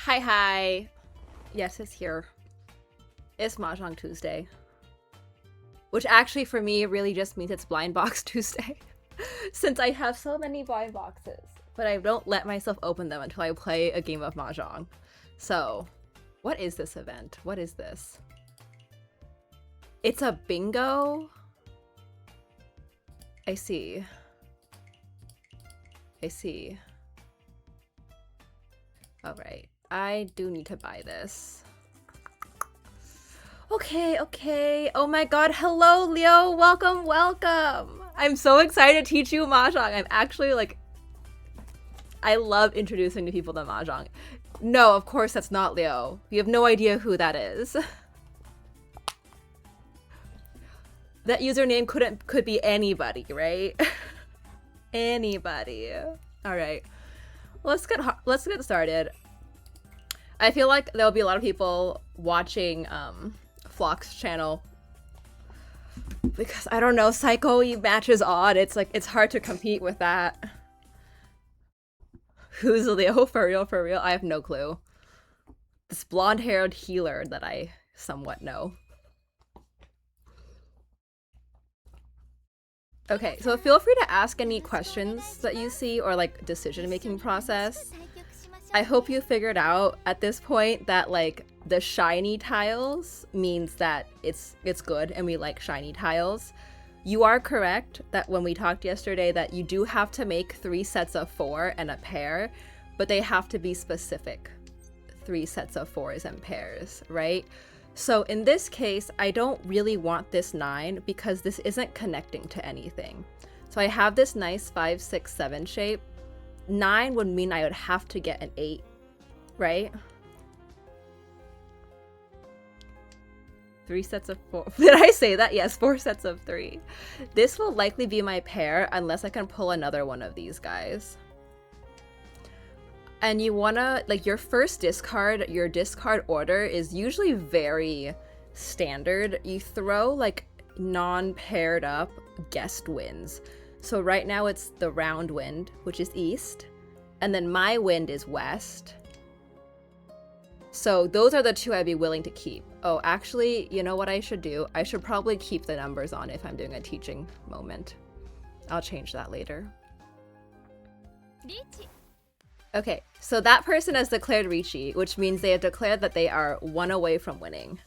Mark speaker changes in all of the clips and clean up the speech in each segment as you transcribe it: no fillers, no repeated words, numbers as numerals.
Speaker 1: Hi. Yes, it's here. It's Mahjong Tuesday. Which actually for me really just means it's Blind Box Tuesday. Since I have so many blind boxes. But I don't let myself open them until I play a game of Mahjong. So, what is this event? What is this? It's a bingo? I see. Alright. I do need to buy this. Okay. Oh my god, hello Leo! Welcome! I'm so excited to teach you Mahjong. I'm actually like... I love introducing new people to Mahjong. No, of course that's not Leo. You have no idea who that is. That username could be anybody, right? Anybody. Alright. Let's get started. I feel like there'll be a lot of people watching Flock's channel because I don't know, Psycho matches odd. It's like it's hard to compete with that. Who's Leo? For real? I have no clue. This blonde-haired healer that I somewhat know. Okay, so feel free to ask any questions that you see or like decision-making process. I hope you figured out at this point that like the shiny tiles means that it's good and we like shiny tiles. You are correct that when we talked yesterday that you do have to make 3 sets of 4 and a pair, but they have to be specific 3 sets of 4s and pairs, right? So in this case, I don't really want this 9 because this isn't connecting to anything. So I have this nice 5, 6, 7 shape. 9 would mean I would have to get an 8, right? 3 sets of 4. Did I say that? Yes, 4 sets of 3. This will likely be my pair unless I can pull another one of these guys. And you wanna, like, your first discard, your discard order is usually very standard. You throw, like, non-paired up guest winds. So right now it's the round wind, which is east, and then my wind is west. So those are the 2 I'd be willing to keep. Oh, actually, you know what I should do? I should probably keep the numbers on if I'm doing a teaching moment. I'll change that later. Okay, so that person has declared Ricci, which means they have declared that they are 1 away from winning.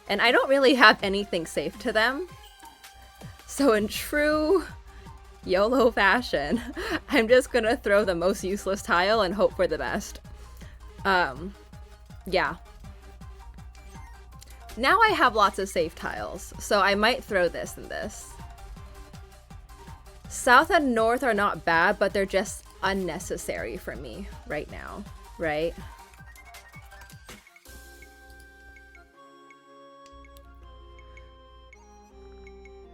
Speaker 1: And I don't really have anything safe to them. So in true YOLO fashion, I'm just gonna throw the most useless tile and hope for the best. Yeah. Now I have lots of safe tiles, so I might throw this and this. South and north are not bad, but they're just unnecessary for me right now, right?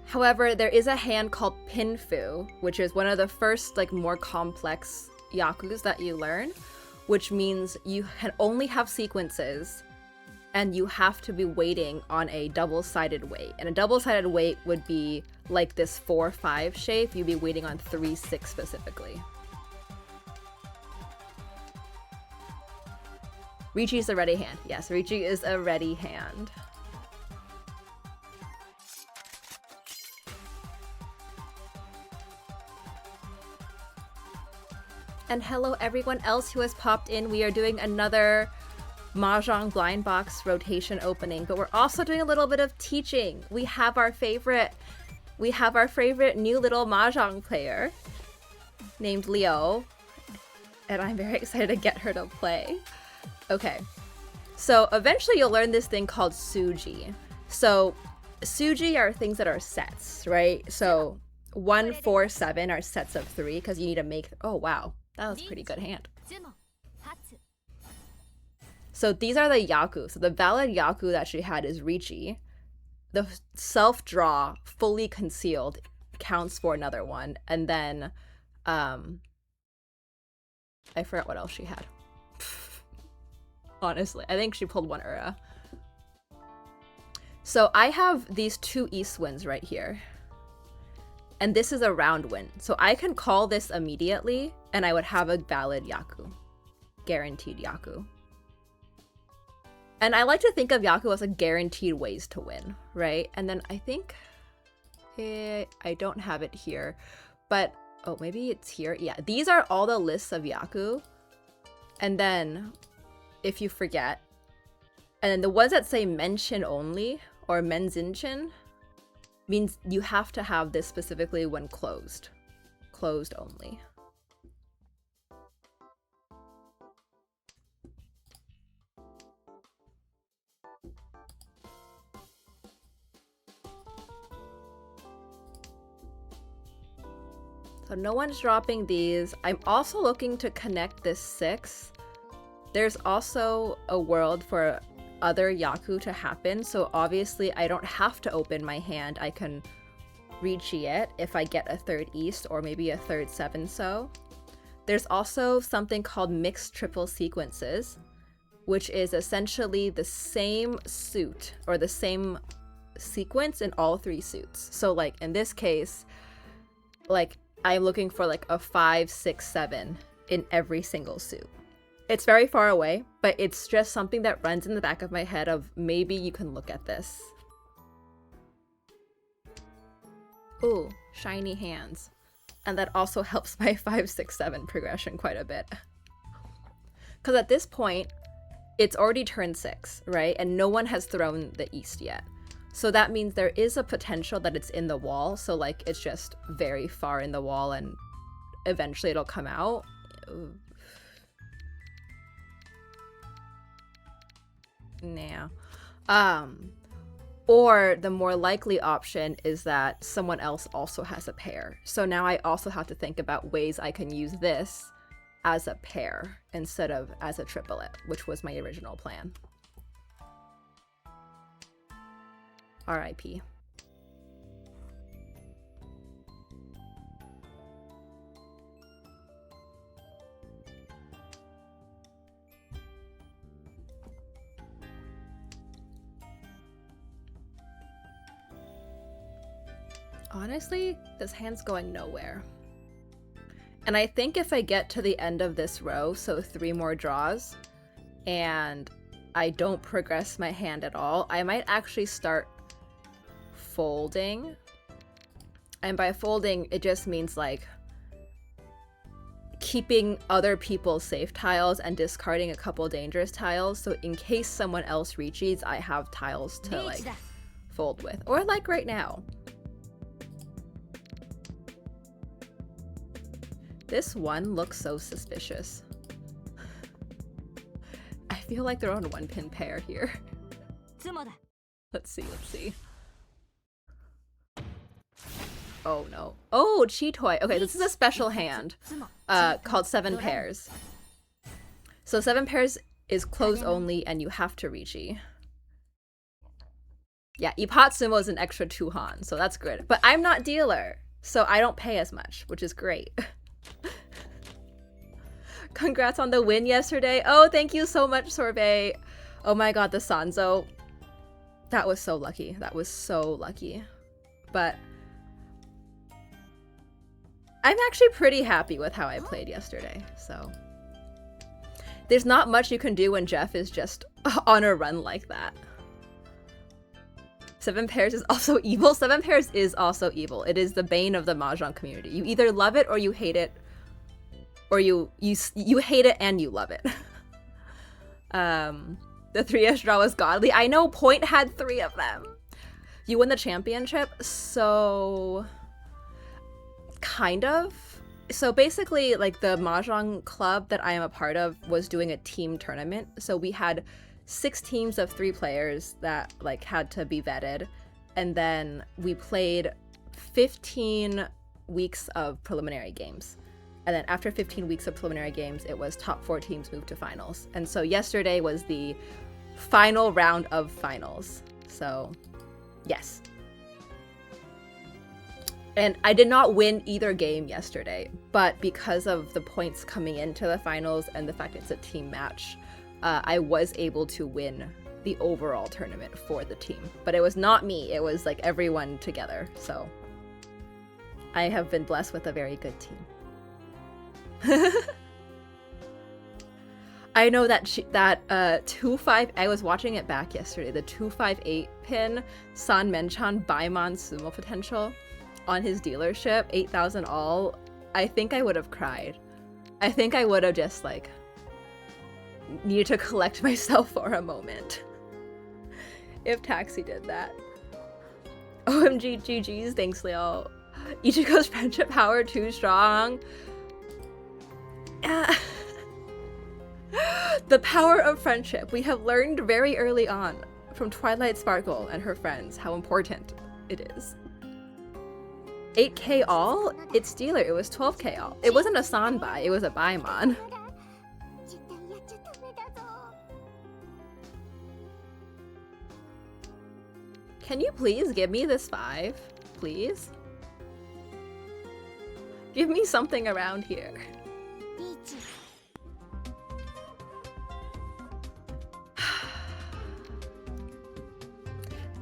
Speaker 1: However, there is a hand called Pinfu, which is one of the first, like, more complex yakus that you learn, which means you can only have sequences and you have to be waiting on a double-sided weight. And a double-sided weight would be like this 4-5 shape. You'd be waiting on 3-6 specifically. Ricci is a ready hand. Yes, Ricci is a ready hand. And hello everyone else who has popped in. We are doing another Mahjong blind box rotation opening, but we're also doing a little bit of teaching. We have our favorite new little Mahjong player named Leo, and I'm very excited to get her to play. Okay, so eventually you'll learn this thing called Suji. So Suji are things that are sets, right? So 1, 4, 7 are sets of 3 because you need to make, oh wow, that was a pretty good hand. So these are the yaku. So the valid yaku that she had is Ricci. The self-draw, fully concealed, counts for another one. And then, I forgot what else she had. Honestly, I think she pulled 1 Ura. So I have these 2 east winds right here. And this is a round wind. So I can call this immediately, and I would have a valid yaku. guaranteed Yaku. And I like to think of Yaku as like guaranteed ways to win, right? And then I think I don't have it here, but oh, maybe it's here. Yeah, these are all the lists of Yaku. And then if you forget, and then the ones that say mention only or menzinchin means you have to have this specifically when closed. Closed only. So no one's dropping these. I'm also looking to connect this 6. There's also a world for other Yaku to happen. So obviously I don't have to open my hand. I can Richi it if I get a 3rd East or maybe a 3rd 7-so. There's also something called mixed triple sequences, which is essentially the same suit or the same sequence in all 3 suits. So like in this case, like I'm looking for like a 5, 6, 7 in every single suit. It's very far away, but it's just something that runs in the back of my head of maybe you can look at this. Ooh, shiny hands. And that also helps my 5, 6, 7 progression quite a bit. Because at this point, it's already turn 6, right? And no one has thrown the East yet. So that means there is a potential that it's in the wall. So like it's just very far in the wall and eventually it'll come out. Nah. Or the more likely option is that someone else also has a pair. So now I also have to think about ways I can use this as a pair instead of as a triplet, which was my original plan. RIP. Honestly, this hand's going nowhere. And I think if I get to the end of this row, so 3 more draws, and I don't progress my hand at all, I might actually start folding. And by folding, it just means like keeping other people's safe tiles and discarding a couple dangerous tiles. So in case someone else reaches, I have tiles to like fold with. Or like right now. This one looks so suspicious. I feel like they're on 1-pin pair here. Let's see. Oh no. Oh, Chitoy. Okay, this is a special hand called 7 pairs. So 7 pairs is close only and you have to Richi. Yeah, Ipatsumo is an extra 2 Han, so that's good. But I'm not dealer, so I don't pay as much, which is great. Congrats on the win yesterday. Oh, thank you so much, Sorbet. Oh my god, the Sanzo. That was so lucky. That was so lucky. But I'm actually pretty happy with how I played yesterday, so. There's not much you can do when Jeff is just on a run like that. 7 pairs is also evil. 7 pairs is also evil. It is the bane of the Mahjong community. You either love it or you hate it, or you hate it and you love it. The 3S draw was godly. I know Point had 3 of them. You win the championship, so kind of. So basically, like the Mahjong club that I am a part of was doing a team tournament. So we had 6 teams of 3 players that like had to be vetted, and then we played 15 weeks of preliminary games. And then after 15 weeks of preliminary games, it was top 4 teams moved to finals. And so yesterday was the final round of finals. So yes. And I did not win either game yesterday, but because of the points coming into the finals and the fact it's a team match, I was able to win the overall tournament for the team. But it was not me, it was like everyone together. So I have been blessed with a very good team. I know that 25. I was watching it back yesterday. The 258 pin San Menchan Baimon sumo potential on his dealership, 8,000 all. I think I would have cried. I think I would have just like needed to collect myself for a moment if Taxi did that. OMG GG's, thanks Leo. Ichigo's friendship power too strong. The power of friendship. We have learned very early on from Twilight Sparkle and her friends how important it is. 8k all? It's dealer, it was 12k all. It wasn't a Sanbai, it was a Baimon. Can you please give me this 5? Please? Give me something around here.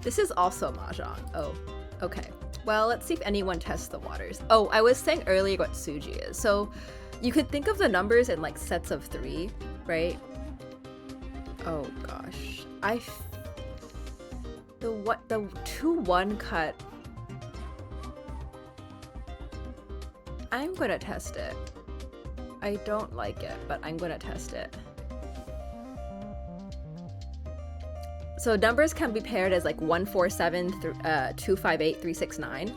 Speaker 1: This is also Mahjong. Oh, okay. Well, let's see if anyone tests the waters. Oh, I was saying earlier what Suji is. So you could think of the numbers in like sets of 3, right? Oh gosh. The 2-1 cut. I'm gonna test it. I don't like it, but I'm gonna test it. So numbers can be paired as like 147 through 258 369.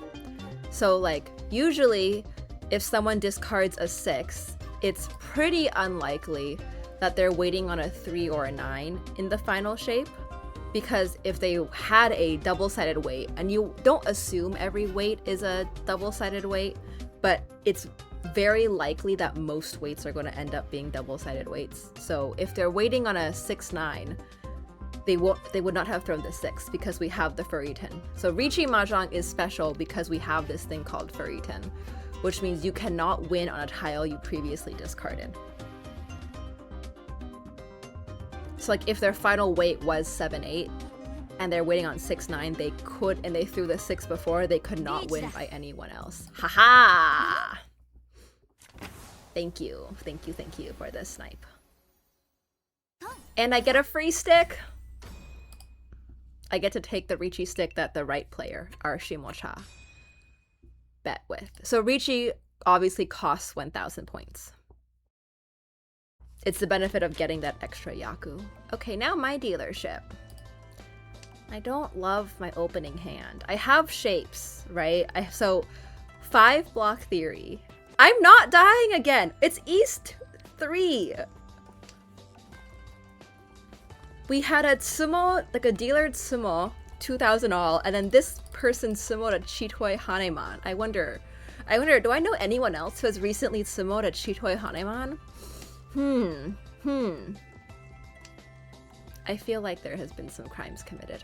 Speaker 1: So like usually if someone discards a 6, it's pretty unlikely that they're waiting on a 3 or a 9 in the final shape, because if they had a double-sided weight, and you don't assume every weight is a double-sided weight, but it's very likely that most weights are going to end up being double-sided weights. So if they're waiting on a 6-9, they would not have thrown the 6 because we have the Furitan. So Richi Mahjong is special because we have this thing called Furitan, which means you cannot win on a tile you previously discarded. So like if their final weight was 7-8 and they're waiting on 6-9, they could, and they threw the 6 before, they could not win by anyone else. Haha! Thank you for this snipe. And I get a free stick! I get to take the Richi stick that the right player, our Shimocha, bet with. So Richi obviously costs 1,000 points. It's the benefit of getting that extra Yaku. Okay, now my dealership. I don't love my opening hand. I have shapes, right? So 5 block theory. I'm not dying again. It's East 3. We had a sumo, like a dealer sumo, 2,000 all, and then this person sumoed a Chitoi Haneman. I wonder, do I know anyone else who has recently sumoed a Chitoi Haneman? I feel like there has been some crimes committed.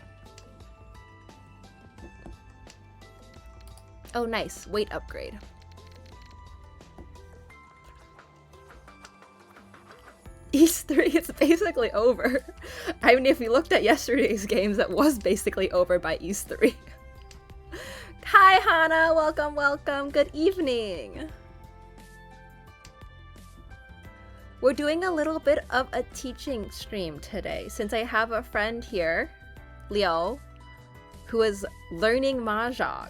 Speaker 1: Oh, nice. Weight upgrade. East 3, it's basically over. I mean, if we looked at yesterday's games, it was basically over by East 3. Hi, Hana. Welcome, welcome. Good evening. We're doing a little bit of a teaching stream today, since I have a friend here, Leo, who is learning Mahjong.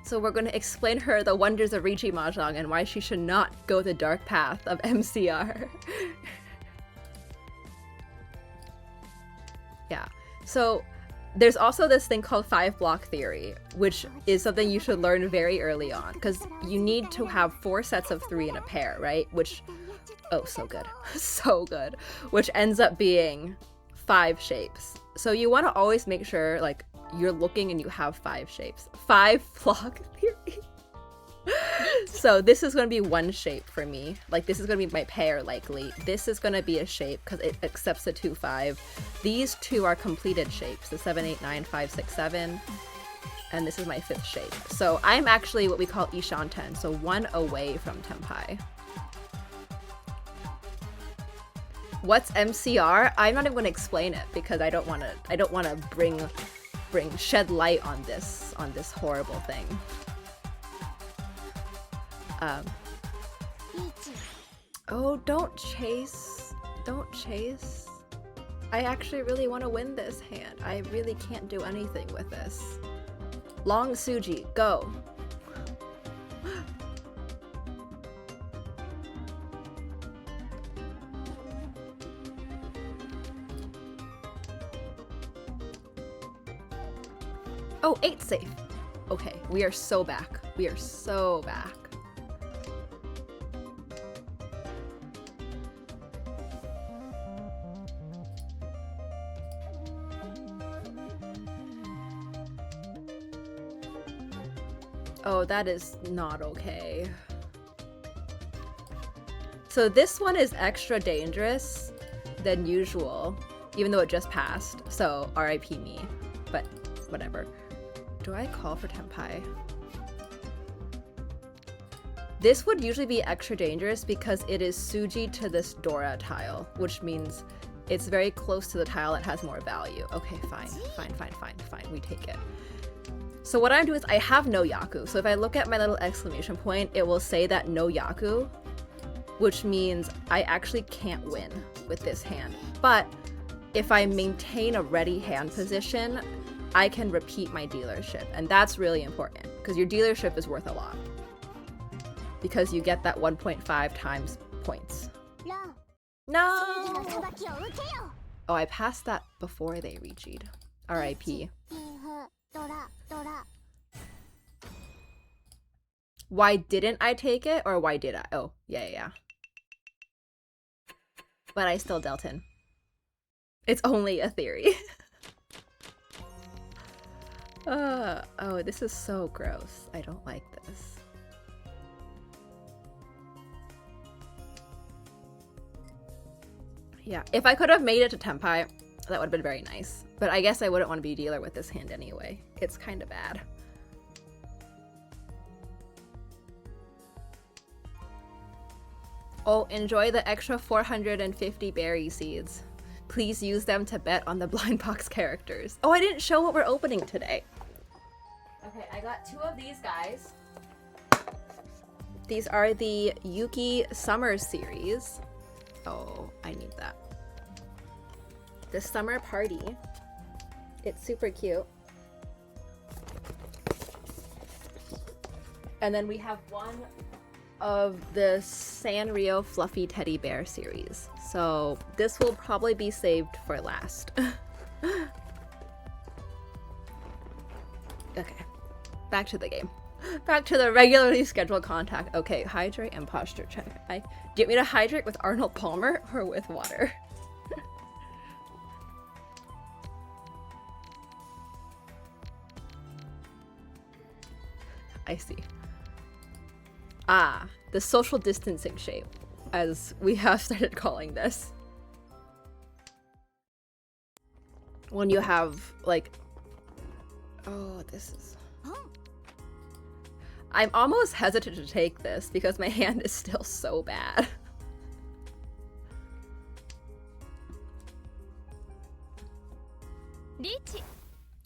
Speaker 1: So we're going to explain her the wonders of Richi Mahjong and why she should not go the dark path of MCR. Yeah. So there's also this thing called 5 block theory, which is something you should learn very early on, because you need to have 4 sets of 3 in a pair, right? Which, oh, so good. So good. Which ends up being 5 shapes. So you want to always make sure, like, you're looking and you have 5 shapes. 5 block theory. So this is going to be 1 shape for me. Like, this is going to be my pair, likely. This is going to be a shape because it accepts the 2-5. These 2 are completed shapes, the 7, 8, 9, 5, 6, 7. And this is my 5th shape. So I'm actually what we call Ishanten, so 1 away from Tenpai. What's MCR? I'm not even going to explain it because I don't want to shed light on this horrible thing. Oh, don't chase. Don't chase. I actually really want to win this hand. I really can't do anything with this. Long Suji, go. Oh, 8 safe. Okay, we are so back. We are so back. Oh, that is not okay. So this one is extra dangerous than usual, even though it just passed. So RIP me, but whatever. Do I call for Tenpai? This would usually be extra dangerous because it is Suji to this Dora tile, which means it's very close to the tile that has more value. Okay, fine, we take it. So what I'm doing is I have no Yaku. So if I look at my little exclamation point, it will say that no Yaku, which means I actually can't win with this hand. But if I maintain a ready hand position, I can repeat my dealership. And that's really important because your dealership is worth a lot. Because you get that 1.5 times points. No! Oh, I passed that before they reached. RIP. Why didn't I take it, or why did I? Oh, yeah. But I still dealt in. It's only a theory. Oh, this is so gross. I don't like this. Yeah, if I could have made it to Tenpai, that would have been very nice. But I guess I wouldn't want to be dealer with this hand anyway. It's kind of bad. Oh, enjoy the extra 450 berry seeds. Please use them to bet on the blind box characters. Oh, I didn't show what we're opening today. Okay, I got 2 of these guys. These are the Yuki Summer series. Oh, I need that. The Summer Party. It's super cute. And then we have one of the Sanrio Fluffy Teddy Bear series. So this will probably be saved for last. Okay, back to the game. Back to the regularly scheduled contact. Okay, hydrate and posture check. Do you want me to hydrate with Arnold Palmer or with water? I see. Ah, the social distancing shape, as we have started calling this. When you have, like... Oh, this is... I'm almost hesitant to take this because my hand is still so bad.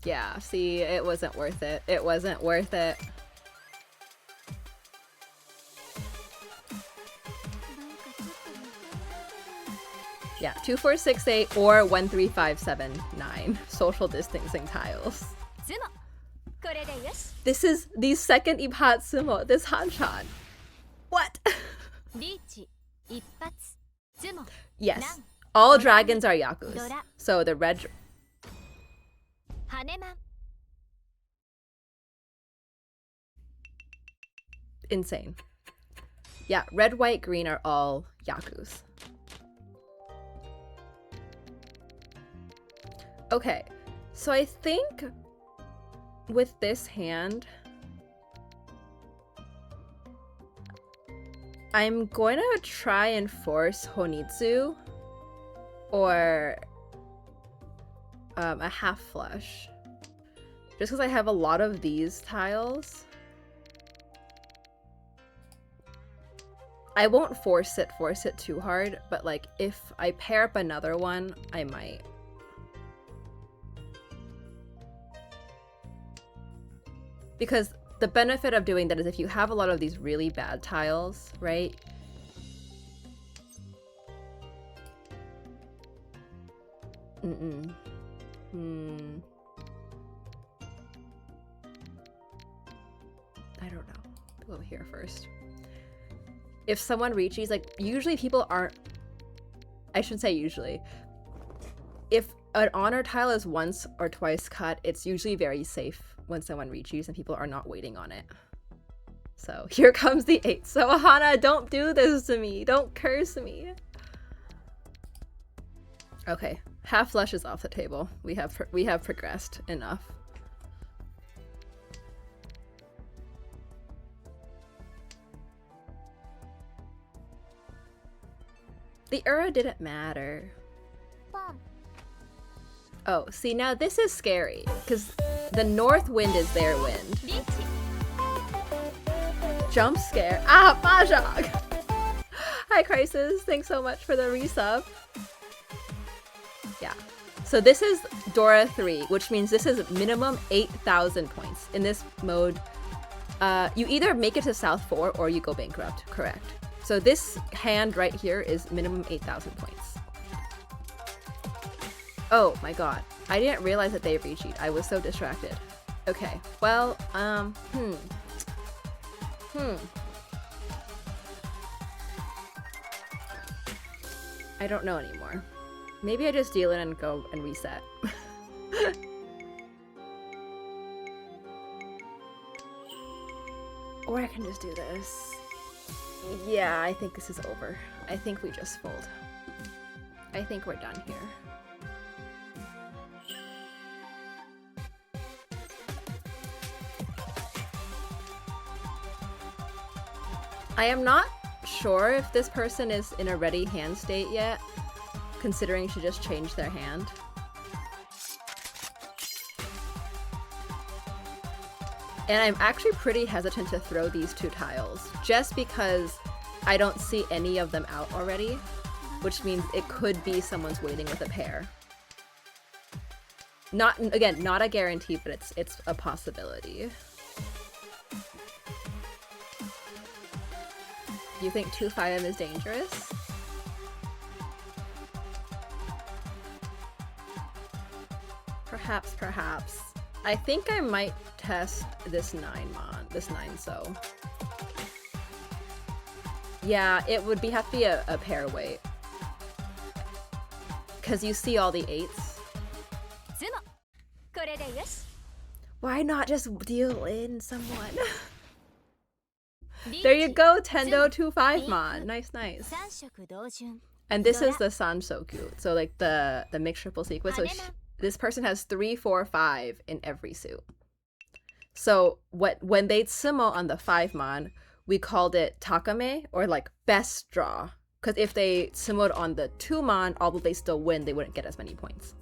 Speaker 1: Yeah, see, it wasn't worth it. It wasn't worth it. Yeah, 2, 4, 6, 8 or 1, 3, 5, 7, 9 social distancing tiles. This is the second Ipatsumo, this Hanchan. What? Yes, all dragons are Yakus. So the red... Insane. Yeah, red, white, green are all Yakus. Okay, so I think with this hand, I'm going to try and force Honitsu or a half flush. Just because I have a lot of these tiles. I won't force it too hard, but like if I pair up another one, I might. Because the benefit of doing that is if you have a lot of these really bad tiles, right? go here first. If someone reaches, like, usually people aren't... I shouldn't say usually. If an honor tile is once or twice cut, it's usually very safe when someone reaches and people are not waiting on it. So here comes the 8. So Ahana, don't do this to me. Don't curse me. Okay, half flush is off the table. We have progressed enough. The Ura didn't matter. Oh, see, now this is scary, because the north wind is their wind. Jump scare. Ah, Mahjong! Hi, Crisis. Thanks so much for the resub. Yeah. So this is Dora 3, which means this is minimum 8,000 points. In this mode, you either make it to South 4 or you go bankrupt. Correct. So this hand right here is minimum 8,000 points. Oh my god. I didn't realize that they recheat. I was so distracted. Okay. Well, I don't know anymore. Maybe I just deal it and go and reset. Or I can just do this. Yeah, I think this is over. I think we just fold. I think we're done here. I am not sure if this person is in a ready hand state yet, considering she just changed their hand. And I'm actually pretty hesitant to throw these 2 tiles, just because I don't see any of them out already, which means it could be someone's waiting with a pair. Not, again, not a guarantee, but it's a possibility. You think 2-5M is dangerous? Perhaps, perhaps. I think I might test this 9 so. Yeah, it would have to be a pair weight. Cause you see all the 8s. Why not just deal in someone? There you go, Tendo 2-5 mon. Nice, nice. And this is the Sansoku, so like the mixed triple sequence. So this person has 3, 4, 5 in every suit. So when they tsumo on the 5 mon, we called it takame, or like best draw. Because if they tsumoed on the 2 mon, although they still win, they wouldn't get as many points.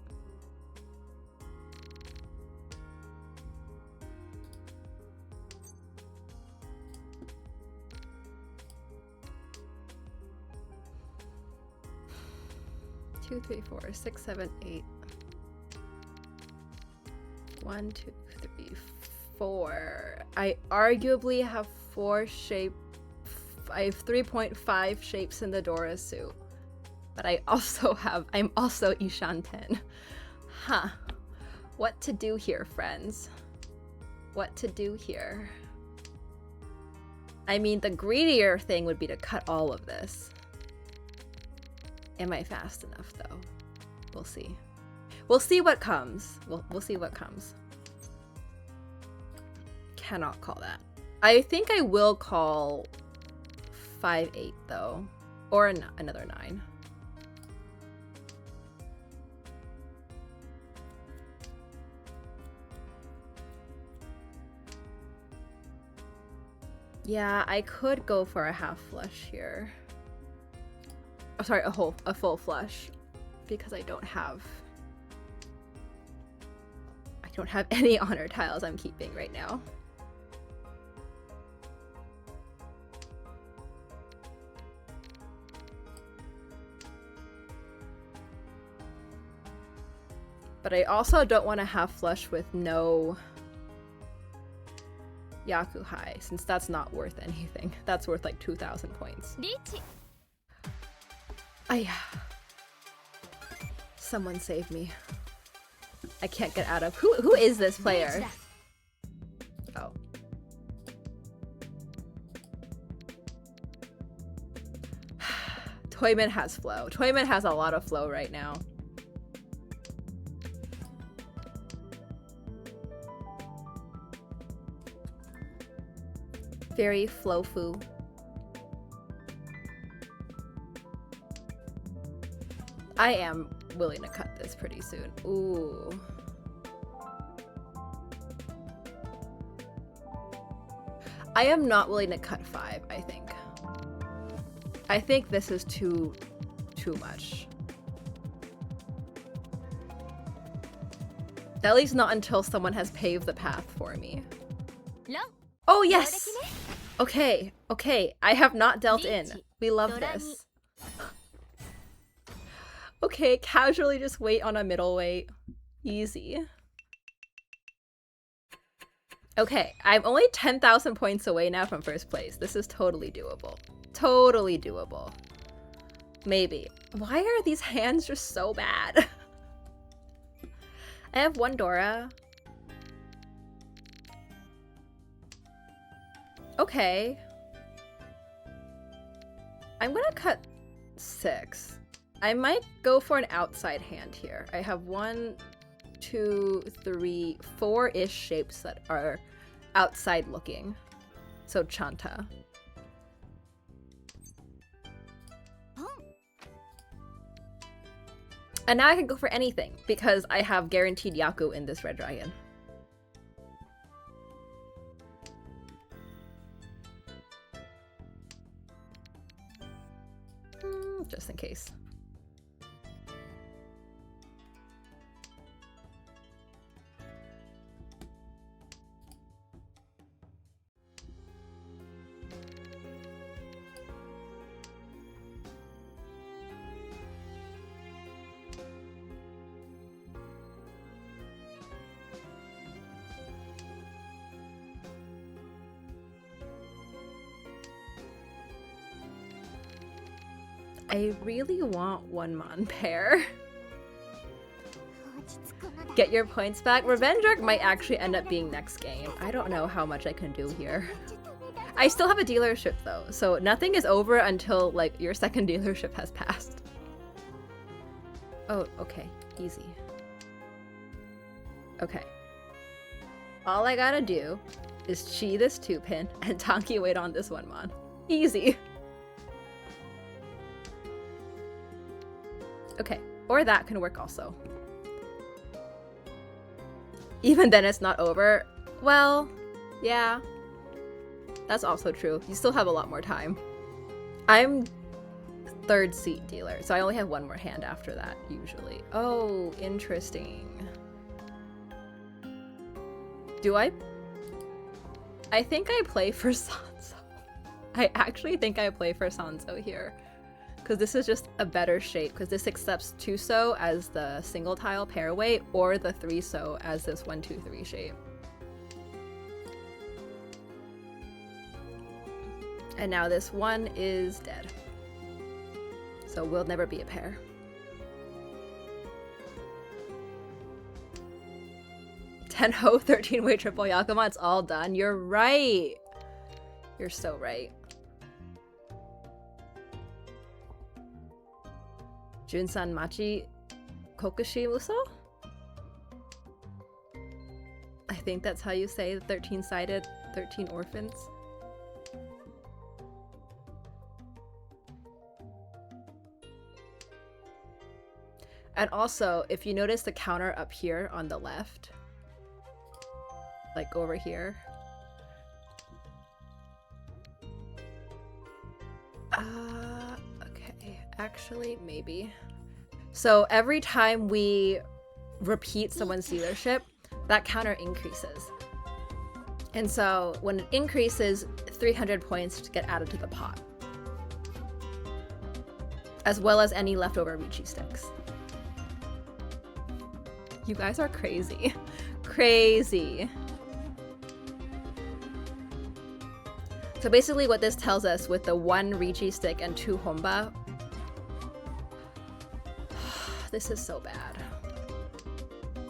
Speaker 1: Two, 3, 4, 6, 7, 8. 1, 2, 3, 4. I arguably have 4 shape. I have 3.5 shapes in the Dora suit, but I'm also Ishan 10. Huh. What to do here, friends? What to do here? I mean, the greedier thing would be to cut all of this. Am I fast enough, though? We'll see. We'll see what comes. We'll see what comes. Cannot call that. I think I will call 5-8, though. Or another 9. Yeah, I could go for a half flush here. Oh, sorry, a full flush, because I don't have any honor tiles I'm keeping right now. But I also don't want to half flush with no Yakuhai, since that's not worth anything. That's worth like 2,000 points. Someone save me. I can't get out of... Who is this player? Oh. Toyman has flow. Toyman has a lot of flow right now. Very flow-fu. I am willing to cut this pretty soon. Ooh. I am not willing to cut 5, I think. I think this is too much. At least not until someone has paved the path for me. Oh yes! Okay, okay. I have not dealt in. We love this. Okay, casually just wait on a middleweight. Easy. Okay, I'm only 10,000 points away now from first place. This is totally doable. Totally doable. Maybe. Why are these hands just so bad? I have one Dora. Okay. I'm gonna cut 6. I might go for an outside hand here. I have 1, 2, 3, 4-ish shapes that are outside looking. So Chanta. And now I can go for anything because I have guaranteed Yaku in this red dragon. Just in case. I really want one Mon pair. Get your points back. Revenge Arc might actually end up being next game. I don't know how much I can do here. I still have a dealership though, so nothing is over until like your second dealership has passed. Oh, okay. Easy. Okay. All I gotta do is chi this 2-pin and Tanki wait on this one Mon. Easy. Okay, or that can work also. Even then it's not over. Well, yeah. That's also true. You still have a lot more time. I'm 3rd seat dealer, so I only have one more hand after that, usually. Oh, interesting. Do I? I think I play for Sanzo. I actually think I play for Sanzo here. Because this is just a better shape, because this accepts 2-so as the single tile pair weight, or the 3-so as this 1, 2, 3 shape. And now this one is dead. So we'll never be a pair. Tenho, 13-way triple Yakuma, it's all done. You're right. You're so right. Junsan Machi Kokushi Muso? I think that's how you say the 13-sided 13 orphans. And also, if you notice the counter up here on the left, like over here. Okay, actually, maybe. So every time we repeat someone's dealership, that counter increases. And so when it increases, 300 points get added to the pot. As well as any leftover Richi sticks. You guys are crazy. Crazy. So basically what this tells us with the 1 Richi stick and 2 Honba, this is so bad.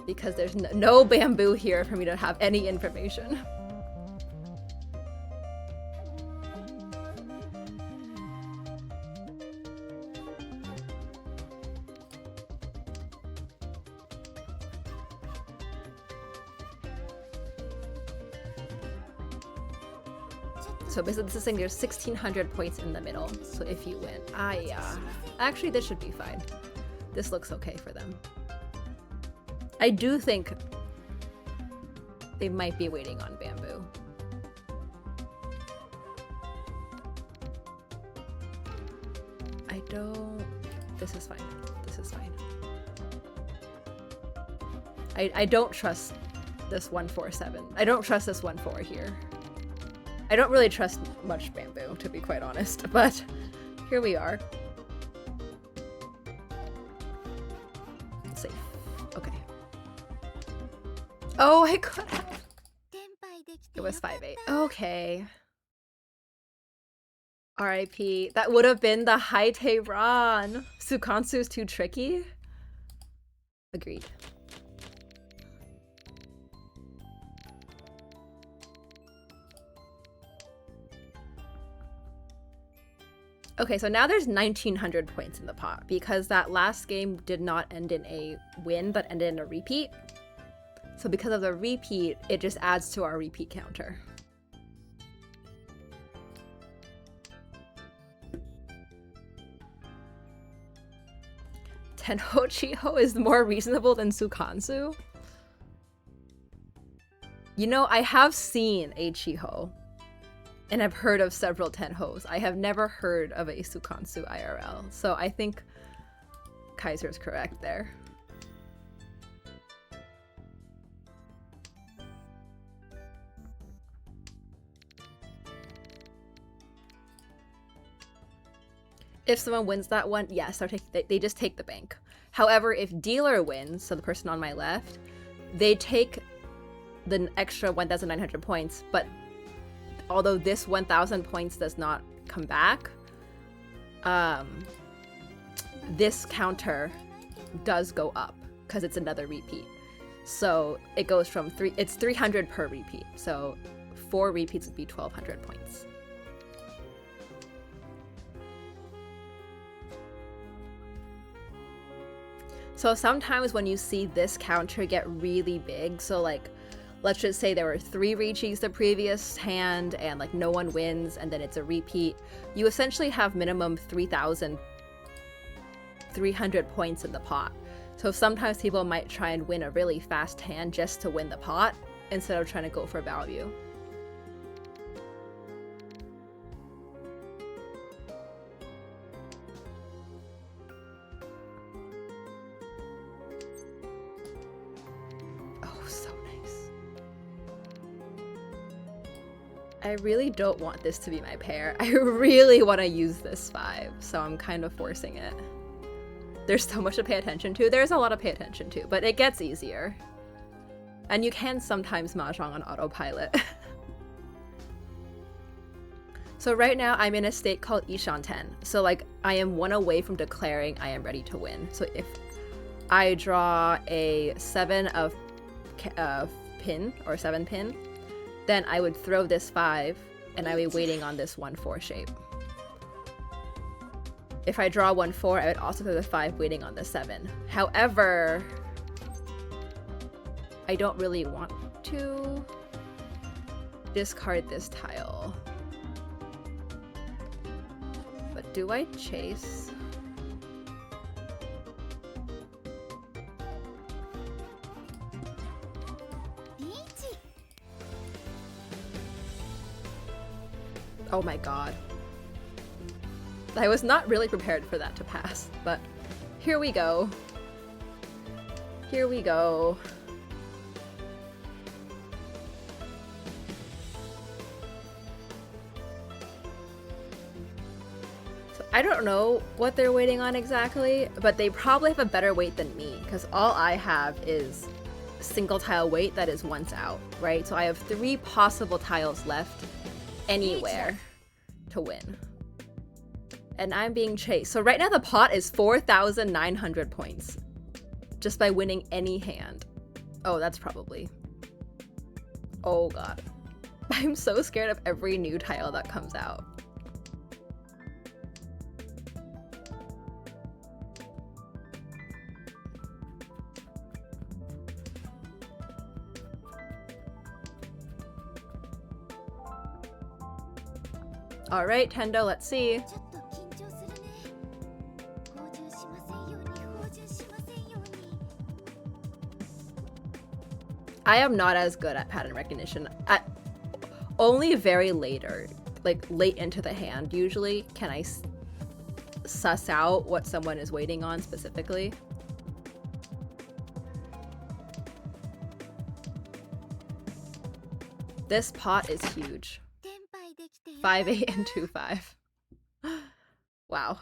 Speaker 1: Because there's no bamboo here for me to have any information. So basically this is saying there's 1,600 points in the middle. So if you win, actually this should be fine. This looks okay for them. I do think they might be waiting on bamboo. This is fine. This is fine. I don't trust this 147. I don't trust this 1-4 here. I don't really trust much bamboo, to be quite honest, but here we are. Safe. Okay. Oh, I could have. It was 5-8. Okay. R.I.P. That would have been the Haite Ron. Sukansu's too tricky. Agreed. Okay, so now there's 1,900 points in the pot because that last game did not end in a win, but ended in a repeat. So because of the repeat, it just adds to our repeat counter. Tenho Chiho is more reasonable than Sukansu? You know, I have seen a Chiho, and I've heard of several Tenhos. I have never heard of a Sukansu IRL, so I think Kaiser's correct there. If someone wins that one, yes, they just take the bank. However, if dealer wins, so the person on my left, they take the extra 1,900 points, but although this 1,000 points does not come back, this counter does go up because it's another repeat. So it goes from it's 300 per repeat. So 4 repeats would be 1,200 points. So sometimes when you see this counter get really big, so like, let's just say there were 3 Richis the previous hand and like no one wins and then it's a repeat, you essentially have minimum 3,300 points in the pot. So sometimes people might try and win a really fast hand just to win the pot instead of trying to go for value. I really don't want this to be my pair. I really want to use this 5, so I'm kind of forcing it. There's so much to pay attention to. There's a lot to pay attention to, but it gets easier. And you can sometimes Mahjong on autopilot. So right now I'm in a state called Ishan 10. So like I am 1 away from declaring I am ready to win. So if I draw a 7 of pin or 7 pin, then I would throw this 5 and I would be waiting on this 1-4 shape. If I draw 1-4, I would also throw the 5 waiting on the 7. However, I don't really want to discard this tile. But do I chase? Oh my god. I was not really prepared for that to pass, but here we go. Here we go. So I don't know what they're waiting on exactly, but they probably have a better wait than me, because all I have is single tile wait that is once out, right? So I have 3 possible tiles left anywhere to win. And I'm being chased. So right now the pot is 4,900 points just by winning any hand. Oh, that's probably... Oh god. I'm so scared of every new tile that comes out. All right, Tendo, let's see. I am not as good at pattern recognition. Only very later, like late into the hand, usually can I suss out what someone is waiting on specifically. This pot is huge. 5-8 and 2-5. Wow.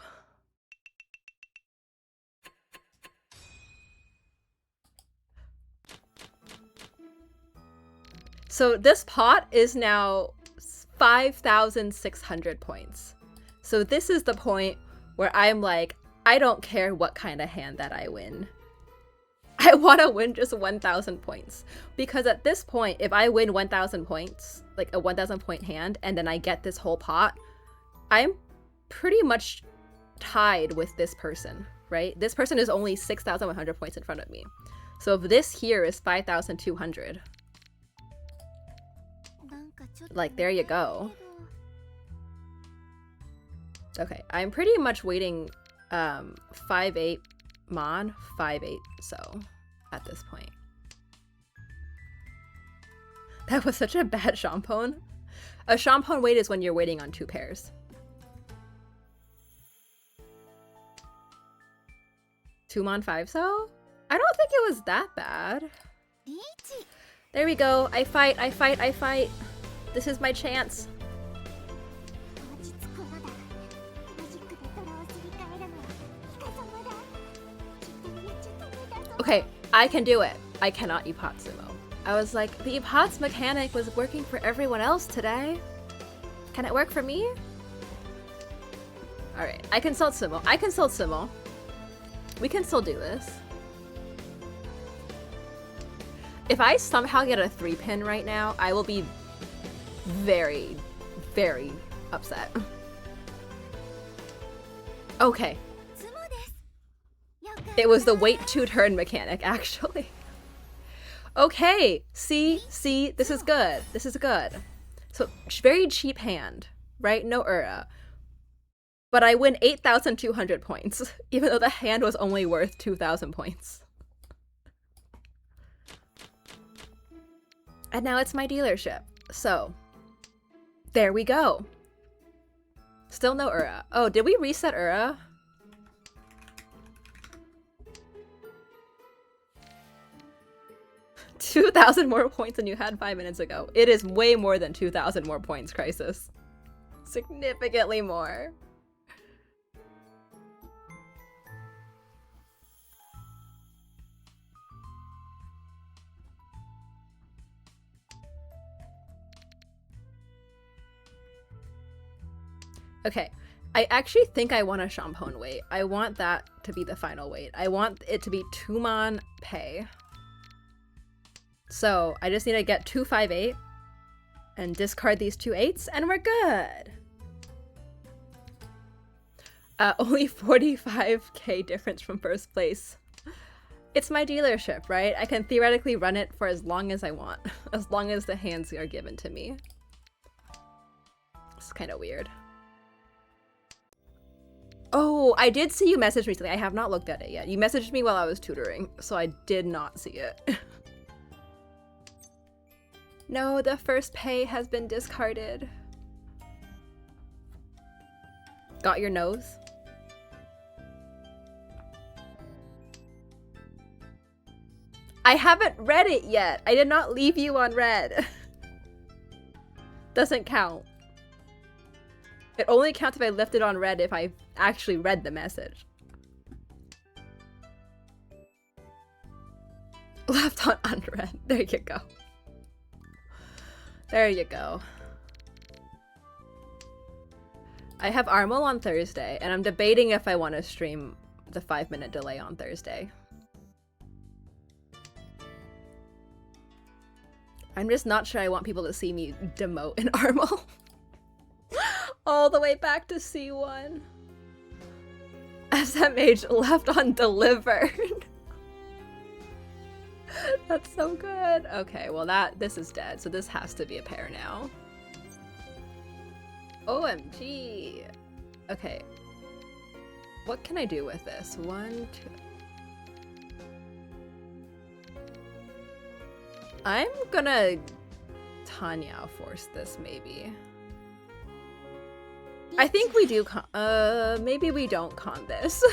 Speaker 1: So this pot is now 5,600 points. So this is the point where I'm like, I don't care what kind of hand that I win. I want to win just 1,000 points. Because at this point, if I win 1,000 points, like a 1,000 point hand, and then I get this whole pot, I'm pretty much tied with this person, right? This person is only 6,100 points in front of me. So if this here is 5,200, like, there you go. Okay, I'm pretty much waiting 5-8 Mon, 5-8 so at this point. That was such a bad champon. A champon wait is when you're waiting on 2 pairs. 2 Mon 5 so? I don't think it was that bad. There we go. I fight, I fight, I fight. This is my chance. Okay, I can do it. I cannot Ippat Sumo. I was like, the Ippat's mechanic was working for everyone else today. Can it work for me? Alright, I consult Sumo. I consult Sumo. We can still do this. If I somehow get a 3-pin right now, I will be very, very upset. Okay. It was the wait 2-turn mechanic, actually. Okay, see, this is good. This is good. So, very cheap hand, right? No Ura. But I win 8,200 points, even though the hand was only worth 2,000 points. And now it's my dealership. So, there we go. Still no Ura. Oh, did we reset Ura? $2,000 more points than you had 5 minutes ago. It is way more than 2,000 more points, Crisis. Significantly more. Okay, I actually think I want a champon weight. I want that to be the final weight. I want it to be 2 Mon pay. So I just need to get 2 5-8 and discard these 2 8s and we're good. Only 45k difference from first place. It's my dealership, right? I can theoretically run it for as long as I want, as long as the hands are given to me. It's kind of weird. Oh, I did see you message recently. I have not looked at it yet. You messaged me while I was tutoring, so I did not see it. No, the first pay has been discarded. Got your nose? I haven't read it yet. I did not leave you on red. Doesn't count. It only counts if I left it on red if I actually read the message. Left on unread. There you go. There you go. I have Armel on Thursday, and I'm debating if I want to stream the 5-minute delay on Thursday. I'm just not sure I want people to see me demote in Armel. All the way back to C1. SMH left on delivered. That's so good. Okay, well this is dead, so this has to be a pair now. OMG. Okay. What can I do with this? 1, 2. I'm gonna Tanya force this, maybe. I think we do maybe we don't con this.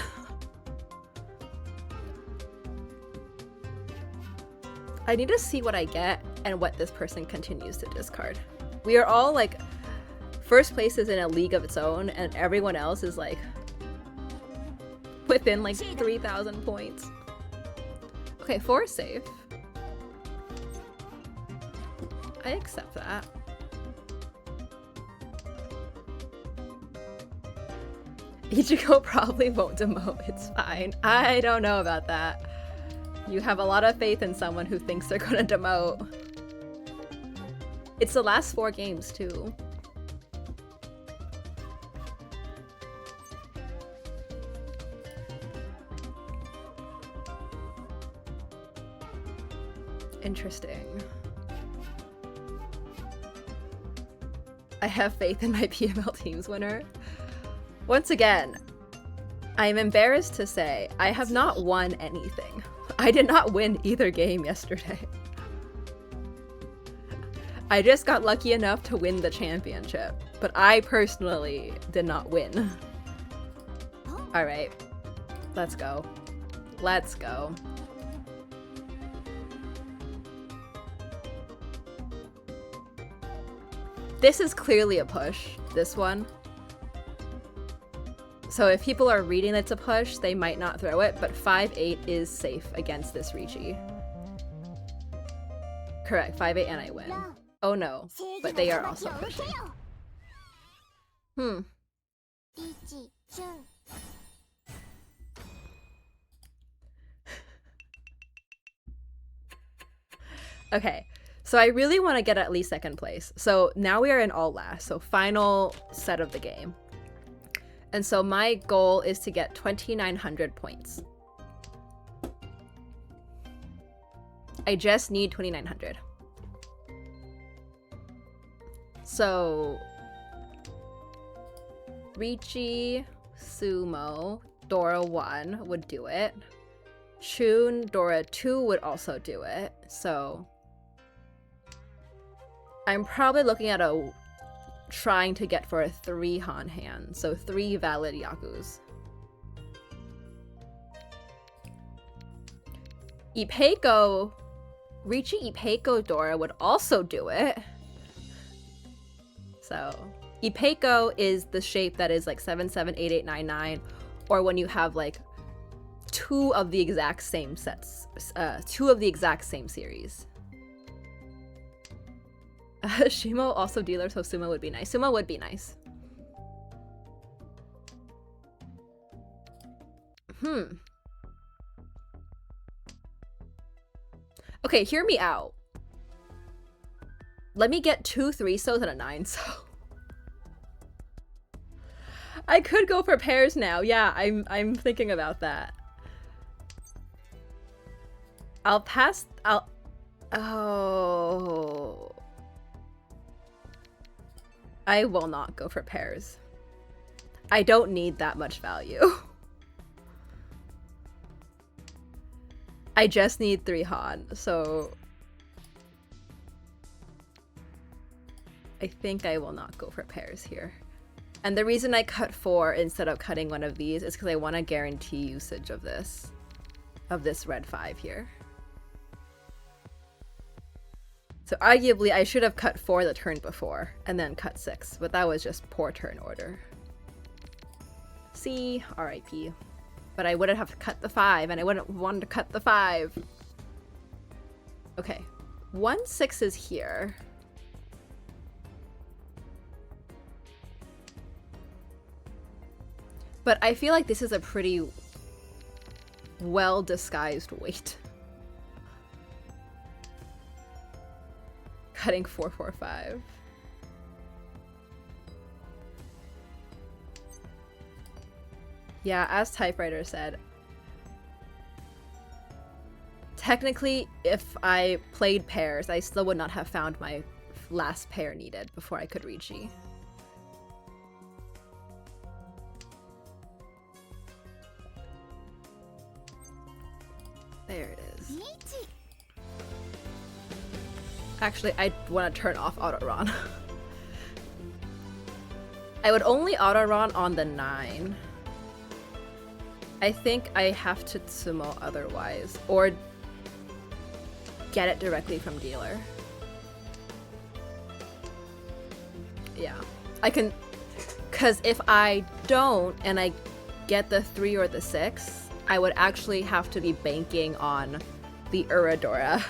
Speaker 1: I need to see what I get and what this person continues to discard. We are all like, first place is in a league of its own, and everyone else is like within like 3,000 points. Okay, 4 is safe. I accept that. Ichigo probably won't demote, it's fine. I don't know about that. You have a lot of faith in someone who thinks they're gonna demote. It's the last 4 games too. Interesting. I have faith in my PML team's winner. Once again, I am embarrassed to say I have not won anything. I did not win either game yesterday. I just got lucky enough to win the championship, but I personally did not win. Alright, let's go. Let's go. This is clearly a push, this one. So if people are reading it's a push, they might not throw it, but 5-8 is safe against this Ricci. Correct, 5-8 and I win. Oh no, but they are also pushing. Okay, so I really want to get at least 2nd place. So now we are in all last, so final set of the game. And so my goal is to get 2,900 points. I just need 2,900. So Ricci, Sumo, Dora 1 would do it. Chun, Dora 2 would also do it. So I'm probably looking at trying to get for a 3 Han hand, so 3 valid Yakus. Ipeiko, Ricci, Ipeiko, Dora would also do it. So Ipeiko is the shape that is like 7, 7, 8, 8, 9, 9, or when you have like 2 of the exact same sets, 2 of the exact same series. Shimo also dealer, so Sumo would be nice. Sumo would be nice. Okay, hear me out. Let me get 2 3-sos and a 9-so. I could go for pairs now. Yeah, I'm thinking about that. Oh. I will not go for pairs. I don't need that much value. I just need 3 Han, so I think I will not go for pairs here. And the reason I cut 4 instead of cutting one of these is because I want to guarantee usage of this red 5 here. So arguably I should have cut 4 the turn before and then cut 6, but that was just poor turn order. See, RIP. But I wouldn't have cut the 5 and I wouldn't want to cut the 5. Okay, 1 6 is here. But I feel like this is a pretty well disguised weight. Cutting 4 4 5. Yeah, as Typewriter said, technically if I played pairs, I still would not have found my last pair needed before I could reach E. There it is. Actually, I want to turn off auto-ron. I would only auto-ron on the 9. I think I have to Tsumo otherwise, or get it directly from dealer. Yeah, I can, because if I don't and I get the 3 or the 6, I would actually have to be banking on the Uradora,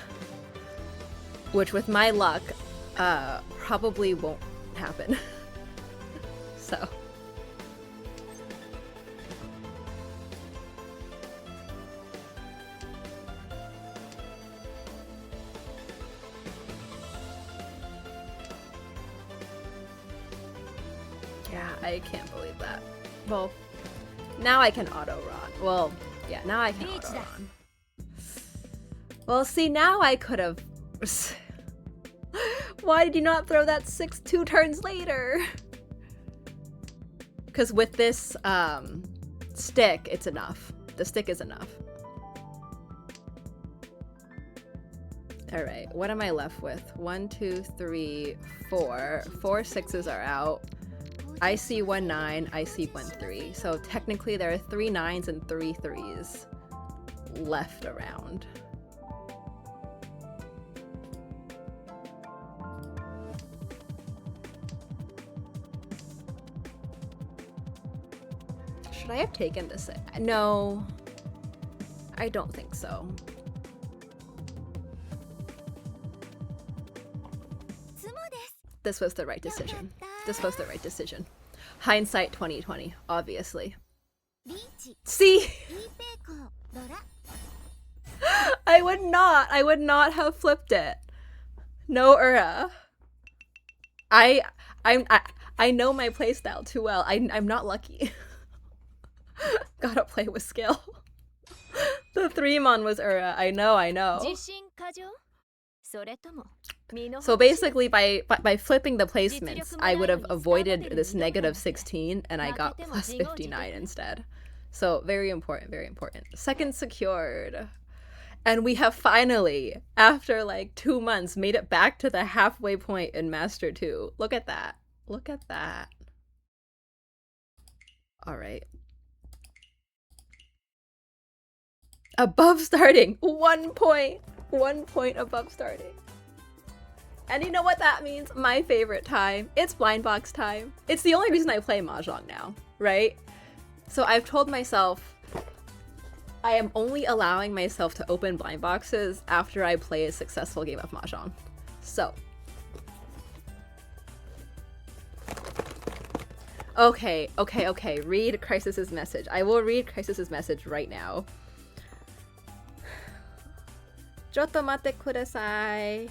Speaker 1: which with my luck, probably won't happen. So. Yeah, I can't believe that. Well, now I can auto-ron. Well, yeah, now I can auto-ron. Well, see, now I could have... Why did you not throw that 6 2 turns later? Because with this stick, it's enough. The stick is enough. All right, what am I left with? 1, 2, 3, 4. 4 6s are out. I see 1 9, I see 1 3. So technically there are 3 9s and 3 3s left around. Should I have taken this? No, I don't think so. This was the right decision. This was the right decision. Hindsight 2020, obviously. See? I would not have flipped it. No Ura. I know my playstyle too well. I'm not lucky. Gotta play with skill. The 3-mon was Ura. I know. So basically, by flipping the placements, I would have avoided this negative 16, and I got plus 59 instead. So very important, very important. Second secured. And we have finally, after like 2 months, made it back to the halfway point in Master 2. Look at that. Look at that. All right. Above starting. 1 point. 1 point above starting. And you know what that means? My favorite time. It's blind box time. It's the only reason I play Mahjong now, right? So I've told myself I am only allowing myself to open blind boxes after I play a successful game of Mahjong. So. Okay. Read Crisis's message. I will read Crisis's message right now. ちょっと待ってください.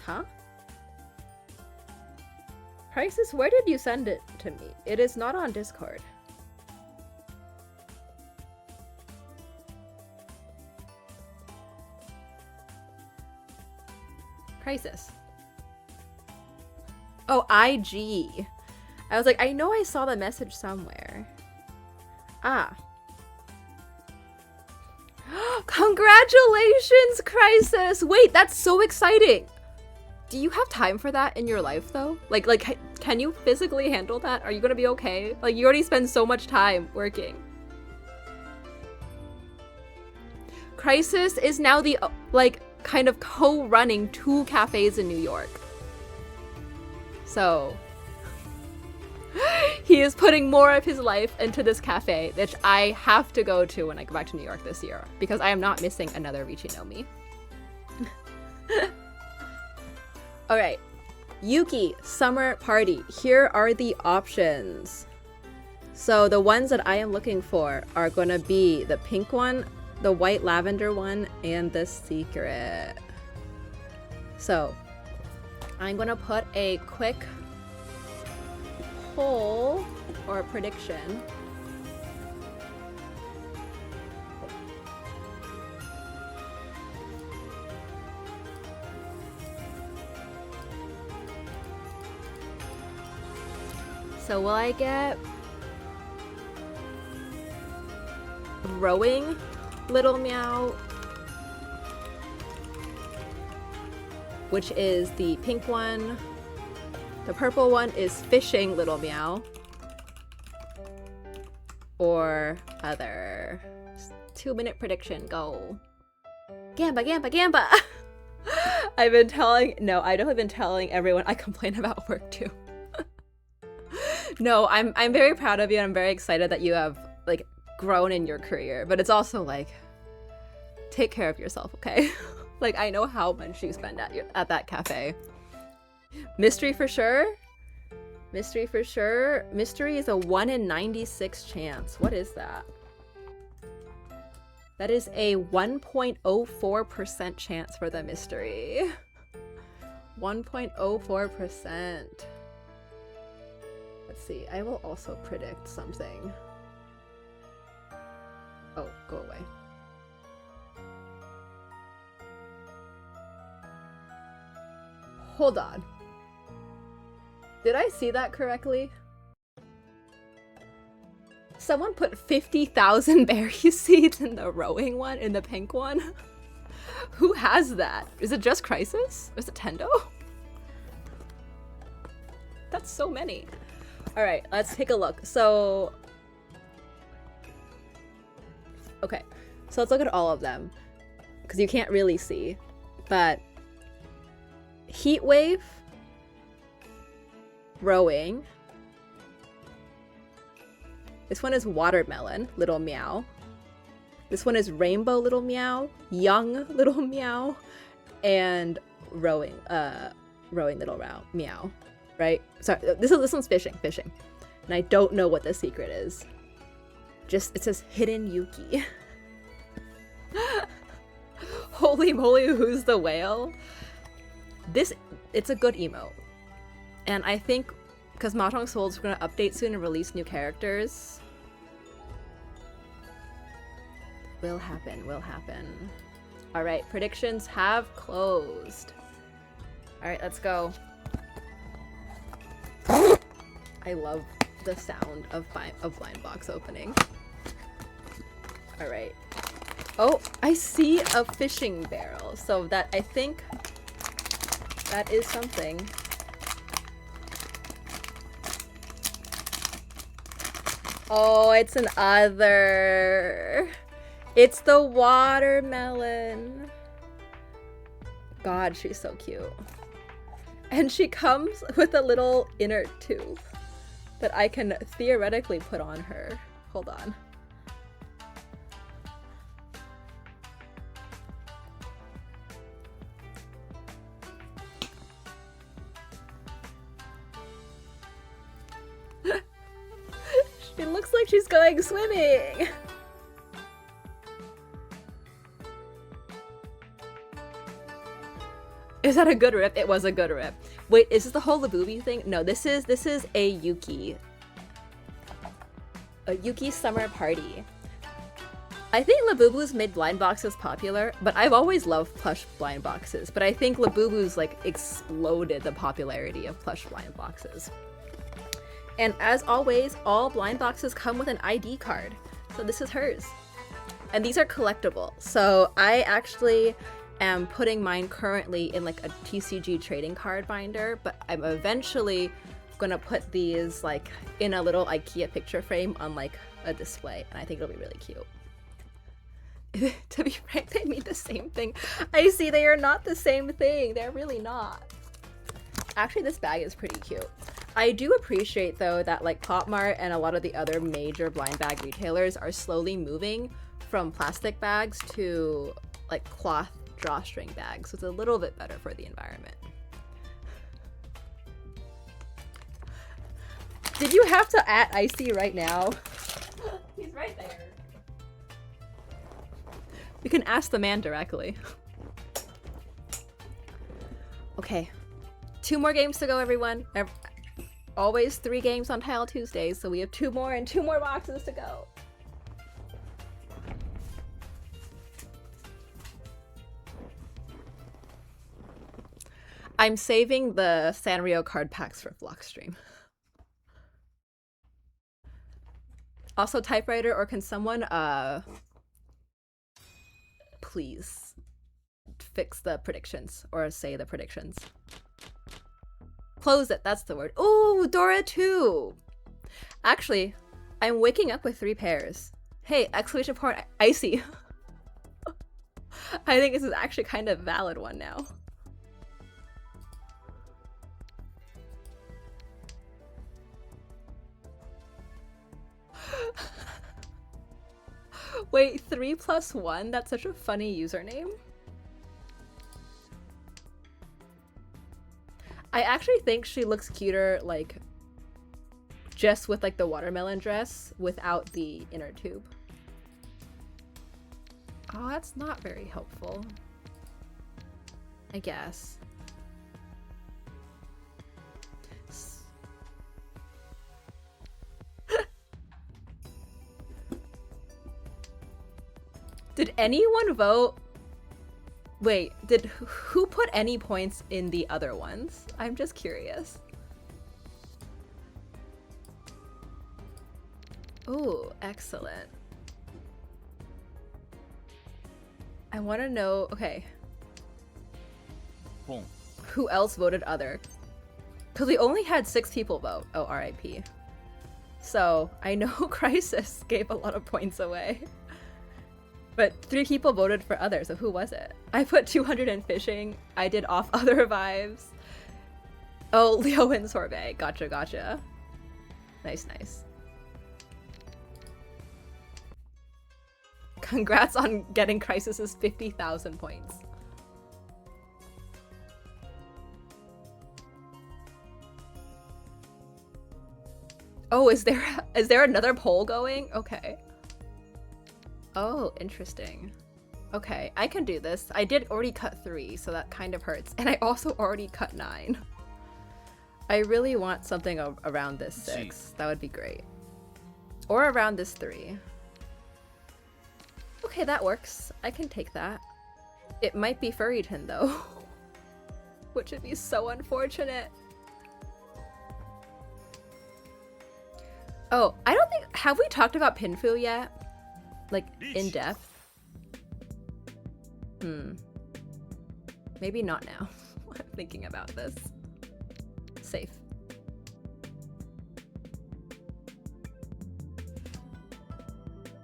Speaker 1: Huh? Crisis, where did you send it to me? It is not on Discord. Crisis. Oh, IG. I was like, I know I saw the message somewhere. Ah. Congratulations, Crisis! Wait, that's so exciting! Do you have time for that in your life, though? Like, can you physically handle that? Are you gonna be okay? Like, you already spend so much time working. Crisis is now the, like, kind of co-running 2 cafes in New York. So he is putting more of his life into this cafe, which I have to go to when I go back to New York this year, because I am not missing another Richinomi. Alright, Yuki, summer party. Here are the options. So the ones that I am looking for are gonna be the pink one, the white lavender one, and the secret. So I'm gonna put a quick poll or prediction. So will I get rowing little meow, which is the pink one. The purple one is fishing little meow. Or other. 2-minute prediction, go. Gamba, Gamba, Gamba! I've been telling, no, I have been telling everyone I complain about work too. No, I'm very proud of you and I'm very excited that you have like grown in your career, but it's also like, take care of yourself, okay? Like I know how much you spend at that cafe. Mystery for sure. Mystery for sure. Mystery is a 1 in 96 chance. What is that? That is a 1.04% chance for the mystery. 1.04%. Let's see. I will also predict something. Oh, go away. Hold on. Did I see that correctly? Someone put 50,000 berry seeds in the rowing one, in the pink one? Who has that? Is it just Crisis? Is it Tendo? That's so many. All right, let's take a look. So, okay, so let's look at all of them because you can't really see, but Heat Wave, rowing. This one is watermelon, little meow. This one is rainbow, little meow, young, little meow, and rowing, little meow, right? Sorry, this one's fishing, and I don't know what the secret is. Just it says hidden Yuki. Holy moly, who's the whale? It's a good emote, and I think because Mahjong Soul's gonna update soon and release new characters. Will happen, will happen. All right, predictions have closed. All right, let's go. I love the sound of blind box opening. All right. Oh, I see a fishing barrel. So that, I think that is something. Oh, it's an other. It's the watermelon. God, she's so cute. And she comes with a little inner tube that I can theoretically put on her. Hold on. It looks like she's going swimming. Is that a good rip? It was a good rip. Wait, is this the whole Labubu thing? No, this is a Yuki. A Yuki summer party. I think Labubu's made blind boxes popular, but I've always loved plush blind boxes. But I think Labubu's like exploded the popularity of plush blind boxes. And as always, all blind boxes come with an ID card. So this is hers. And these are collectible. So I actually am putting mine currently in like a TCG trading card binder, but I'm eventually gonna put these like in a little IKEA picture frame on like a display, and I think it'll be really cute. To be frank, they mean the same thing. I see they are not the same thing. They're really not. Actually, this bag is pretty cute. I do appreciate though that like Pop Mart and a lot of the other major blind bag retailers are slowly moving from plastic bags to like cloth drawstring bags, so it's a little bit better for the environment. Did you have to at Icy right now? He's right there. We can ask the man directly. Okay, 2 more games to go, everyone. Always 3 games on Tile Tuesdays, so we have 2 more and 2 more boxes to go. I'm saving the Sanrio card packs for vlog stream. Also typewriter, or can someone please fix the predictions or say the predictions? Close it, that's the word. Ooh, Dora 2. Actually, I'm waking up with 3 pairs. Hey, exclamation point, icy. I think this is actually kind of a valid one now. Wait, 3 plus 1? That's such a funny username. I actually think she looks cuter, like, just with, like, the watermelon dress without the inner tube. Oh, that's not very helpful. I guess. Did anyone vote? Wait, who put any points in the other ones? I'm just curious. Oh, excellent. I want to know, okay.
Speaker 2: Boom.
Speaker 1: Who else voted other? Because we only had 6 people vote. Oh, RIP. So, I know Crisis gave a lot of points away. But 3 people voted for other, so who was it? I put 200 in fishing. I did off other vibes. Oh, Leo and Sorbet. Gotcha, gotcha. Nice, nice. Congrats on getting Crisis's 50,000 points. Oh, is there another poll going? Okay. Oh, interesting. Okay, I can do this. I did already cut 3, so that kind of hurts. And I also already cut 9. I really want something around this 6. That would be great. Or around this 3. Okay, that works. I can take that. It might be Furryton, though. Which would be so unfortunate. Oh, I don't think... Have we talked about Pinfu yet? Like, in depth? Maybe not now. I'm thinking about this. Safe.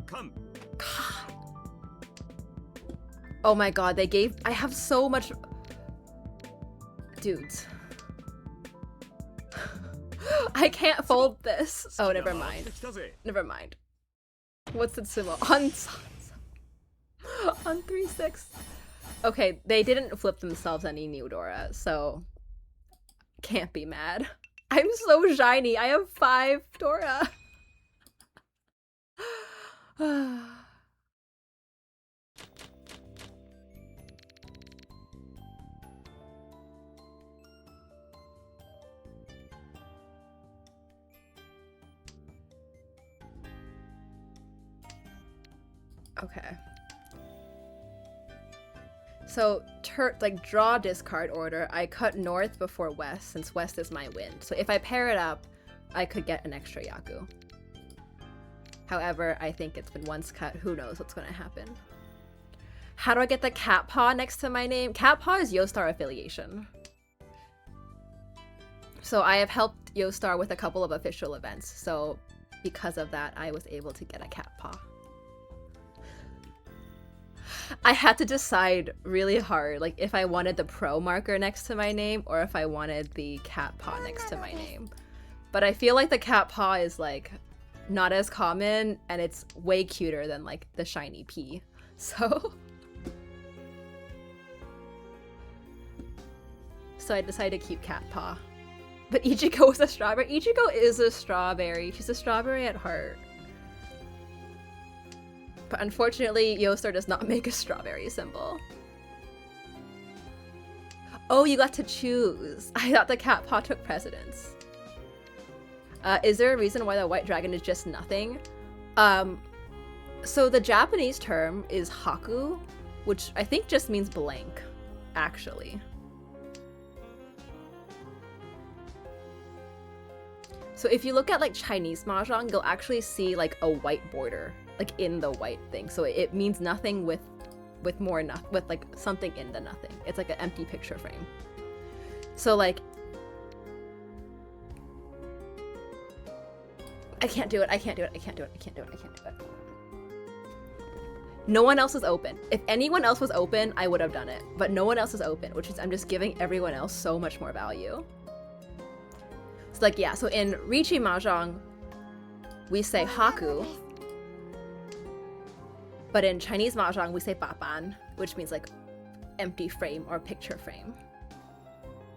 Speaker 2: Come.
Speaker 1: God. Oh my god, they gave... I have so much... Dudes. I can't fold this. Oh, never mind. Never mind. What's the symbol? On 3-6. Okay, they didn't flip themselves any new Dora, so can't be mad. I'm so shiny. I have 5 Dora. Okay. So, draw discard order. I cut north before west, since west is my wind. So if I pair it up, I could get an extra Yaku. However, I think it's been once cut. Who knows what's going to happen. How do I get the cat paw next to my name? Cat paw is Yostar affiliation. So I have helped Yostar with a couple of official events. So because of that, I was able to get a cat paw. I had to decide really hard, like, if I wanted the pro marker next to my name or if I wanted the cat paw next to my name. But I feel like the cat paw is, like, not as common, and it's way cuter than, like, the shiny P. So I decided to keep cat paw. But Ichigo was a strawberry. Ichigo is a strawberry. She's a strawberry at heart. But unfortunately, Yostar does not make a strawberry symbol. Oh, you got to choose. I thought the cat paw took precedence. Is there a reason why the white dragon is just nothing? So the Japanese term is haku, which I think just means blank, actually. So if you look at like Chinese Mahjong, you'll actually see like a white border, like in the white thing. So it means nothing with like something in the nothing. It's like an empty picture frame. So like, I can't do it. No one else is open. If anyone else was open, I would have done it. But no one else is open, which is I'm just giving everyone else so much more value. So like, yeah, so in Riichi Mahjong, we say haku. But in Chinese Mahjong, we say baban, which means like empty frame or picture frame.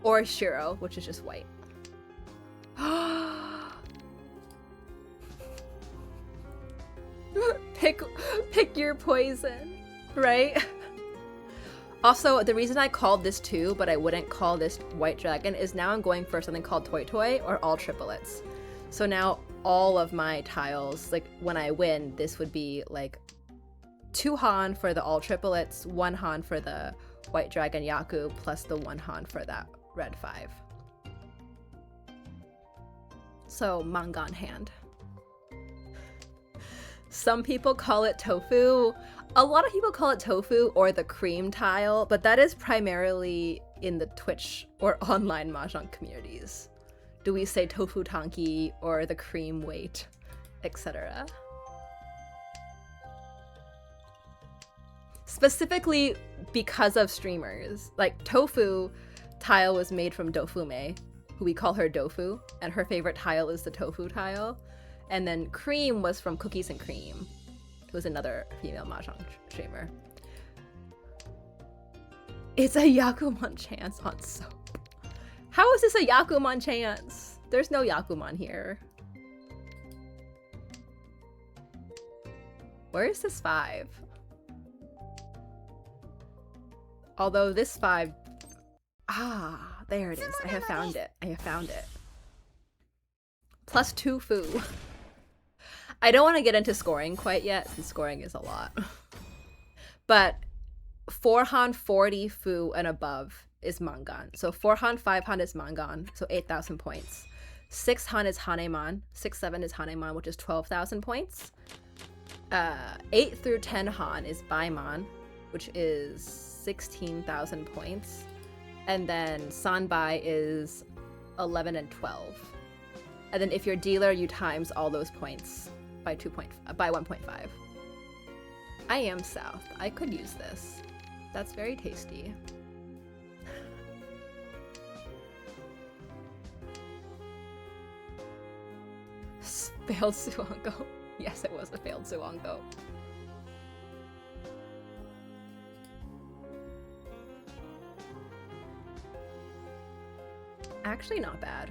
Speaker 1: Or shiro, which is just white. Pick your poison, right? Also, the reason I called this 2, but I wouldn't call this white dragon, is now I'm going for something called toi toi, or all triplets. So now all of my tiles, like when I win, this would be like 2 Han for the all triplets, 1 Han for the white dragon Yaku, plus the 1 Han for that red 5. So Mangan hand. Some people call it tofu. A lot of people call it tofu or the cream tile, but that is primarily in the Twitch or online Mahjong communities. Do we say tofu tanki or the cream weight, etc.? Specifically because of streamers. Like tofu tile was made from Dofume, who we call her Dofu, and her favorite tile is the tofu tile. And then cream was from Cookies and Cream, who was another female Mahjong streamer. It's a Yakuman chance on soap. How is this a Yakuman chance? There's no Yakuman here. Where is this 5? Although this 5... Ah, there it is. I have found it. Plus 2 foo. I don't want to get into scoring quite yet, since scoring is a lot. But 4 Han 40 foo and above is Mangan. So 4 Han, 5 Han is Mangan, so 8,000 points. 6 Han is Haneman, 6-7 is Haneman, which is 12,000 points. 8 through 10 Han is Baiman, which is 16,000 points. And then Sanbai is 11 and 12. And then if you're dealer, you times all those points by 1.5. I am South. I could use this. That's very tasty. Failed Suango. Yes, it was a failed Suango. Actually, not bad.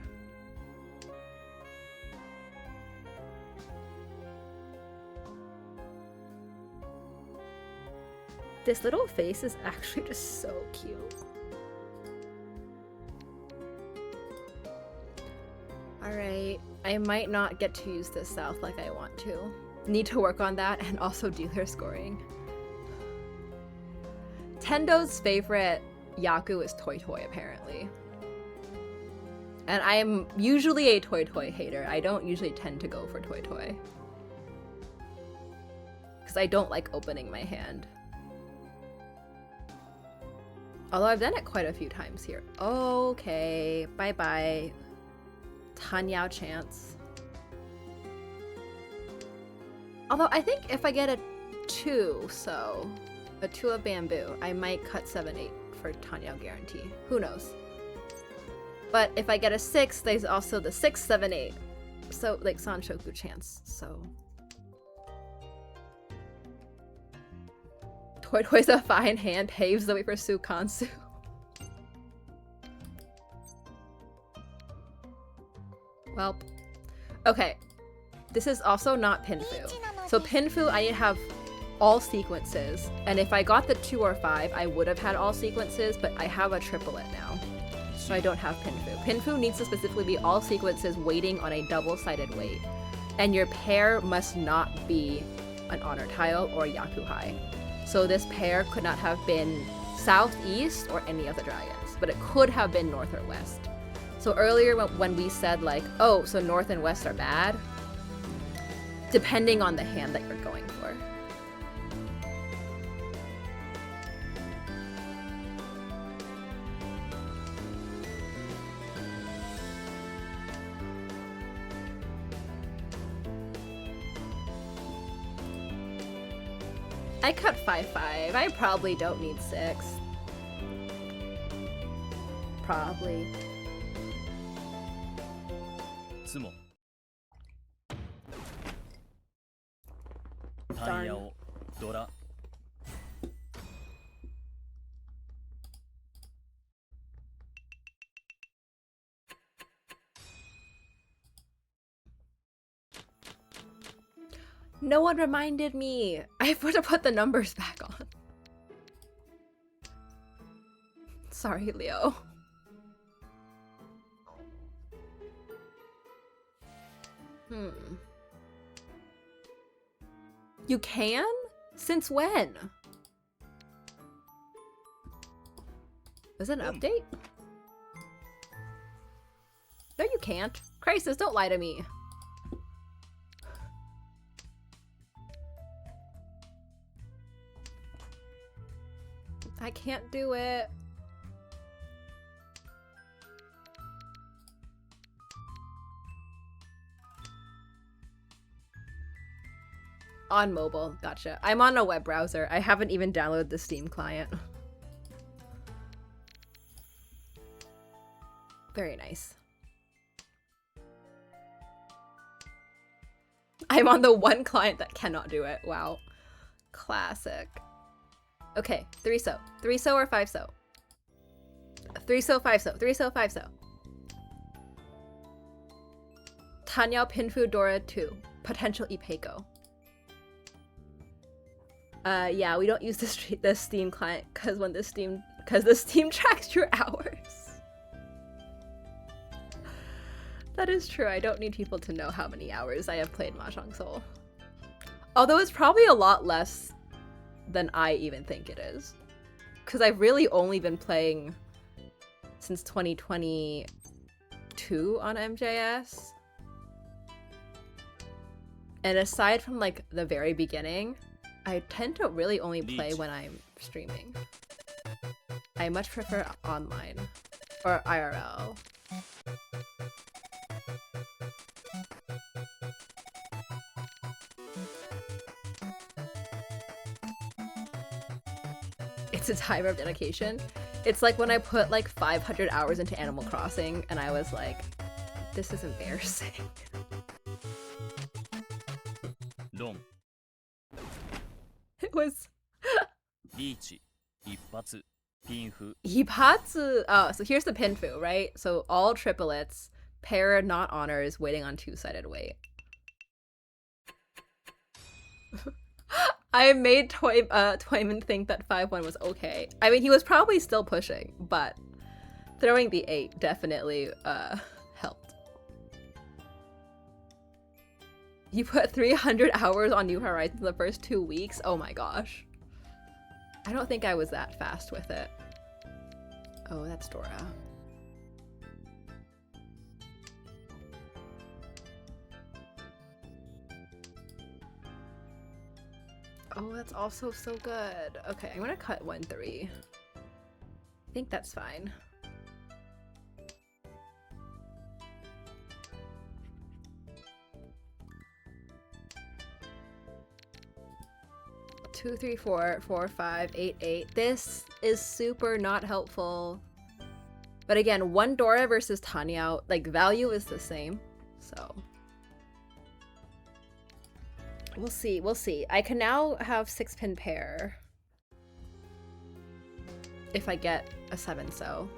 Speaker 1: This little face is actually just so cute. Alright, I might not get to use this South like I want to. Need to work on that, and also dealer scoring. Tendo's favorite Yaku is Toi Toi, apparently. And I am usually a Toi Toi hater. I don't usually tend to go for Toi Toi. Because I don't like opening my hand. Although I've done it quite a few times here. Okay, bye-bye. Tanyao chance. Although I think if I get a 2, so a 2 of bamboo, I might cut 7-8 for Tanyao guarantee. Who knows? But if I get a 6, there's also the 6-7-8. So like Sanshoku chance, so. Toi Toi's a fine hand, paves the way for Sukansu. Well, okay. This is also not Pinfu. So Pinfu, I have all sequences, and if I got the 2 or 5, I would have had all sequences, but I have a triplet now, so I don't have Pinfu. Pinfu needs to specifically be all sequences waiting on a double-sided weight, and your pair must not be an honor tile or Yaku high. So this pair could not have been southeast or any of the dragons, but it could have been north or west. So earlier when we said like, oh, so north and west are bad, depending on the hand that you're going for. I cut 5-5. I probably don't need 6. Probably.
Speaker 2: つもタイヤをドラ
Speaker 1: No one reminded me. I have to put the numbers back on. Sorry, Leo. You can? Since when? Is it an update? No, you can't. Crisis, don't lie to me. I can't do it. On mobile, gotcha. I'm on a web browser. I haven't even downloaded the Steam client. Very nice. I'm on the one client that cannot do it. Wow. Classic. Okay, 3-so. 3-so or 5-so? 3-so, 5-so. 3-so, 5-so. Tanyao Pinfu Dora 2. Potential Ipeiko. Yeah, we don't use the Steam client because the Steam tracks your hours. That is true. I don't need people to know how many hours I have played Mahjong Soul. Although it's probably a lot less than I even think it is. Because I've really only been playing since 2022 on MJS. And aside from like the very beginning, I tend to really only play when I'm streaming. I much prefer online or IRL. It's a time of dedication. It's like when I put like 500 hours into Animal Crossing and I was like, this is embarrassing.
Speaker 2: ロン
Speaker 1: It was
Speaker 2: リーチ一発ピンフ
Speaker 1: Hipatsu. Oh, so here's the Pinfu, right? So all triplets, pair not honors, waiting on two-sided wait. I made Twyman think that 5-1 was okay. I mean, he was probably still pushing, but throwing the 8 definitely helped. You put 300 hours on New Horizons the first 2 weeks? Oh my gosh. I don't think I was that fast with it. Oh, that's Dora. Oh, that's also so good. Okay, I'm gonna cut 1-3. I think that's fine. Two, 3, 4, 4, 5, 8, 8. This is super not helpful. But again, 1 Dora versus Tanyao, like value is the same, so. We'll see, we'll see. I can now have 6-pin pair. If I get a 7-so.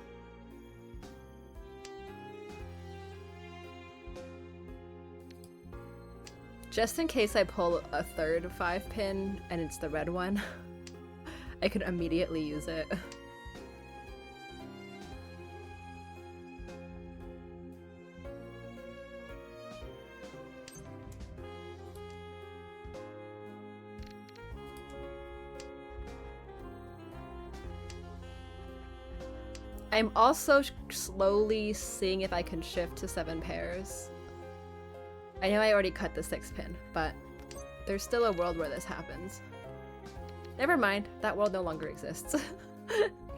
Speaker 1: Just in case I pull a third 5-pin and it's the red one, I could immediately use it. I'm also slowly seeing if I can shift to 7 pairs. I know I already cut the 6 pin, but there's still a world where this happens. Never mind, that world no longer exists.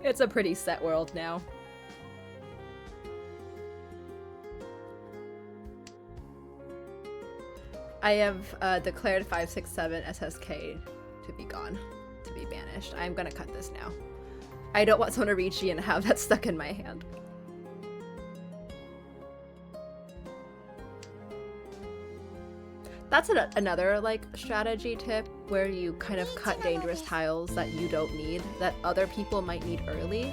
Speaker 1: It's a pretty set world now. I have declared 567 SSK to be gone, to be banished. I'm gonna cut this now. I don't want someone to reach and have that stuck in my hand. That's another like strategy tip where you kind of cut dangerous tiles that you don't need, that other people might need early.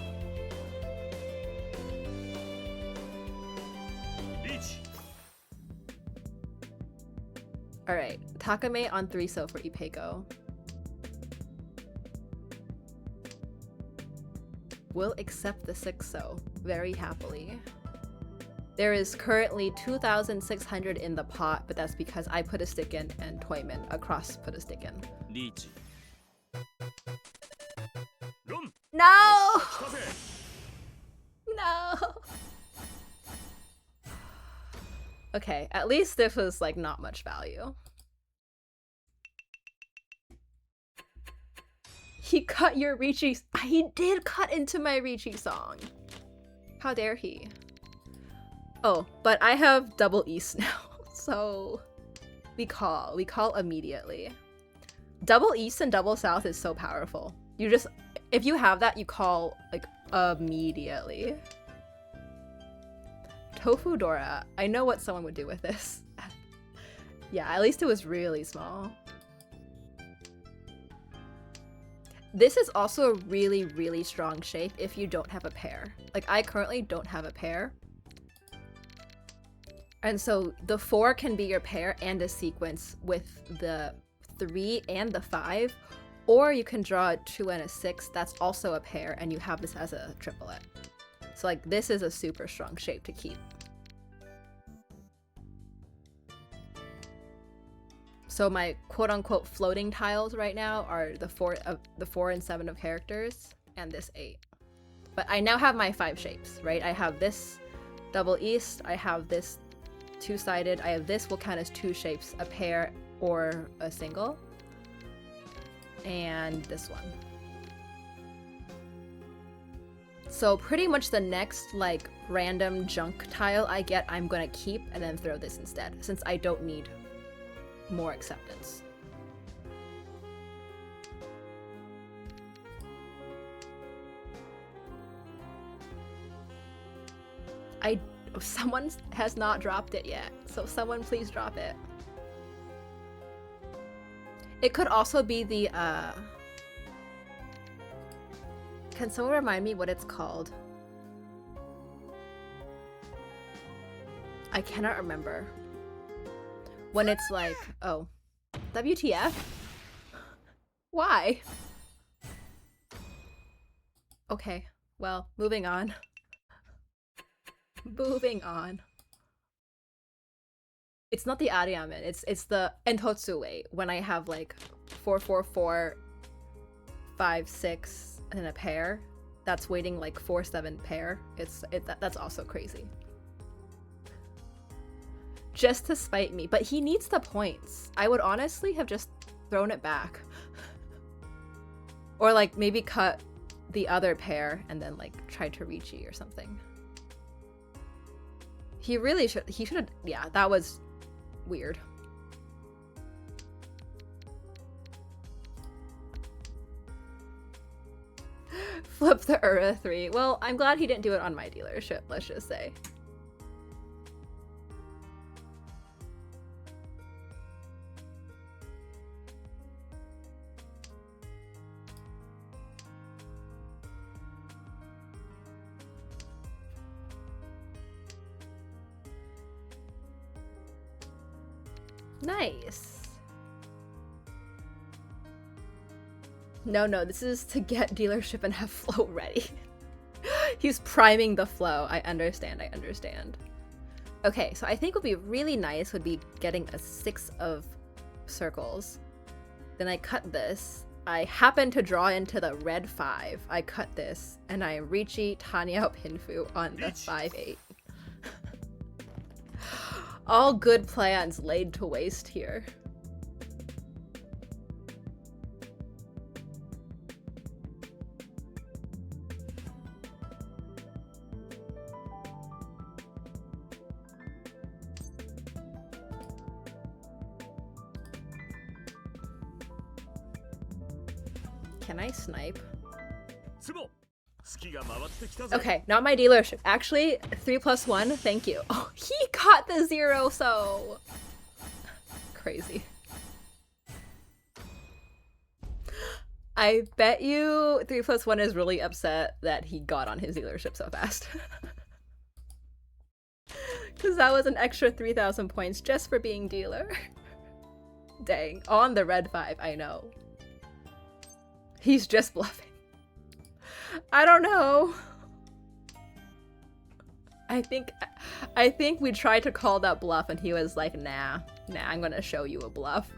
Speaker 1: Alright, Takame on 3 so for Ipeko. Will accept the 6 so very happily. There is currently 2,600 in the pot, but that's because I put a stick in and Toyman across put a stick in. No! No! Okay, at least this was like not much value. He cut your Ricci. He did cut into my Ricci song. How dare he? Oh, but I have double east now, so we call immediately. Double east and double south is so powerful. You just, if you have that, you call like immediately. Tofu Dora, I know what someone would do with this. Yeah, at least it was really small. This is also a really, really strong shape if you don't have a pair. Like, I currently don't have a pair. And so the 4 can be your pair and a sequence with the 3 and the 5. Or you can draw a 2 and a 6, that's also a pair, and you have this as a triplet. So like, this is a super strong shape to keep. So my quote-unquote floating tiles right now are the 4 and 7 of characters, and this 8. But I now have my 5 shapes, right? I have this double east, I have this 2-sided, I have this will count as 2 shapes, a pair or a single, and this one. So pretty much the next like random junk tile I get, I'm gonna keep and then throw this instead, since I don't need more acceptance. Someone has not dropped it yet, so someone please drop it. It could also be the can someone remind me what it's called? I cannot remember. When it's like, oh, WTF? Why? Okay, well, moving on. Moving on. It's not the Ariamen, it's the Entotsue, when I have like 4, 4, 4, 5, 6, and a pair. That's waiting like 4, 7 pair. That's also crazy. Just to spite me, but he needs the points. I would honestly have just thrown it back. Or like maybe cut the other pair and then like try to reach or something. He should have, yeah, that was weird. Flip the Ura 3. Well, I'm glad he didn't do it on my dealership, let's just say. Nice. No, this is to get dealership and have flow ready. He's priming the flow. I understand. Okay, so I think what would be really nice would be getting a 6 of circles. Then I cut this. I happen to draw into the red 5. I cut this, and I Riichi Tanyao Pinfu on the 5-8. All good plans laid to waste here. Can I snipe? Okay, not my dealership. Actually, 3+1, thank you. Oh, he got the 0, so... Crazy. I bet you 3+1 is really upset that he got on his dealership so fast. Because that was an extra 3,000 points just for being dealer. Dang, on the red 5, I know. He's just bluffing. I don't know. I think we tried to call that bluff and he was like, nah, I'm gonna show you a bluff.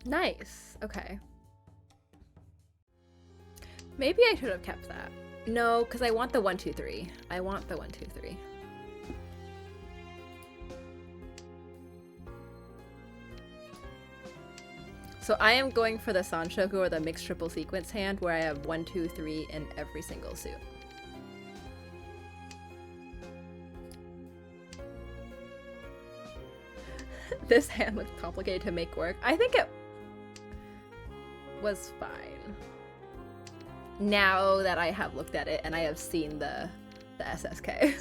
Speaker 1: Nice. Okay. Maybe I should have kept that. No, because I want the 1, 2, 3. I want the 1, 2, 3. So I am going for the Sanshoku or the mixed triple sequence hand where I have 1, 2, 3 in every single suit. This hand looked complicated to make work. I think it was fine. Now that I have looked at it and I have seen the SSK.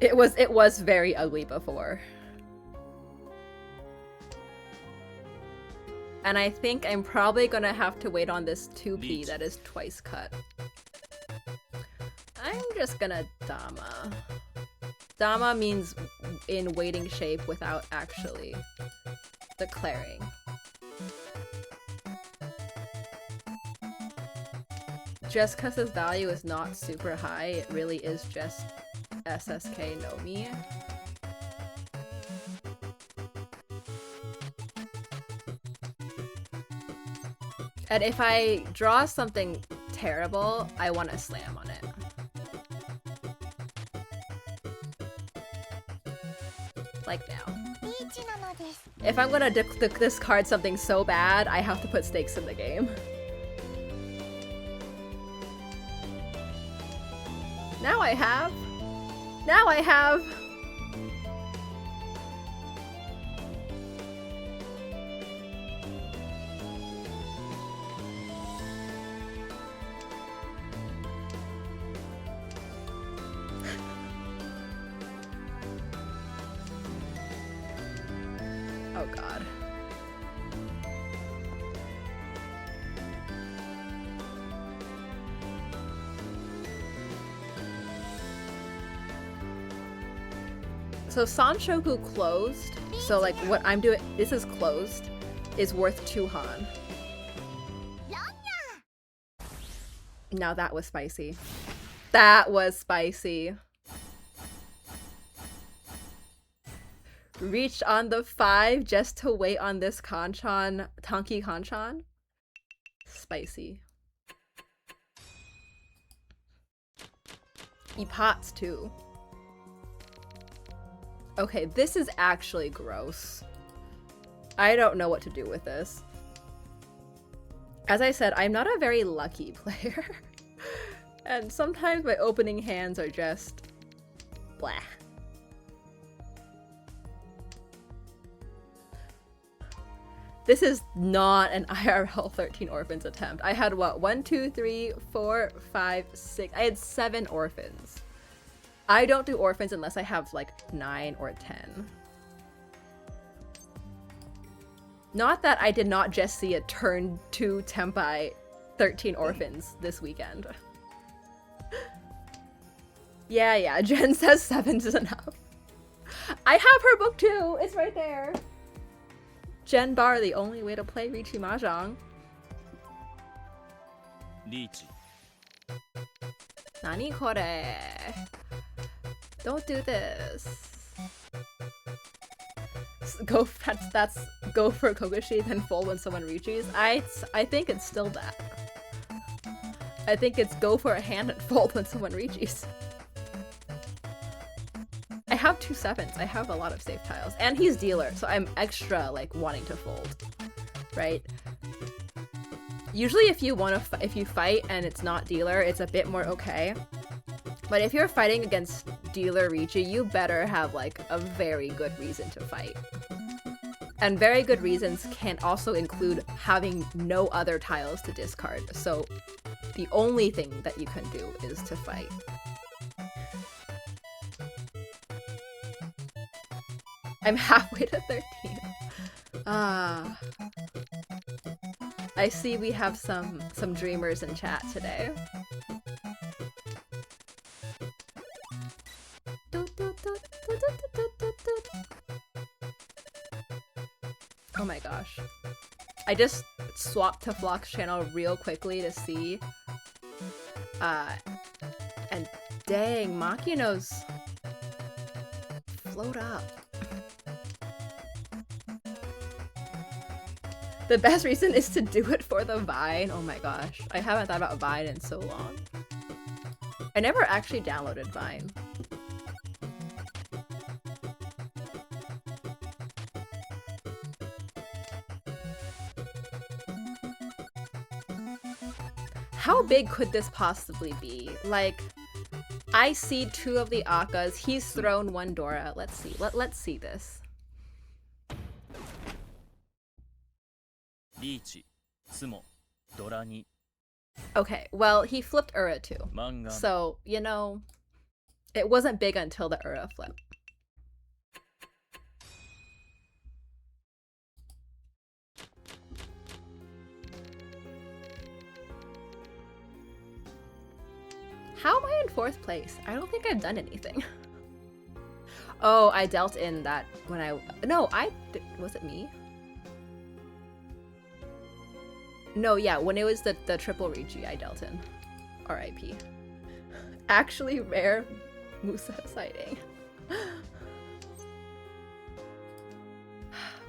Speaker 1: It was very ugly before. And I think I'm probably gonna have to wait on this 2P that is twice cut. I'm just gonna Dama. Dama means in waiting shape without actually declaring. Just because his value is not super high, it really is just SSK no mi. And if I draw something terrible, I want to slam on it. Like now. If I'm gonna discard something so bad, I have to put stakes in the game. Now I have. Now I have. Oh god. So Sanshoku closed, so like what I'm doing, this is closed, is worth 2 Han. Now that was spicy. That was spicy. Reached on the 5 just to wait on this Kanchan, Tanki Kanchan. Spicy. He pots too. Okay, this is actually gross. I don't know what to do with this. As I said, I'm not a very lucky player. And sometimes my opening hands are just blah. This is not an IRL 13 orphans attempt. I had what? 1, 2, 3, 4, 5, 6. I had 7 orphans. I don't do orphans unless I have like 9 or 10. Not that I did not just see a turn 2 Tempai 13 orphans this weekend. Yeah, Jen says 7's is enough. I have her book too. It's right there. Jen Bar, the only way to play Riichi Mahjong.
Speaker 2: Riichi.
Speaker 1: Nani kore? Don't do this. That's go for Kogoshi, then fold when someone reaches. I think it's still that. I think it's go for a hand and fold when someone reaches. I have 2 7s. I have a lot of safe tiles. And he's dealer, so I'm extra like wanting to fold. Right? Usually if you fight and it's not dealer, it's a bit more okay. But if you're fighting against dealer Riichi, you better have like a very good reason to fight. And very good reasons can also include having no other tiles to discard. So the only thing that you can do is to fight. I'm halfway to 13. Ah. I see we have some dreamers in chat today. Oh my gosh. I just swapped to Flock's channel real quickly to see. And dang, Makino's float up. The best reason is to do it for the Vine. Oh my gosh. I haven't thought about Vine in so long. I never actually downloaded Vine. How big could this possibly be? Like, I see 2 of the Akkas. He's thrown 1 Dora. Let's see. Let's see this.
Speaker 2: Riichi, Sumo, Dora ni.
Speaker 1: Okay, well, he flipped Ura too.
Speaker 2: Manga.
Speaker 1: So, you know, it wasn't big until the Ura flip. How am I in 4th place? I don't think I've done anything. Oh, I dealt in that when I... No, was it me? No, yeah, when it was the triple Riichi, I dealt in. R.I.P. Actually rare Musa sighting.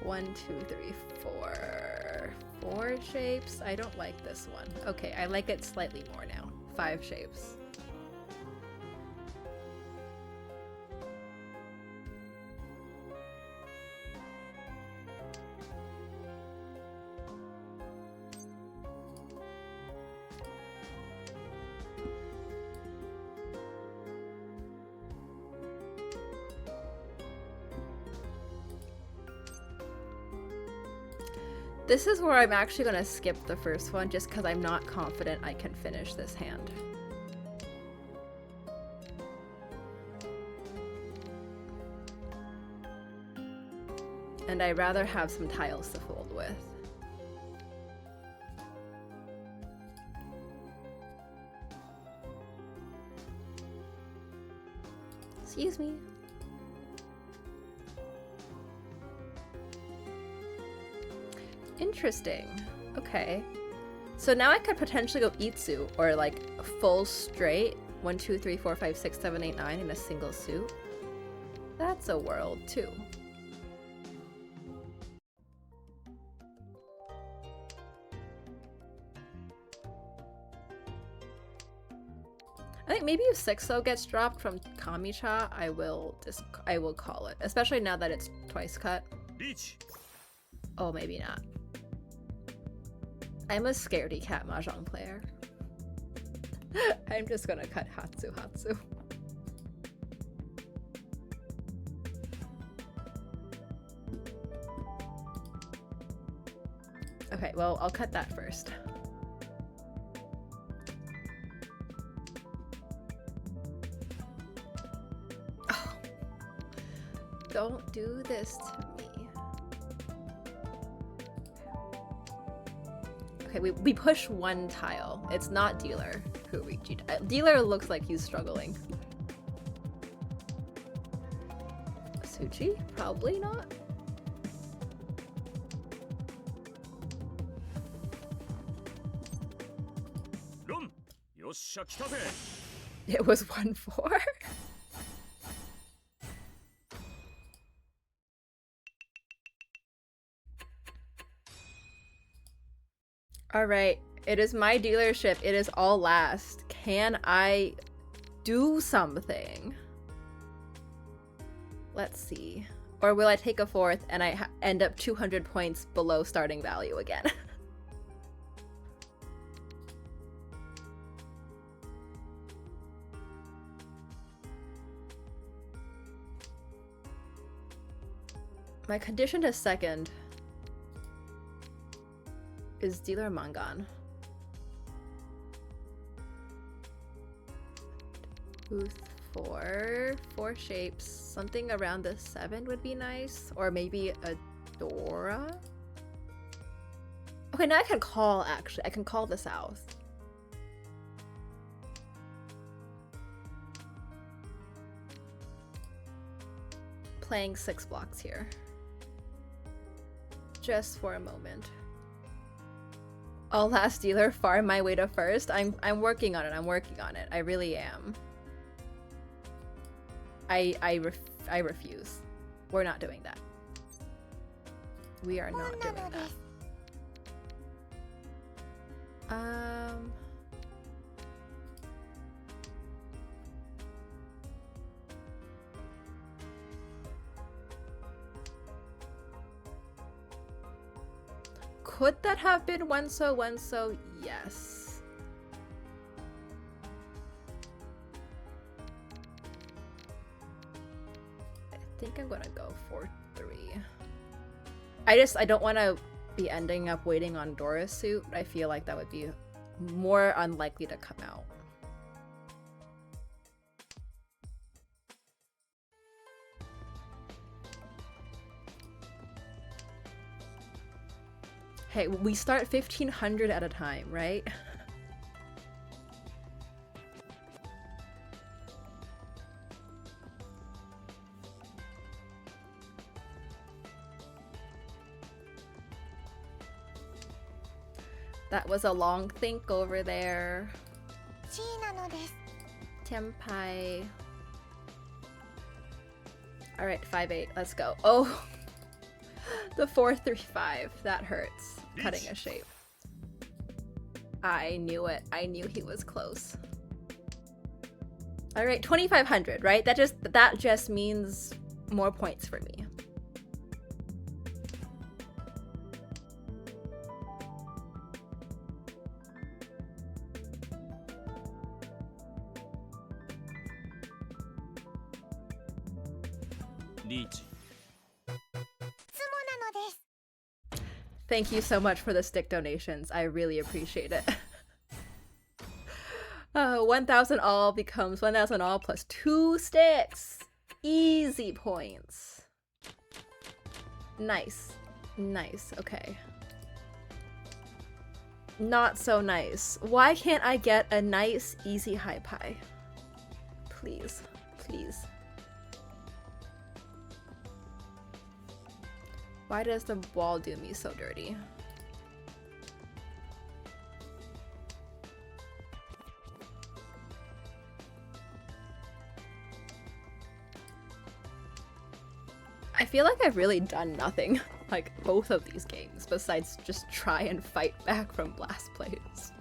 Speaker 1: 1, 2, 3, 4. 4 shapes? I don't like this one. Okay, I like it slightly more now. 5 shapes. This is where I'm actually gonna skip the first one just because I'm not confident I can finish this hand. And I'd rather have some tiles to fold with. Excuse me. Interesting. Okay. So now I could potentially go Itsu, or like a full straight 1, 2, 3, 4, 5, 6, 7, 8, 9 in a single suit. That's a world too. I think maybe if 6-0 gets dropped from Kamicha, I will call it. Especially now that it's twice cut.
Speaker 2: Reach.
Speaker 1: Oh, maybe not. I'm a scaredy cat Mahjong player. I'm just gonna cut Hatsu. Okay, well, I'll cut that first. Oh. Don't do this to me. Okay, we push one tile. It's not dealer who reached. Dealer looks like he's struggling. Suchi? Probably not. It was 1-4. All right, it is my dealership. It is all last. Can I do something? Let's see. Or will I take a fourth and I end up 200 points below starting value again? My condition to second is dealer Mangan. Booth 4 shapes. Something around the 7 would be nice. Or maybe a Dora? Okay, now I can call, actually. I can call the south. Playing 6 blocks here. Just for a moment. All last dealer, farm my way to first. I'm working on it. I'm working on it. I really am. I refuse. We're not doing that. We are not doing that. Could that have been one so? Yes. I think I'm gonna go for 3. I don't want to be ending up waiting on Dora's suit. I feel like that would be more unlikely to come out. Hey, we start 1500 at a time, right? That was a long think over there. Tenpai. Alright, 5-8, let's go. Oh! The 4-3-5, that hurts. Cutting a shape. I knew it. I knew he was close. All right, 2500, right? That just means more points for me. Thank you so much for the stick donations. I really appreciate it. 1000 all becomes 1000 all plus 2 sticks. Easy points. Nice. Nice. Okay. Not so nice. Why can't I get a nice, easy high pie? Please. Please. Why does the wall do me so dirty? I feel like I've really done nothing, like both of these games, besides just try and fight back from blast plays.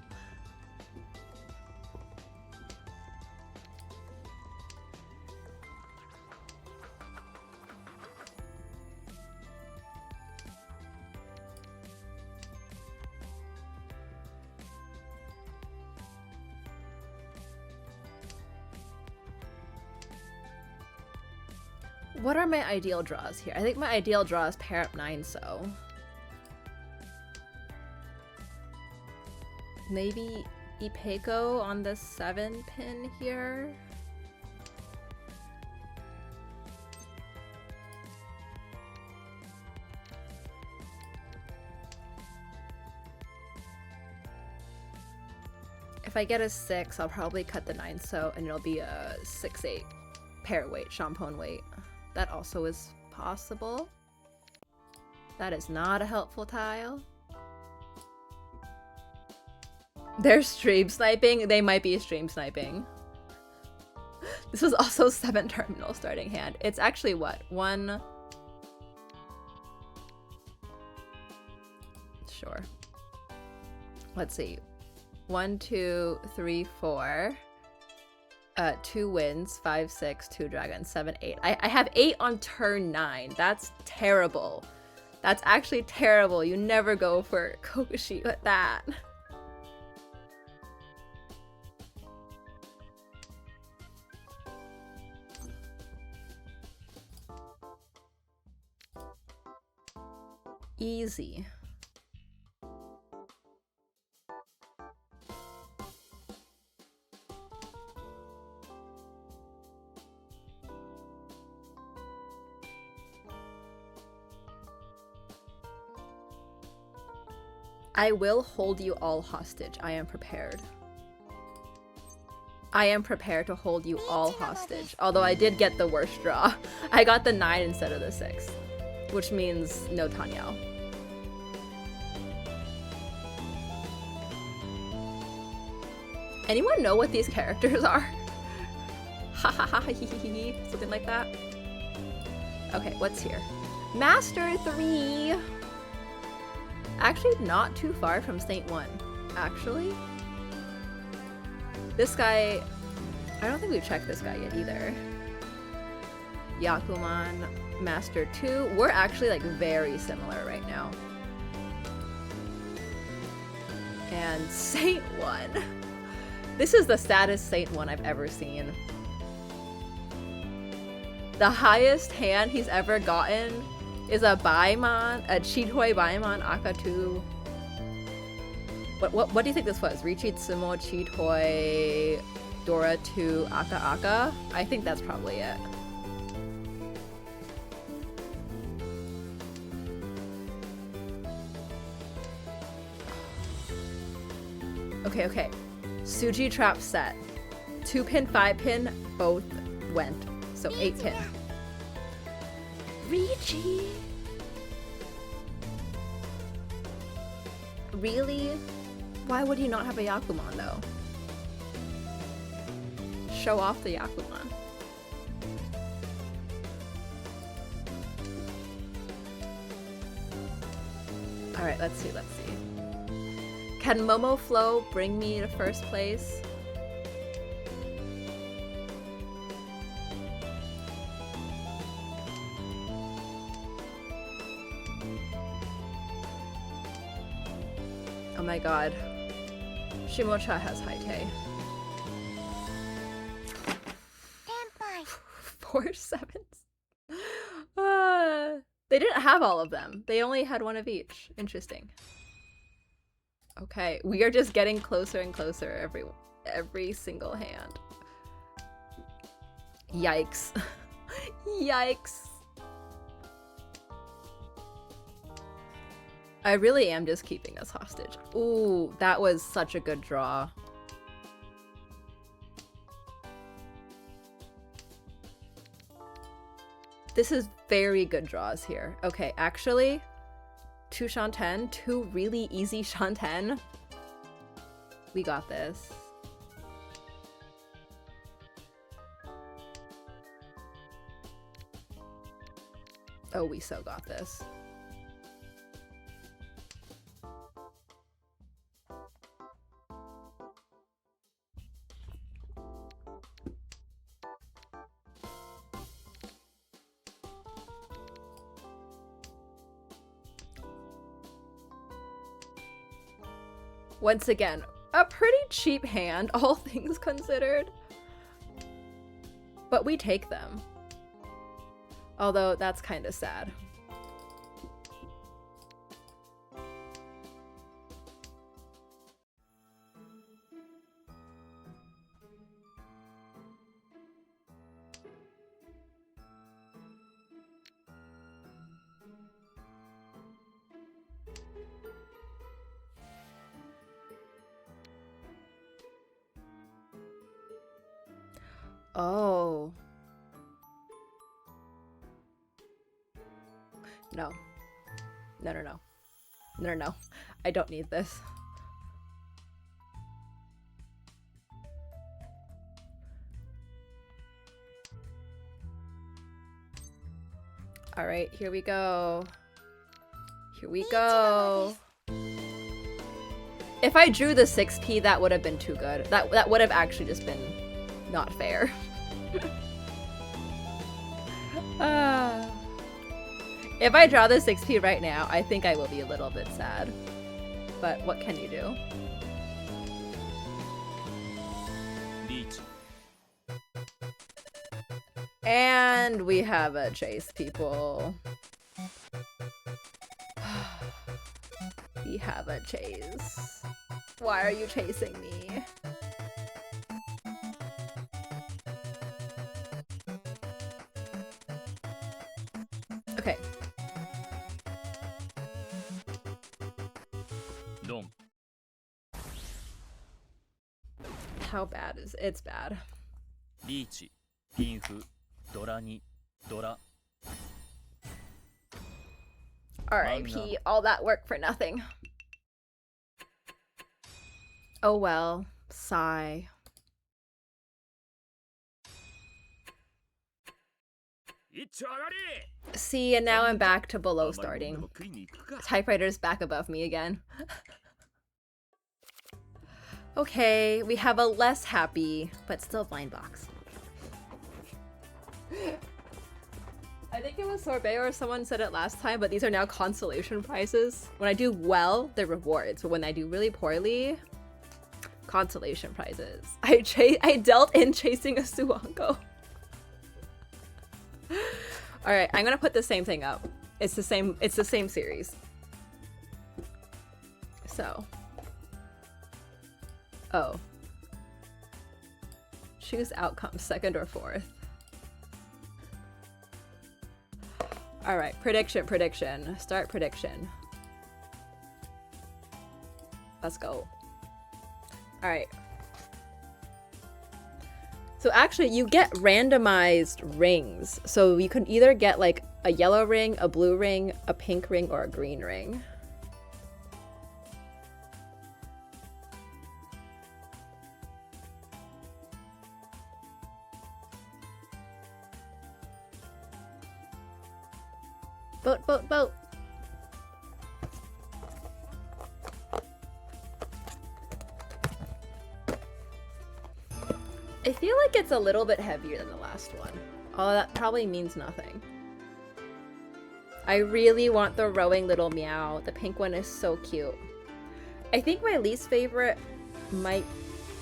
Speaker 1: What are my ideal draws here? I think my ideal draw is pair up 9 so. Maybe Ipeco on the 7 pin here. If I get a 6, I'll probably cut the 9 so, and it'll be a 6-8 pair weight, champon weight. That also is possible. That is not a helpful tile. They're stream sniping? They might be stream sniping. This was also 7 terminal starting hand. It's actually what? 1... Sure. Let's see. 1, 2, 3, 4. 2 wins, 5, 6, 2 dragons, 7, 8. I have 8 on turn 9. That's terrible. That's actually terrible. You never go for Kokushi with that. Easy. I will hold you all hostage. I am prepared. I am prepared to hold you all hostage. Although I did get the worst draw. I got the 9 instead of the 6. Which means no Tanyao. Anyone know what these characters are? Ha ha ha, something like that. Okay, what's here? Master 3! Actually, not too far from Saint 1. Actually. This guy... I don't think we've checked this guy yet either. Yakuman, Master 2. We're actually like very similar right now. And Saint 1. This is the saddest Saint 1 I've ever seen. The highest hand he's ever gotten is a Baimon, a Chitoi Baimon Aka 2. What do you think this was? Richitsumo Chitoi Dora 2 Aka Aka? I think that's probably it. Okay. Suji trap set. 2 pin, 5 pin, both went. So 8 pin. Richi! Really? Why would he not have a Yakuman though? Show off the Yakuman. Alright, let's see. Can Momo Flow bring me to first place? Oh my god. Shimocha has Haite. 4 7s. They didn't have all of them. They only had one of each. Interesting. Okay, we are just getting closer and closer every single hand. Yikes. Yikes. I really am just keeping us hostage. Ooh, that was such a good draw. This is very good draws here. Okay, actually, 2 Shanten, 2 really easy Shanten. We got this. Oh, we so got this. Once again, a pretty cheap hand, all things considered. But we take them. Although, that's kind of sad. Oh. No. No, no, no. No, no, no. I don't need this. Alright, here we go. Here we go. If I drew the 6p, that would have been too good. That would have actually just been not fair. If I draw the 6p right now, I think I will be a little bit sad. But what can you do? And we have a chase, people. We have a chase. Why are you chasing me? Okay. How bad is it? It's bad. R.I.P. all that work for nothing. Oh well. Sigh. See, and now I'm back to below starting. Typewriter's back above me again. Okay, we have a less happy, but still blind box. I think it was Sorbet or someone said it last time, but these are now consolation prizes. When I do well, they're rewards, but when I do really poorly, consolation prizes. I dealt in chasing a Suanko. Alright, I'm gonna put the same thing up. It's the same series. So. Oh. Choose outcome, second or fourth. Alright, prediction. Start prediction. Let's go. Alright. So actually, you get randomized rings. So you can either get like a yellow ring, a blue ring, a pink ring, or a green ring. Vote, vote, vote. I feel like it's a little bit heavier than the last one. Although that probably means nothing. I really want the rowing little meow. The pink one is so cute. I think my least favorite might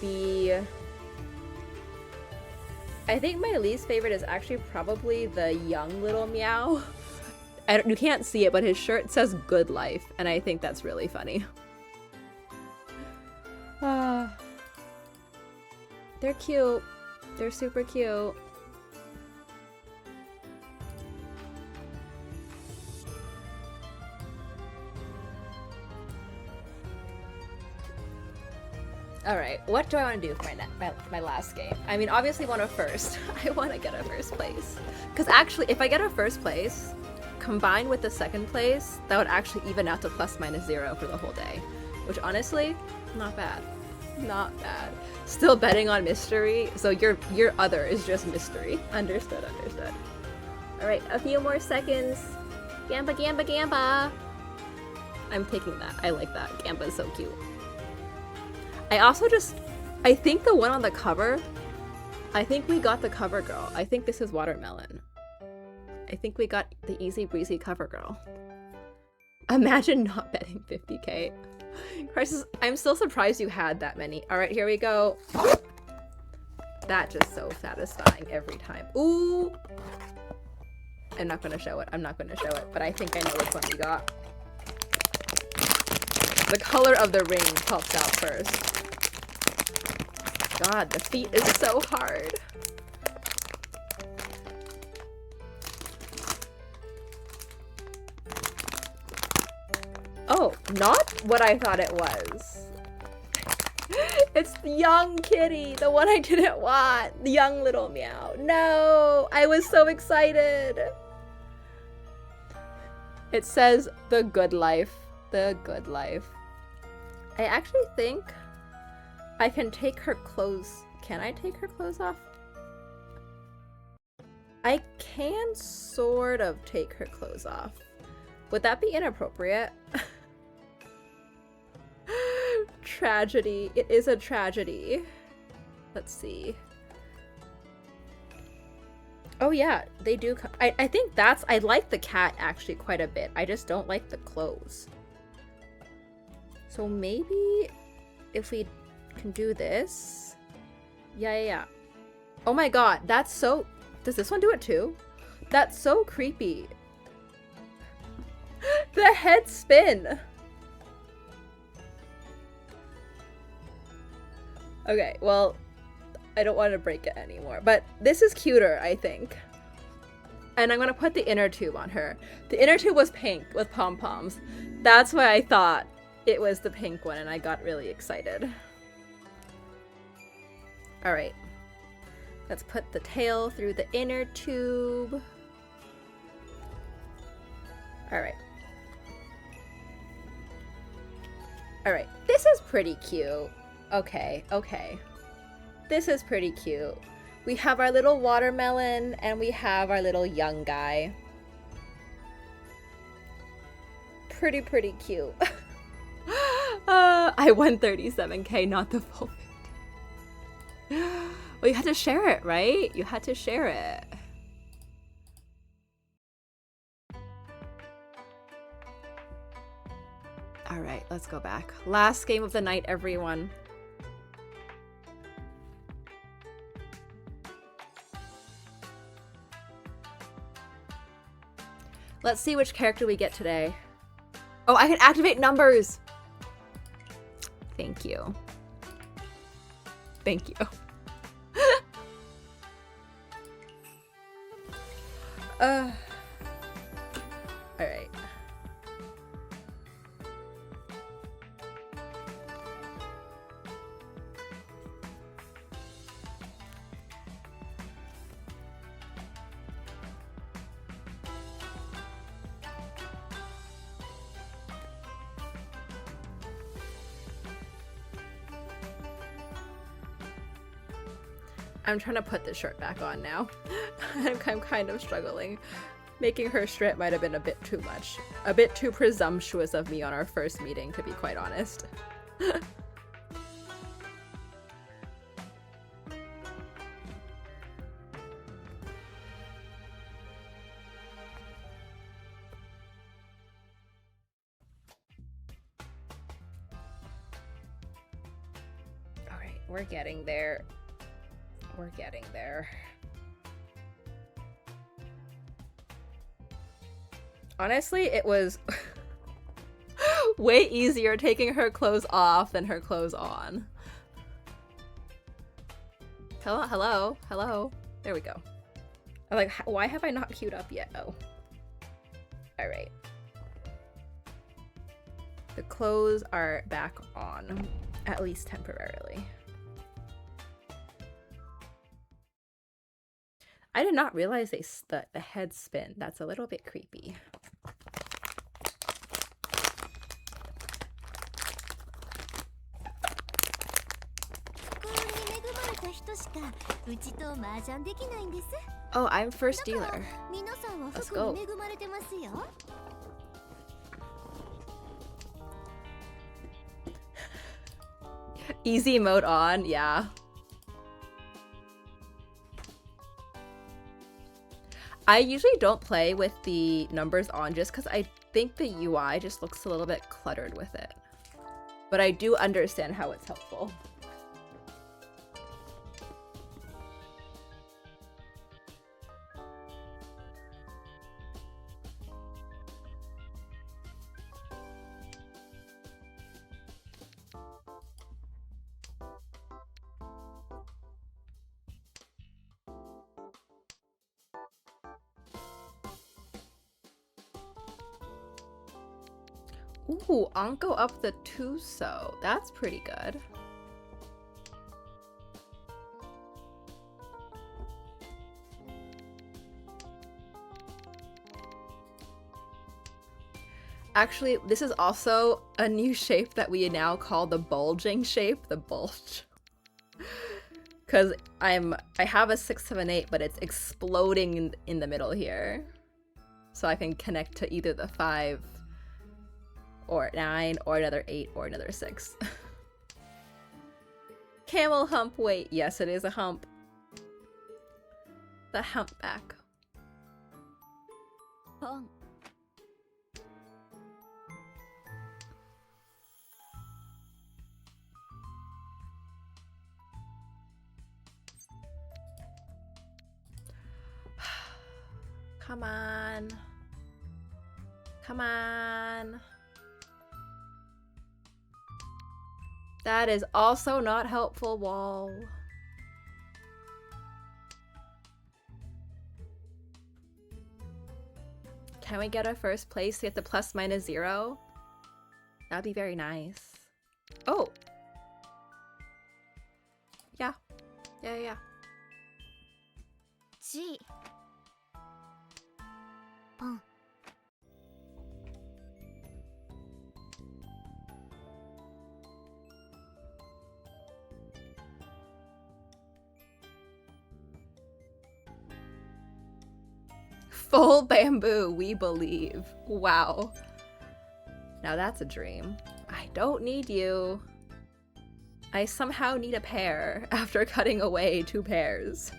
Speaker 1: be... I think my least favorite is actually probably the young little meow. You can't see it, but his shirt says good life, and I think that's really funny. They're cute. They're super cute. Alright, what do I want to do for my last game? I mean, obviously want a first. I want to get a first place. Because actually, if I get a first place, combined with the second place, that would actually even out to ±0 for the whole day. Which honestly, not bad. Not bad. Still betting on mystery, so your other is just mystery. Understood, understood. Alright, a few more seconds. Gamba, Gamba, Gamba! I'm taking that. I like that. Gamba is so cute. I think the one on the cover, I think we got the cover girl. I think this is Watermelon. I think we got the easy breezy cover girl. Imagine not betting 50k. Crisis, I'm still surprised you had that many. Alright, here we go. That's just so satisfying every time. Ooh! I'm not gonna show it. I'm not gonna show it, but I think I know which one we got. The color of the ring pops out first. God, the feet is so hard. Oh, not what I thought it was. It's the young kitty, the one I didn't want. The young little meow. No, I was so excited. It says the good life. The good life. I actually think I can take her clothes. Can I take her clothes off? I can sort of take her clothes off. Would that be inappropriate? Tragedy. It is a tragedy. Let's see. Oh yeah, they do. I think that's. I like the cat actually quite a bit. I just don't like the clothes. So maybe if we can do this. Yeah. Oh my god, that's so. Does this one do it too? That's so creepy. The head spin. Okay, well, I don't want to break it anymore, but this is cuter, I think. And I'm gonna put the inner tube on her. The inner tube was pink with pom-poms. That's why I thought it was the pink one, and I got really excited. All right, let's put the tail through the inner tube. All right. All right, this is pretty cute. Okay. This is pretty cute. We have our little watermelon and we have our little young guy. Pretty cute. I won 37K, not the full 50. Well, you had to share it, right? You had to share it. All right, let's go back. Last game of the night, everyone. Let's see which character we get today. Oh, I can activate numbers. Thank you. Thank you. All right. I'm trying to put the shirt back on now. I'm kind of struggling. Making her strip might have been a bit too much. A bit too presumptuous of me on our first meeting, to be quite honest. Alright, we're getting there. We're getting there. Honestly, it was way easier taking her clothes off than her clothes on. Hello. There we go. I'm like, why have I not queued up yet? Oh. All right. The clothes are back on, at least temporarily. I did not realize the head spin. That's a little bit creepy. Oh, I'm first dealer. Let's go. Easy mode on, yeah. I usually don't play with the numbers on just because I think the UI just looks a little bit cluttered with it. But I do understand how it's helpful. Ooh, Anko up the Tuso. That's pretty good. Actually, this is also a new shape that we now call the bulging shape, the bulge. Because I have a 6, 7, 8, but it's exploding in the middle here. So I can connect to either the 5 or 9 or another 8 or another 6. Camel hump weight. Yes, it is a hump. The humpback. Come on. Come on. That is also not helpful, wall. Can we get a first place to get the ±0? That'd be very nice. Oh. Yeah. Yeah.
Speaker 3: G.
Speaker 1: Full bamboo, we believe. Wow. Now that's a dream. I don't need you. I somehow need a pair after cutting away 2 pairs.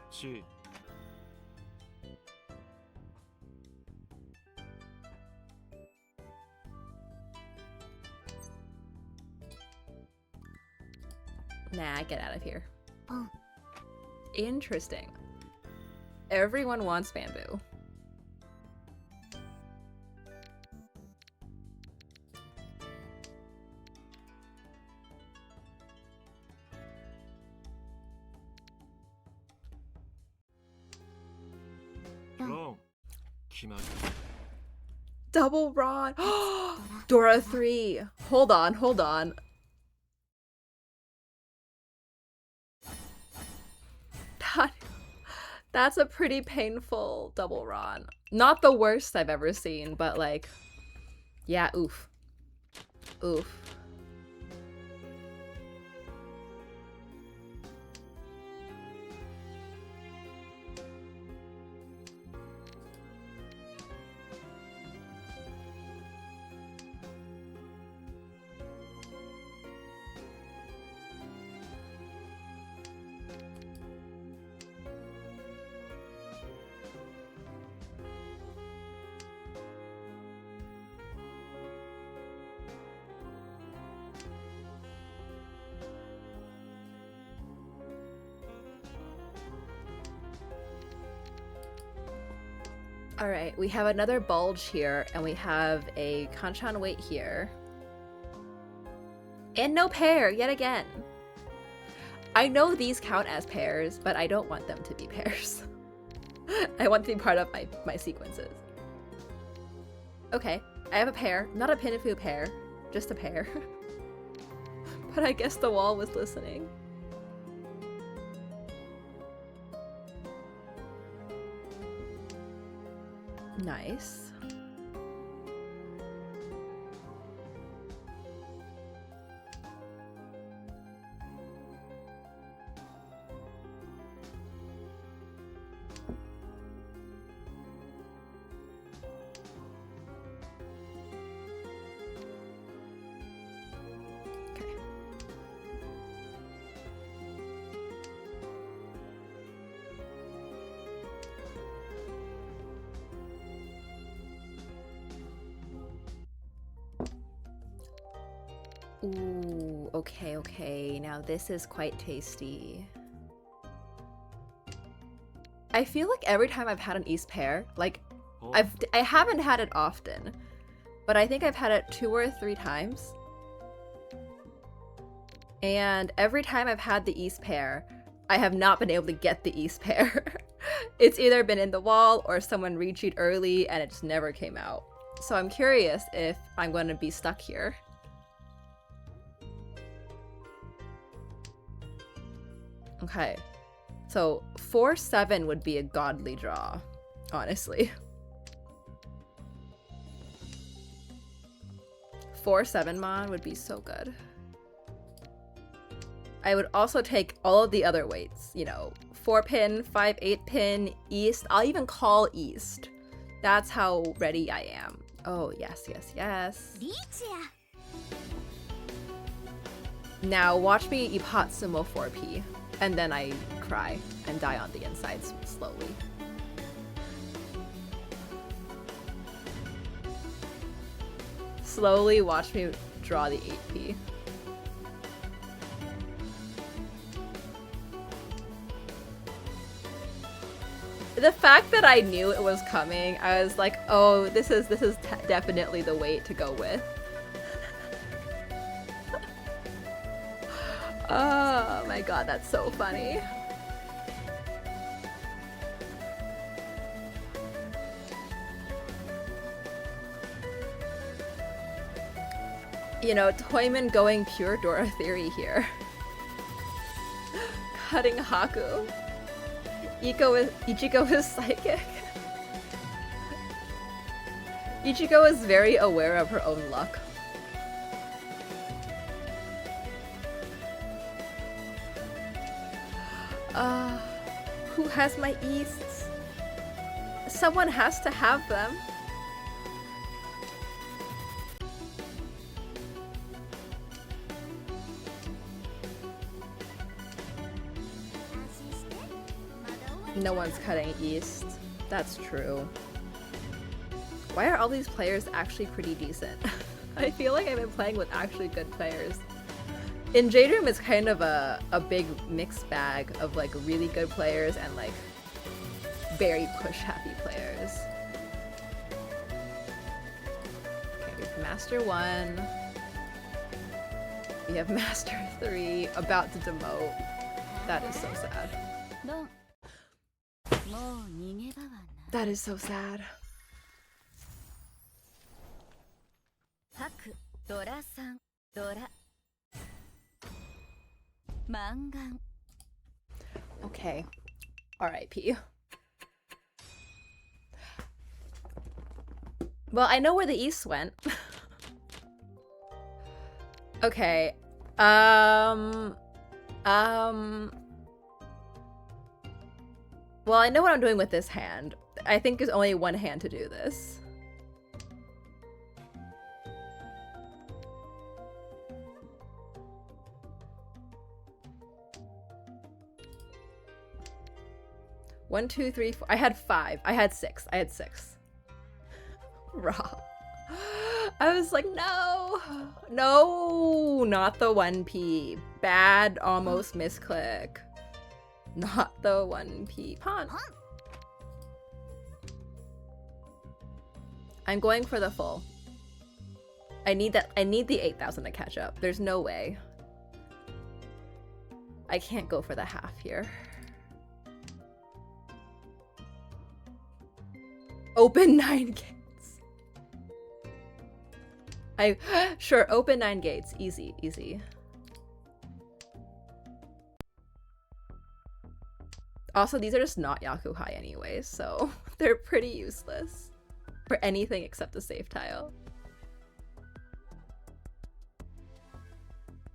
Speaker 2: C.
Speaker 1: Nah, get out of here. Interesting. Everyone wants bamboo.
Speaker 2: Long. Kimaru.
Speaker 1: Double rod. Dora 3. Hold on. That's a pretty painful double rod. Not the worst I've ever seen, but like, yeah, oof. Oof. Alright, we have another bulge here, and we have a Kanchan weight here. And no pair, yet again. I know these count as pairs, but I don't want them to be pairs. I want to be part of my sequences. Okay, I have a pair. Not a Pinifu pair, just a pair. But I guess the wall was listening. Nice. Ooh, okay. Now this is quite tasty. I feel like every time I've had an East pair, like, I haven't had it often, but I think I've had it 2 or 3 times. And every time I've had the East pair, I have not been able to get the East pair. It's either been in the wall or someone recheat early and it just never came out. So I'm curious if I'm going to be stuck here. Okay, so 4-7 would be a godly draw. honestly. 4-7 mon would be so good. I would also take all of the other weights, you know, 4 pin, 5-8 pin, east. I'll even call east. That's how ready I am. Oh, yes, yes, yes. Now watch me ipot sumo 4p, and then I cry and die on the insides slowly. Slowly watch me draw the 8p. The fact that I knew it was coming, I was like, oh, this is definitely the weight to go with. Oh my god, that's so funny. You know, Toyman going pure Dora theory here. Cutting Haku. Ichigo is psychic. Ichigo is very aware of her own luck. Who has my easts? Someone has to have them. No one's cutting east. That's true. Why are all these players actually pretty decent? I feel like I've been playing with actually good players. In Jade Room, it's kind of a big mixed bag of like really good players and like very push-happy players. Okay, we have Master 1. We have Master 3 about to demote. That is so sad. That is so sad. Okay. R.I.P. Well, I know where the East went. Okay. Well, I know what I'm doing with this hand. I think there's only one hand to do this. One, two, three, four. I had 5. I had 6. I had 6. Raw. I was like, no. No, not the 1p. Bad almost misclick. Not the 1p pawn. I'm going for the full. I need that. I need the 8,000 to catch up. There's no way. I can't go for the half here. Open 9 gates. Sure, open 9 gates. Easy, easy. Also, these are just not Yaku High anyways, so they're pretty useless for anything except the safe tile.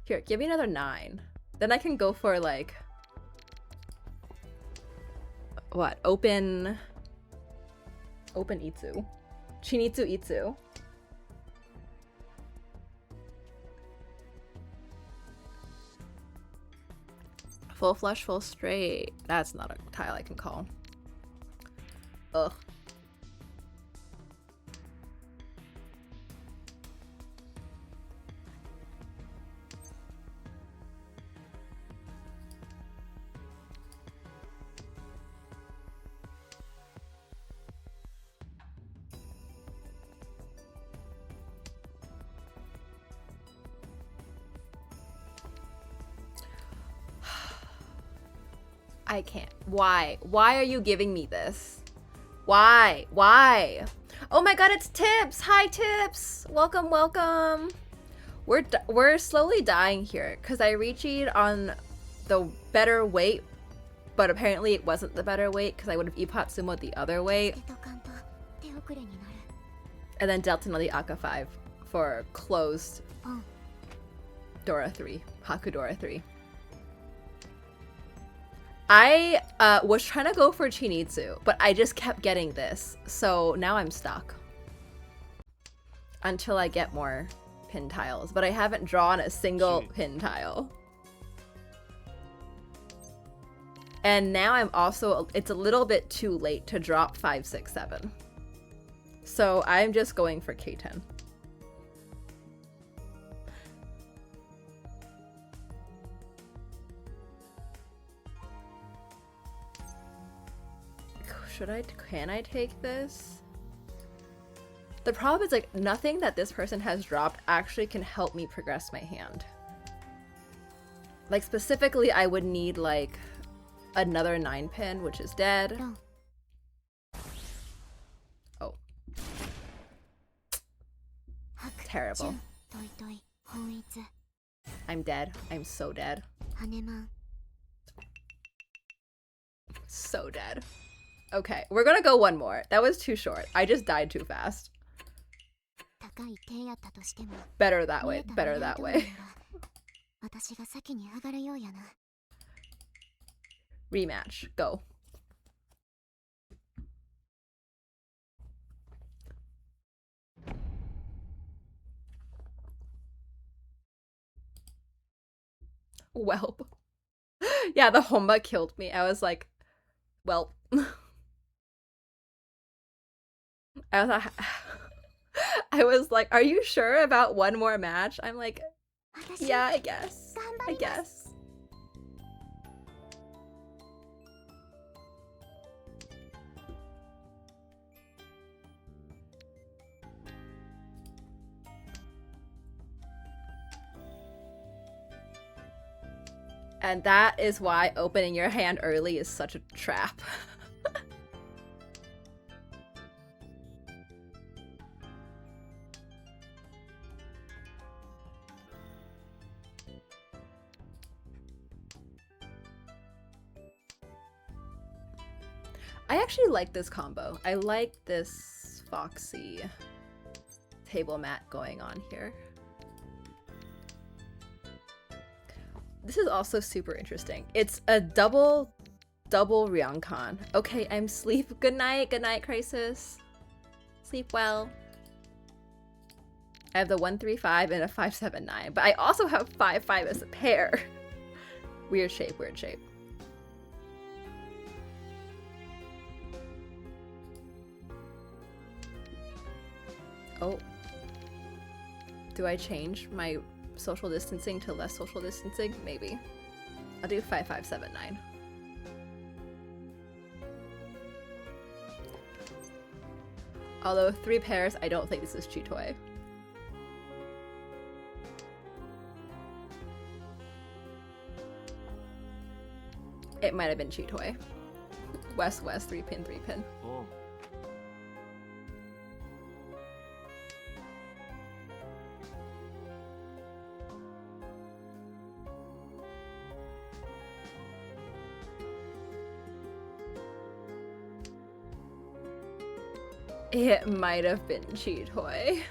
Speaker 1: Here, give me another 9. Then I can go for like... What? Open Itsu. Chinitsu Itsu. Full flush, full straight. That's not a tile I can call. Ugh. I can't. Why? Why are you giving me this? Why? Why? Oh my god, it's Tips! Hi, Tips! Welcome, welcome! We're slowly dying here, because I reached on the better weight but apparently it wasn't the better weight because I would have Ippat Sumo the other way and then dealt another Aka 5 for closed Dora 3, Hakudora 3. I was trying to go for Chinitsu, but I just kept getting this, so now I'm stuck until I get more pin tiles, but I haven't drawn a single pin tile. And now I'm also, it's a little bit too late to drop 5, 6, 7. So I'm just going for K10. Can I take this? The problem is like nothing that this person has dropped actually can help me progress my hand. Like specifically I would need like another 9 pin, which is dead. Oh. Terrible. I'm dead. I'm so dead. So dead. Okay, we're gonna go one more. That was too short. I just died too fast. Better that way. Better that way. Rematch. Go. Welp. Yeah, the Homba killed me. I was like, well. I was like, are you sure about one more match? I'm like, yeah, I guess. I guess. And that is why opening your hand early is such a trap. I actually like this combo. I like this foxy table mat going on here. This is also super interesting. It's a double Ryokan. Okay, I'm sleep. Good night, Crisis. Sleep well. I have the 135 and a 579, but I also have 5-5 as a pair. Weird shape, weird shape. Oh. Do I change my social distancing to less social distancing? Maybe. I'll do 5-5-7-9. Although 3 pairs, I don't think this is Chitoy. It might have been Chitoy. West, 3 pin, 3 pin.
Speaker 2: Oh.
Speaker 1: It might have been Chitoy.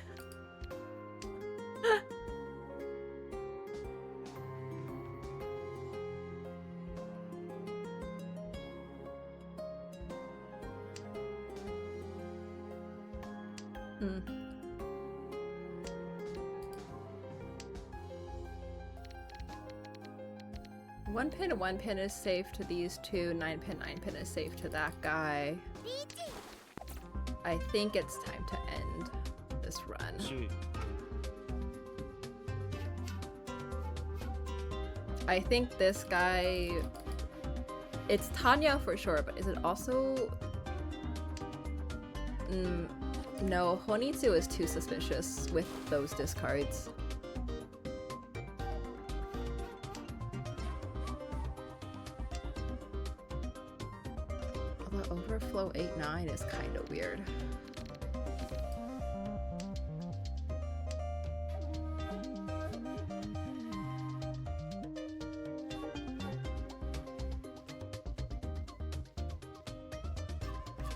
Speaker 1: One pin is safe to these two. 9 pin is safe to that guy. I think it's time to end this run.
Speaker 2: Shoot.
Speaker 1: I think this guy... It's Tanya for sure, but is it also... No, Honitsu is too suspicious with those discards. Although Overflow 8-9 is kind of weird.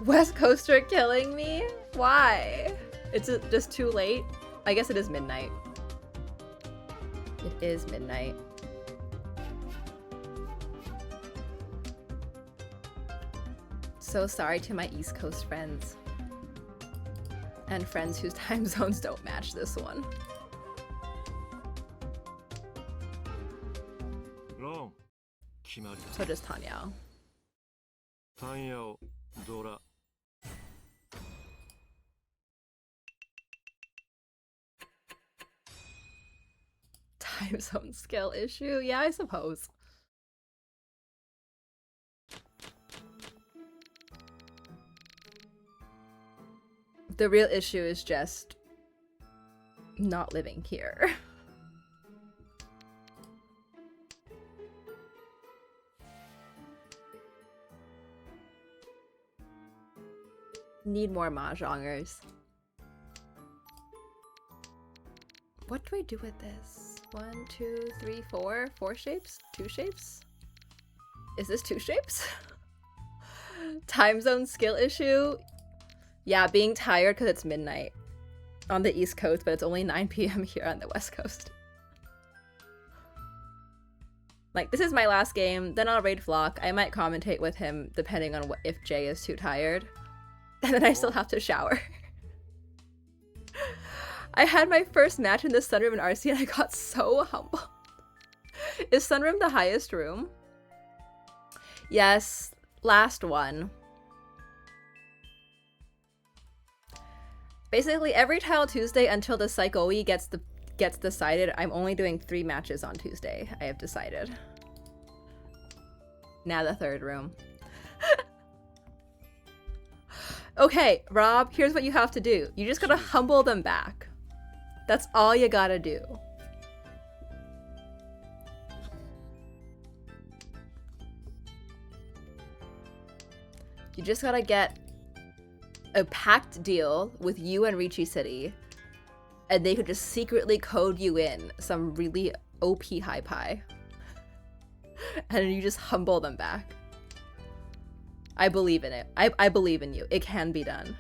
Speaker 1: West Coaster killing me? Why? It's just too late? I guess it is midnight. It is midnight. So sorry to my East Coast friends. And friends whose time zones don't match this one. So just Tanya. Time zone skill issue? Yeah, I suppose. The real issue is just not living here. Need more Mahjongers. What do I do with this? 1, 2, 3, 4? 4 shapes? 2 shapes? Is this 2 shapes? Time zone skill issue? Yeah, being tired because it's midnight on the East Coast, but it's only 9 p.m. here on the West Coast. Like, this is my last game, then I'll raid Flock. I might commentate with him depending on what if Jay is too tired. And then I still have to shower. I had my first match in the Sunroom in RC and I got so humbled. Is Sunroom the highest room? Yes, last one. Basically, every Tile Tuesday until the Psycho-E gets decided, I'm only doing 3 matches on Tuesday, I have decided. Now the 3rd room. Okay, Rob, here's what you have to do. You just gotta humble them back. That's all you gotta do. You just gotta get a pact deal with you and Ricci City, and they could just secretly code you in some really OP high pie. And you just humble them back. I believe in it. I believe in you. It can be done.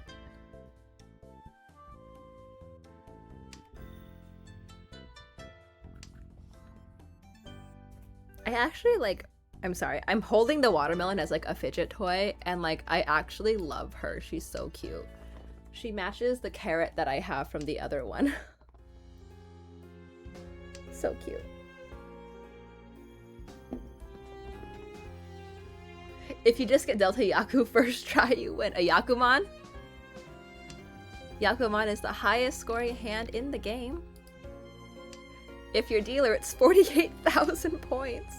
Speaker 1: I actually I'm sorry. I'm holding the watermelon as like a fidget toy and like I actually love her. She's so cute. She matches the carrot that I have from the other one. So cute. If you just get Delta Yaku first try, you win a Yakuman. Yakuman is the highest scoring hand in the game. If you're dealer, it's 48,000 points.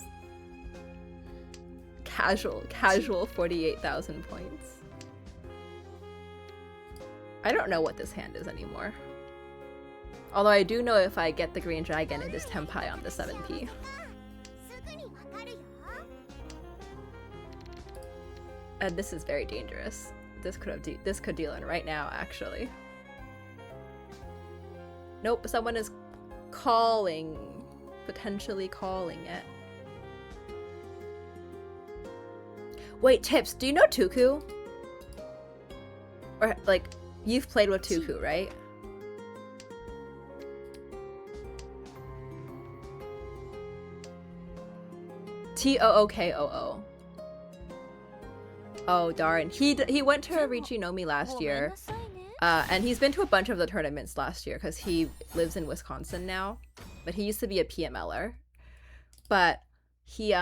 Speaker 1: Casual 48,000 points. I don't know what this hand is anymore. Although I do know if I get the green dragon, it is Tenpai on the 7p. And this is very dangerous. This could deal in right now, actually. Nope, someone is potentially calling it. Wait, Tips, do you know Tuku? Or, like, you've played with Tuku, right? Tookoo. Oh, darn. He went to Ricci Nomi last year. And he's been to a bunch of the tournaments last year because he lives in Wisconsin now. But he used to be a PMLer. But he,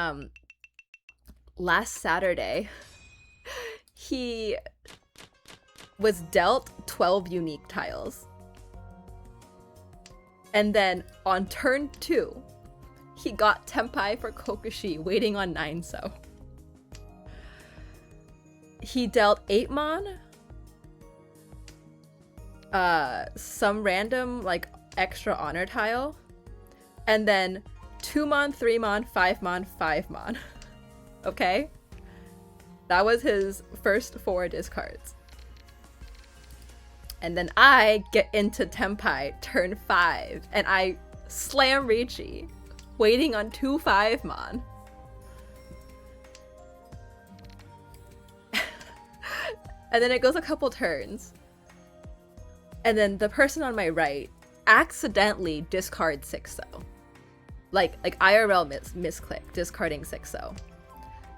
Speaker 1: last Saturday, he was dealt 12 unique tiles. And then on turn 2, he got Tenpai for Kokushi waiting on 9-so. He dealt 8 mon, some random like extra honor tile, and then 2 mon, 3 mon, 5 mon, 5 mon. Okay? That was his first 4 discards. And then I get into Tenpai turn 5, and I slam Ricci, waiting on 2 5 mon. And then it goes a couple turns. And then the person on my right accidentally discards 6-0. Like IRL misclick, discarding 6-0.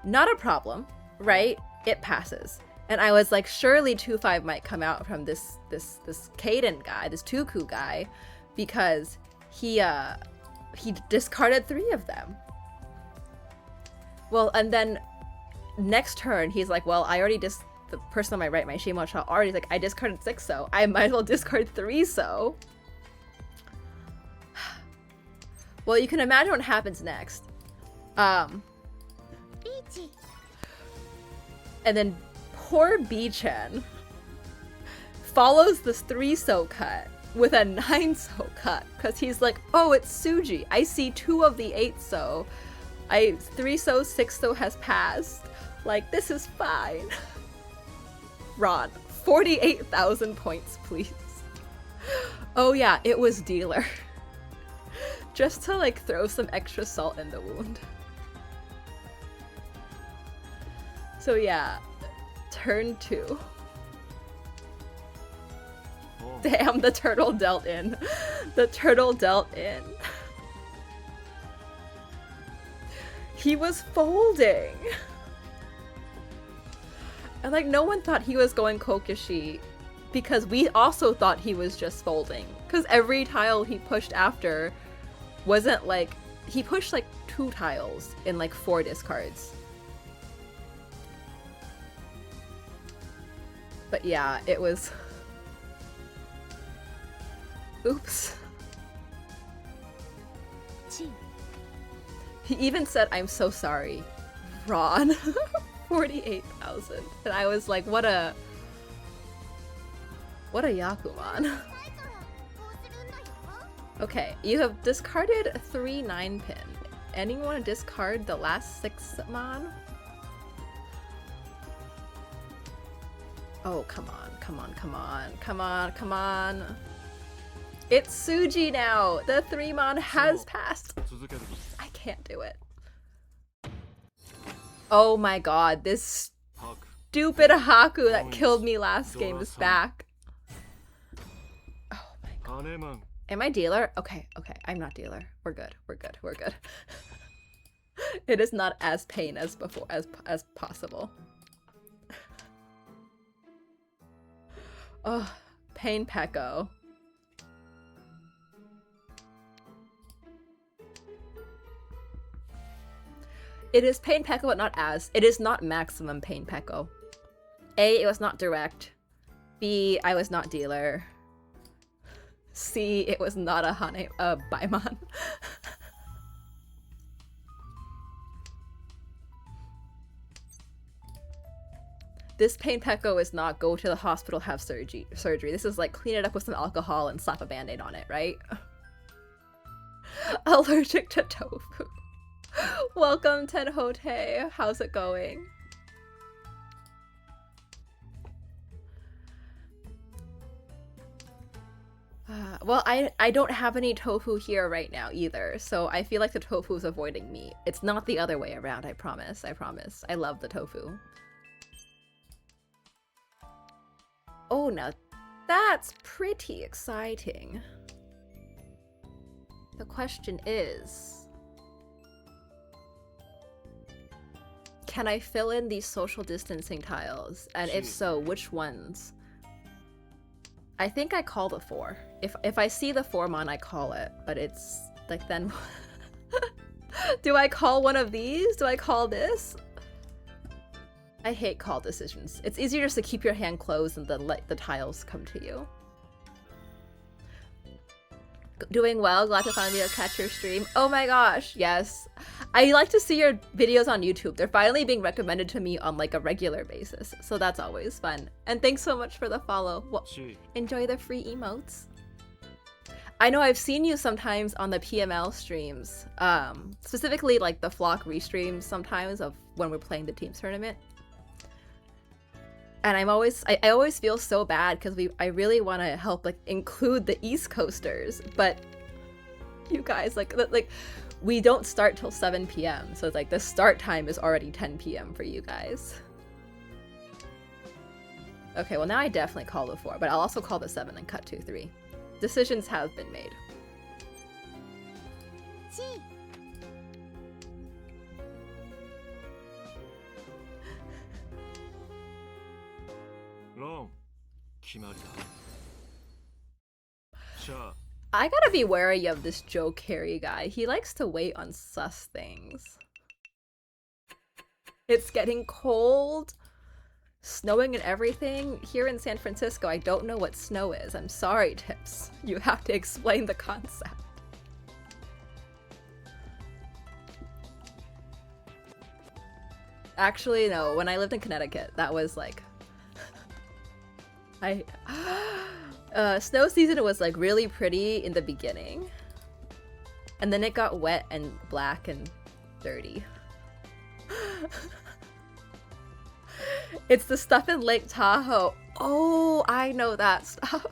Speaker 1: Not a problem, right? It passes. And I was like, surely 2-5 might come out from this Kaden guy, this Tuku guy, because he discarded 3 of them. Well, and then next turn, he's like, well, I already the person on my right, my Shimosha, already like, I discarded 6-0. I might as well discard 3-0. Well, you can imagine what happens next. And then poor B-chan follows this 3-so cut with a 9-so cut because he's like, oh, it's Suji. I see 2 of the 8-so. 3-so, 6-so has passed. Like, this is fine. Ron, 48,000 points, please. Oh yeah, it was dealer. Just to like throw some extra salt in the wound. So yeah, turn 2. Damn, the turtle dealt in. The turtle dealt in. He was folding. And like no one thought he was going Kokishi because we also thought he was just folding. Because every tile he pushed after wasn't like, he pushed like 2 tiles in like 4 discards. But yeah, it was... Oops. He even said, I'm so sorry, Ron. 48,000. And I was like, what a Yakuman. Okay, you have discarded 3 9-pin. Anyone want to discard the last 6-mon? Oh, come on, come on, come on, come on, come on. It's Suji now! The 3-mon has passed! I can't do it. Oh my god, this stupid Haku that killed me last game is back. Oh my god. Am I dealer? Okay, okay, I'm not dealer. We're good, we're good, we're good. It is not as pain as before, as possible. Oh, pain Peko. It is pain Peko, but not as. It is not maximum pain Peko. A, it was not direct. B, I was not dealer. C, it was not a Baimon. This pain Peko is not go to the hospital, have surgery. This is like clean it up with some alcohol and slap a band-aid on it, right? Allergic to tofu. Welcome, Tenhote. How's it going? Well, I don't have any tofu here right now either, so I feel like the tofu is avoiding me. It's not the other way around, I promise. I promise. I love the tofu. Oh, now that's pretty exciting. The question is, can I fill in these social distancing tiles? And if so, which ones? I think I call the 4. If I see the 4-mon, I call it, but it's like then... Do I call one of these? Do I call this? I hate call decisions. It's easier just to keep your hand closed and then let the tiles come to you. Doing well, glad to finally catch your stream. Oh my gosh, yes. I like to see your videos on YouTube. They're finally being recommended to me on like a regular basis, so that's always fun. And thanks so much for the follow. Well, enjoy the free emotes. I know I've seen you sometimes on the PML streams, specifically like the Flock restreams sometimes of when we're playing the teams tournament. And I always feel so bad because I really want to help like include the East Coasters, but you guys like we don't start till 7 p.m. so it's like the start time is already 10 p.m. for you guys. Okay, well now I definitely call the 4, but I'll also call the 7 and cut 2, 3. Decisions have been made. I gotta be wary of this Joe Carey guy. He likes to wait on sus things. It's getting cold, snowing and everything. Here in San Francisco, I don't know what snow is. I'm sorry, Tips. You have to explain the concept. Actually, no. When I lived in Connecticut, that was like... snow season was like really pretty in the beginning. And then it got wet and black and dirty. It's the stuff in Lake Tahoe. Oh, I know that stuff.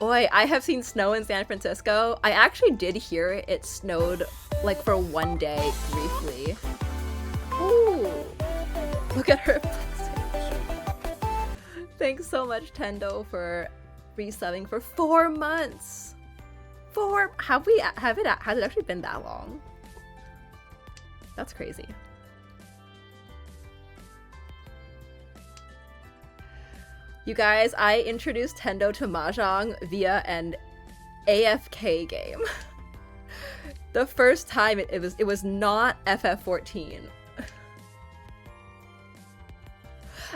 Speaker 1: Oi, I have seen snow in San Francisco. I actually did hear it snowed like for one day briefly. Ooh, look at her. Thanks so much, Tendo, for resubbing for 4 months. Has it actually been that long? That's crazy. You guys, I introduced Tendo to Mahjong via an AFK game. The first time it was not FF14.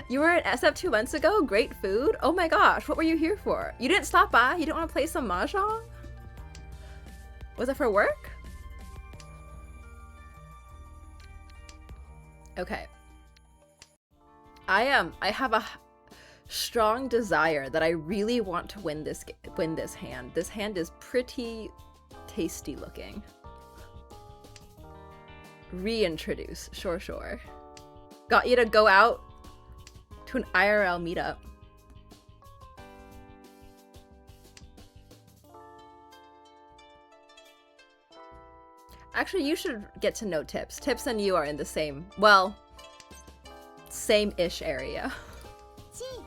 Speaker 1: You were at SF 2 months ago? Great food? Oh my gosh, what were you here for? You didn't stop by? You didn't want to play some Mahjong? Was it for work? Okay. I have a strong desire that I really want to win this hand. This hand is pretty tasty looking. Reintroduce, sure. Got you to go out to an IRL meetup. Actually, you should get to know Tips. Tips and you are in the same, well, same-ish area.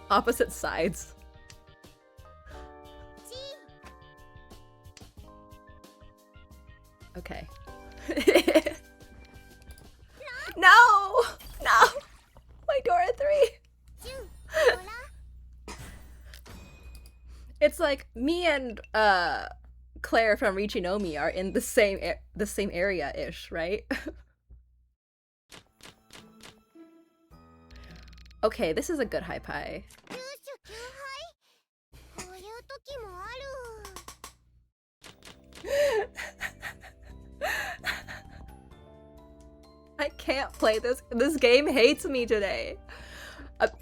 Speaker 1: Opposite sides. Okay. No! My Dora 3! It's like me and Claire from Richinomi are in the same area-ish, right? Okay, this is a good high pie. I can't play this. This game hates me today.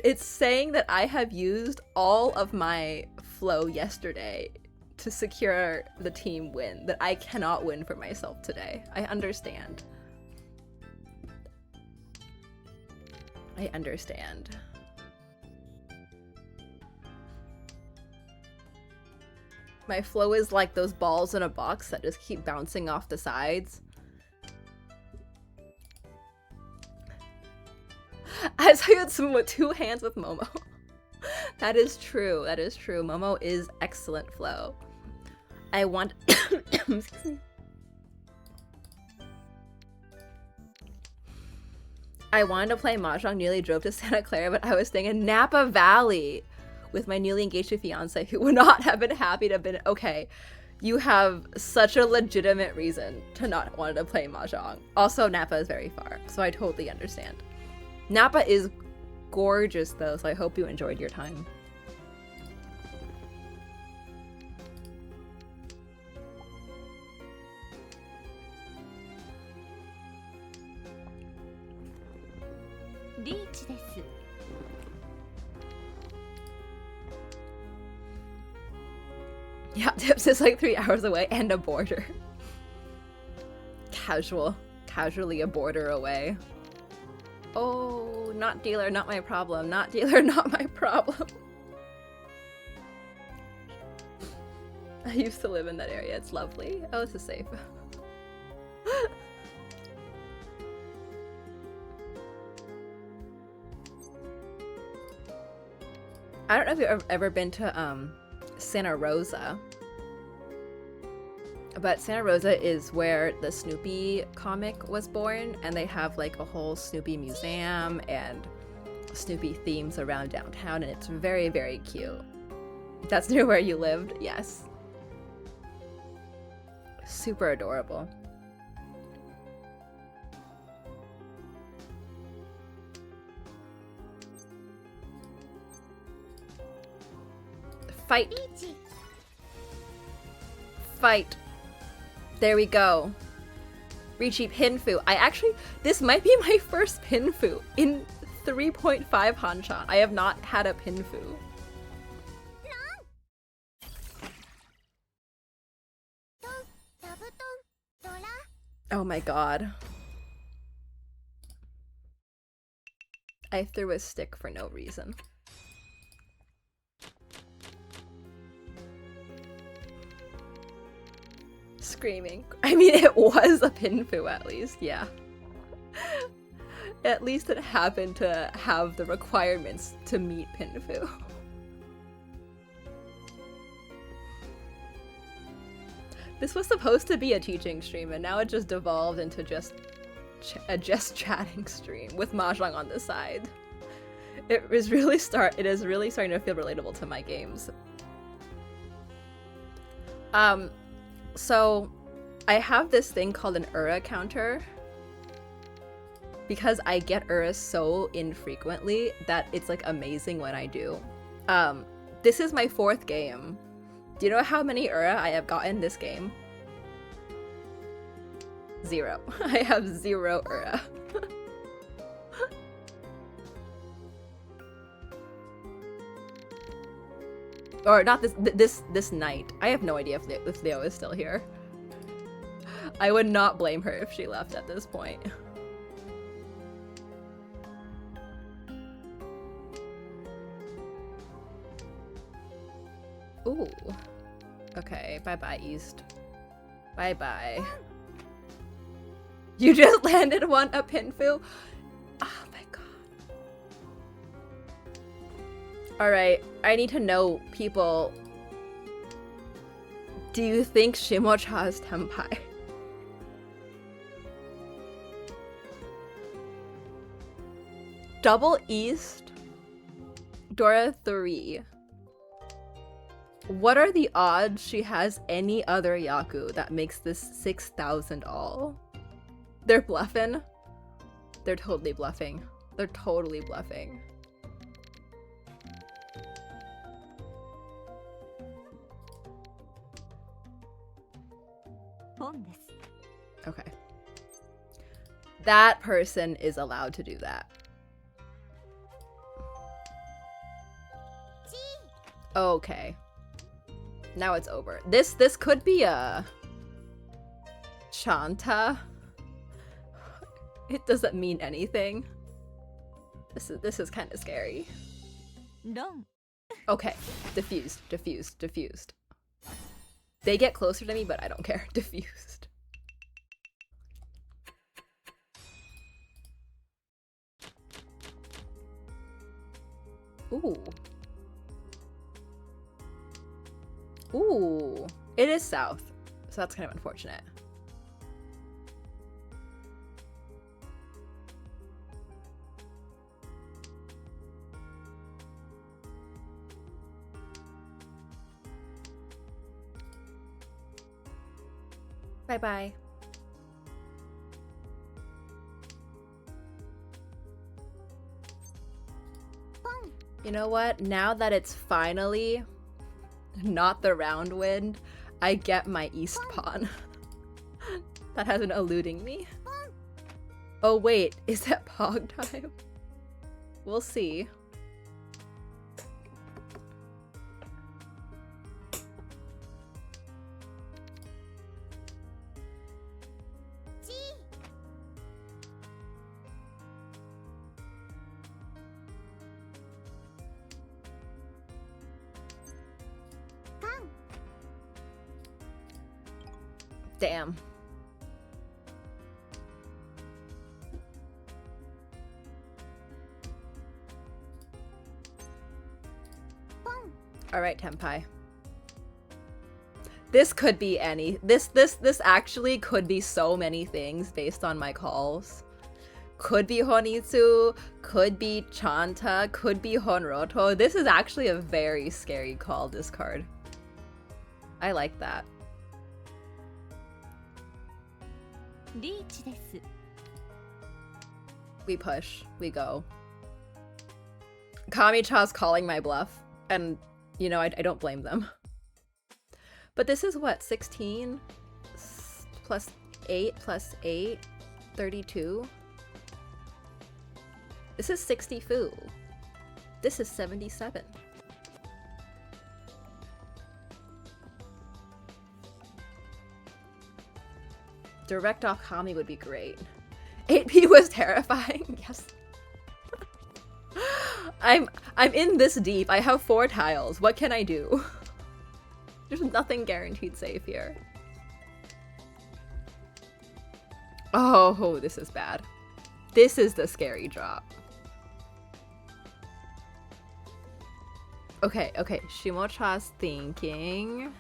Speaker 1: It's saying that I have used all of my flow yesterday to secure the team win, that I cannot win for myself today. I understand. I understand. My flow is like those balls in a box that just keep bouncing off the sides. I saw you had with 2 hands with Momo. That is true. That is true. Momo is excellent flow. I want... Excuse me. I wanted to play Mahjong, nearly drove to Santa Clara, but I was staying in Napa Valley with my newly engaged fiance who would not have been happy to have been... Okay, you have such a legitimate reason to not want to play Mahjong. Also, Napa is very far, so I totally understand. Napa is gorgeous though, so I hope you enjoyed your time. Yeah, Tips is like 3 hours away and a border. Casually a border away. Oh, not dealer, not my problem. Not dealer, not my problem. I used to live in that area. It's lovely. Oh, this is safe. I don't know if you've ever been to Santa Rosa, but Santa Rosa is where the Snoopy comic was born, and they have like a whole Snoopy museum and Snoopy themes around downtown, and it's very, very cute. That's near where you lived? Yes. Super adorable. Fight. Fight. There we go. Riichi Pinfu. This might be my first Pinfu in 3.5 Hanchan. I have not had a Pinfu. Oh my god. I threw a stick for no reason. Screaming. I mean, it was a Pinfu at least, yeah. At least it happened to have the requirements to meet Pinfu. This was supposed to be a teaching stream, and now it just devolved into just a chatting stream with Mahjong on the side. It is really starting to feel relatable to my games. So I have this thing called an Ura counter because I get Ura so infrequently that it's like amazing when I do. This is my 4th game. Do you know how many Ura I have gotten this game? 0. I have 0 Ura. Or not this night. I have no idea if Leo is still here. I would not blame her if she left at this point. Ooh. Okay, bye-bye, East. Bye-bye. You just landed a Pinfu? Oh my god. Alright, I need to know, people. Do you think Shimocha is Tenpai? Double East? Dora 3. What are the odds she has any other Yaku that makes this 6,000 all? They're bluffing. They're totally bluffing. They're totally bluffing. Okay. That person is allowed to do that. Okay. Now it's over. This could be a Chanta. It doesn't mean anything. This is kind of scary.
Speaker 3: No.
Speaker 1: Okay. Diffused. They get closer to me, but I don't care. Diffused. Ooh. Ooh. It is south, so that's kind of unfortunate. Bye-bye. You know what? Now that it's finally not the round wind, I get my east pawn. That has been eluding me. Oh wait, is that Pog time? We'll see. Damn. All right, Tenpai. This could be any. This actually could be so many things based on my calls. Could be Honitsu, could be Chanta, could be Honroto. This is actually a very scary call, this card. I like that. We push. We go. Kami-cha's calling my bluff. And, you know, I don't blame them. But this is what? 16? Plus 8 plus 8? 32? This is 60 fu. This is 77. Direct off Kami would be great. 8p was terrifying. Yes. I'm in this deep. I have 4 tiles. What can I do? There's nothing guaranteed safe here. Oh, this is bad. This is the scary drop. Okay, okay. Shimocha's thinking.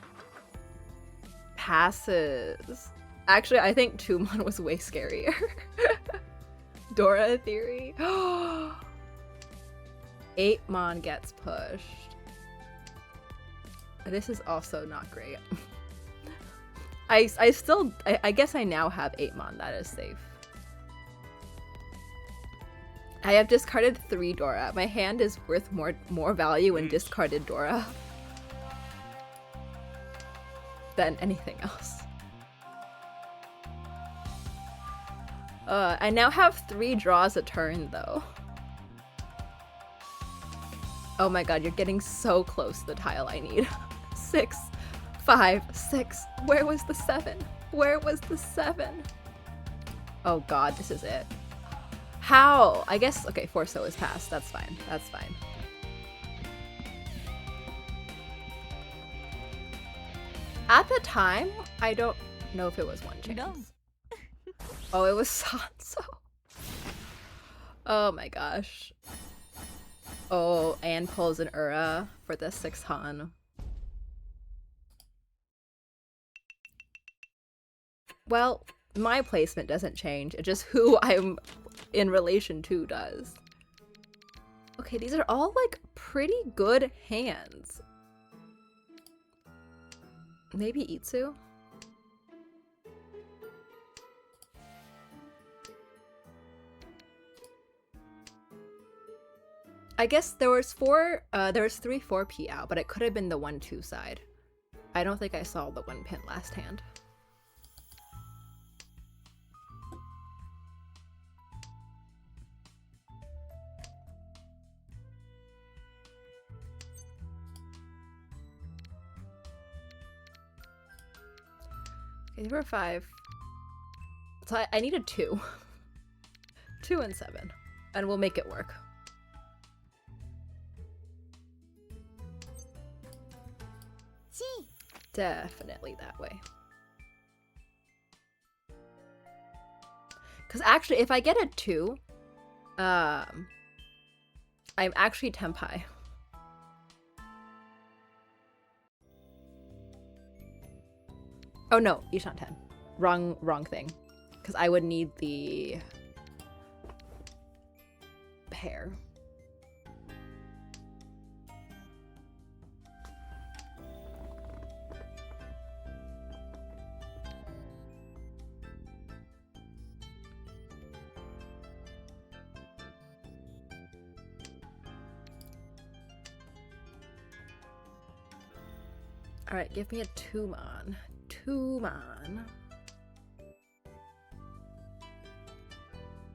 Speaker 1: Passes. Actually, I think Tumon was way scarier. Dora theory. 8mon gets pushed. This is also not great. I guess I now have 8mon. That is safe. I have discarded 3 Dora. My hand is worth more value in discarded Dora than anything else. I now have 3 draws a turn though. Oh my god, you're getting so close to the tile I need. 6, 5, 6. Where was the 7? Where was the 7? Oh god, this is it. How? I guess, okay, Forso is passed. That's fine. That's fine. At the time, I don't know if it was 1 chance. Oh, it was Sanso. Oh my gosh. Oh, Anne pulls an Ura for the 6 Han. Well, my placement doesn't change. It's just who I'm in relation to does. Okay, these are all like pretty good hands. Maybe Itsu? I guess there was 3 4P out, but it could have been the 1-2 side. I don't think I saw the 1 pin last hand. Okay, there were 5. So I needed 2. 2 and 7. And we'll make it work. Definitely that way. Because actually, if I get a 2, I'm actually Tenpai. Oh no, Ishan 10. Wrong thing. Because I would need the pair. Alright, give me a Tumon. Tumon.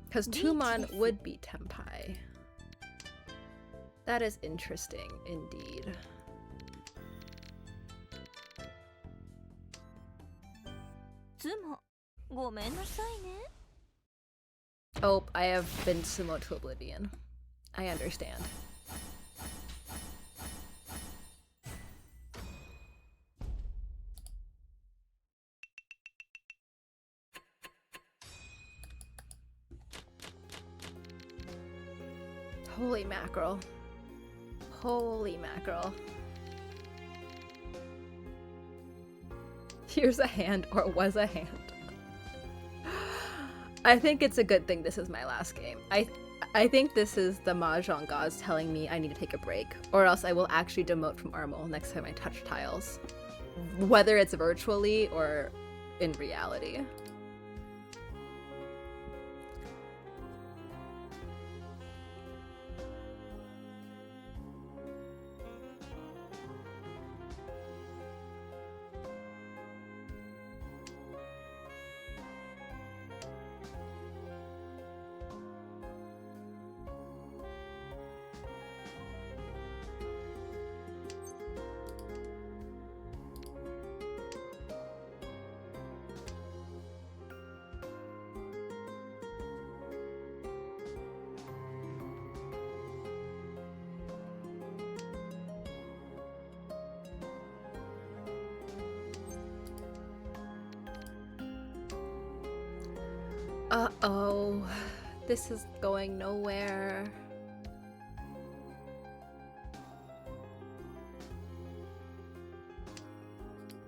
Speaker 1: Because Tumon would be Tenpai. That is interesting, indeed. Oh, I have been sumo to oblivion. I understand. Holy mackerel. Holy mackerel. Here's a hand, or was a hand. I think it's a good thing this is my last game. I think this is the Mahjong gods telling me I need to take a break, or else I will actually demote from Armel next time I touch tiles. Whether it's virtually or in reality. Uh-oh. This is going nowhere.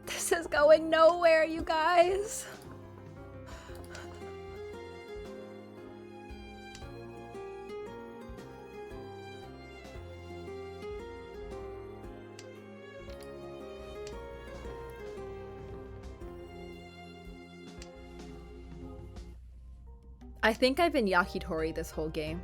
Speaker 1: This is going nowhere, you guys. I think I've been yakitori this whole game.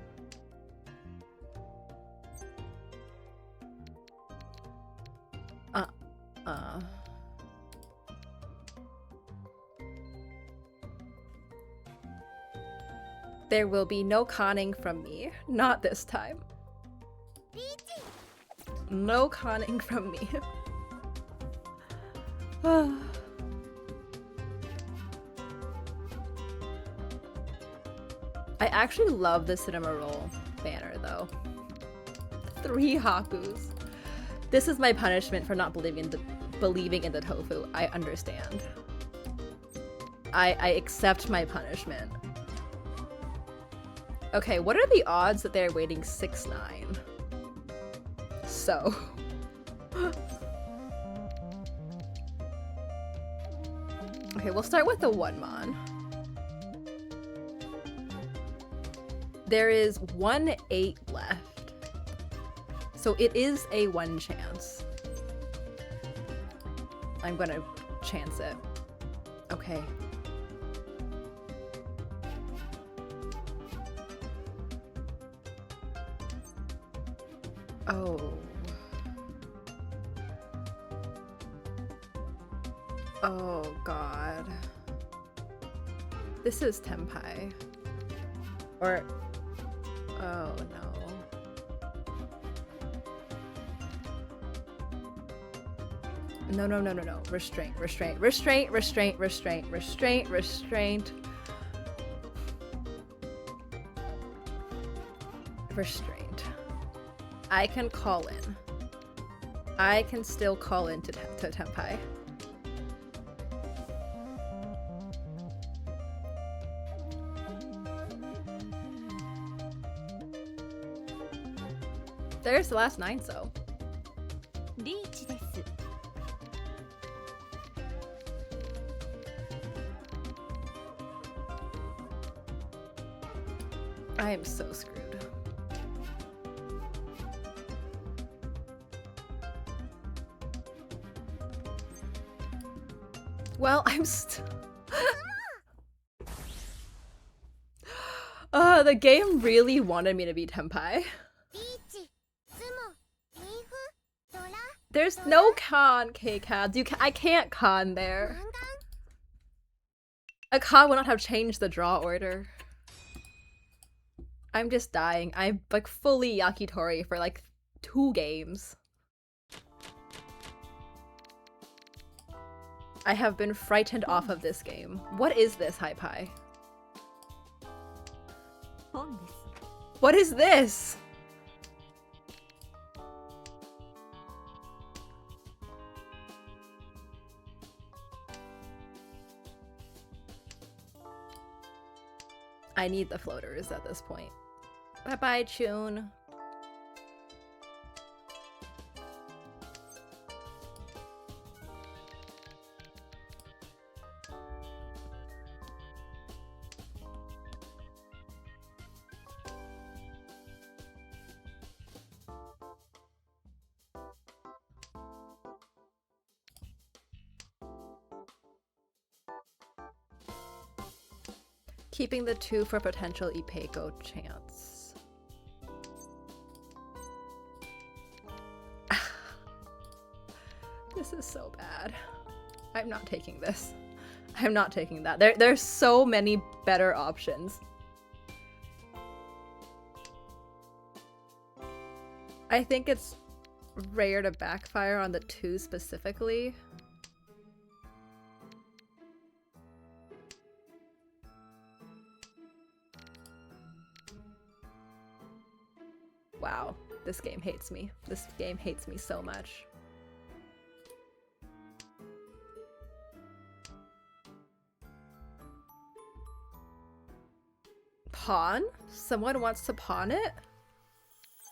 Speaker 1: There will be no conning from me. Not this time. No conning from me. I actually love the cinema roll banner though. 3 Hakus. This is my punishment for not believing in the tofu. I understand. I accept my punishment. Okay, what are the odds that they're waiting 6-9? So. Okay, we'll start with the 1-mon. There is 1-8 left. So it is a 1 chance. I'm gonna chance it. Okay. Oh. Oh god. This is Tenpai. Or... oh no. No. Restraint. Restraint. I can call in. I can still call in to Tenpai. There's the last 9, so. I am so screwed. Well, I'm the game really wanted me to be Tenpai. There's no con, K-Cad. I can't con there. A con would not have changed the draw order. I'm just dying. I'm like fully yakitori for like 2 games. I have been frightened off of this game. What is this, Hypai? What is this? I need the floaters at this point. Bye-bye, Chun. Keeping the 2 for potential Ipeco chance. This is so bad. I'm not taking this. I'm not taking that. There's so many better options. I think it's rare to backfire on the 2 specifically. Wow, this game hates me. This game hates me so much. Pawn? Someone wants to pawn it?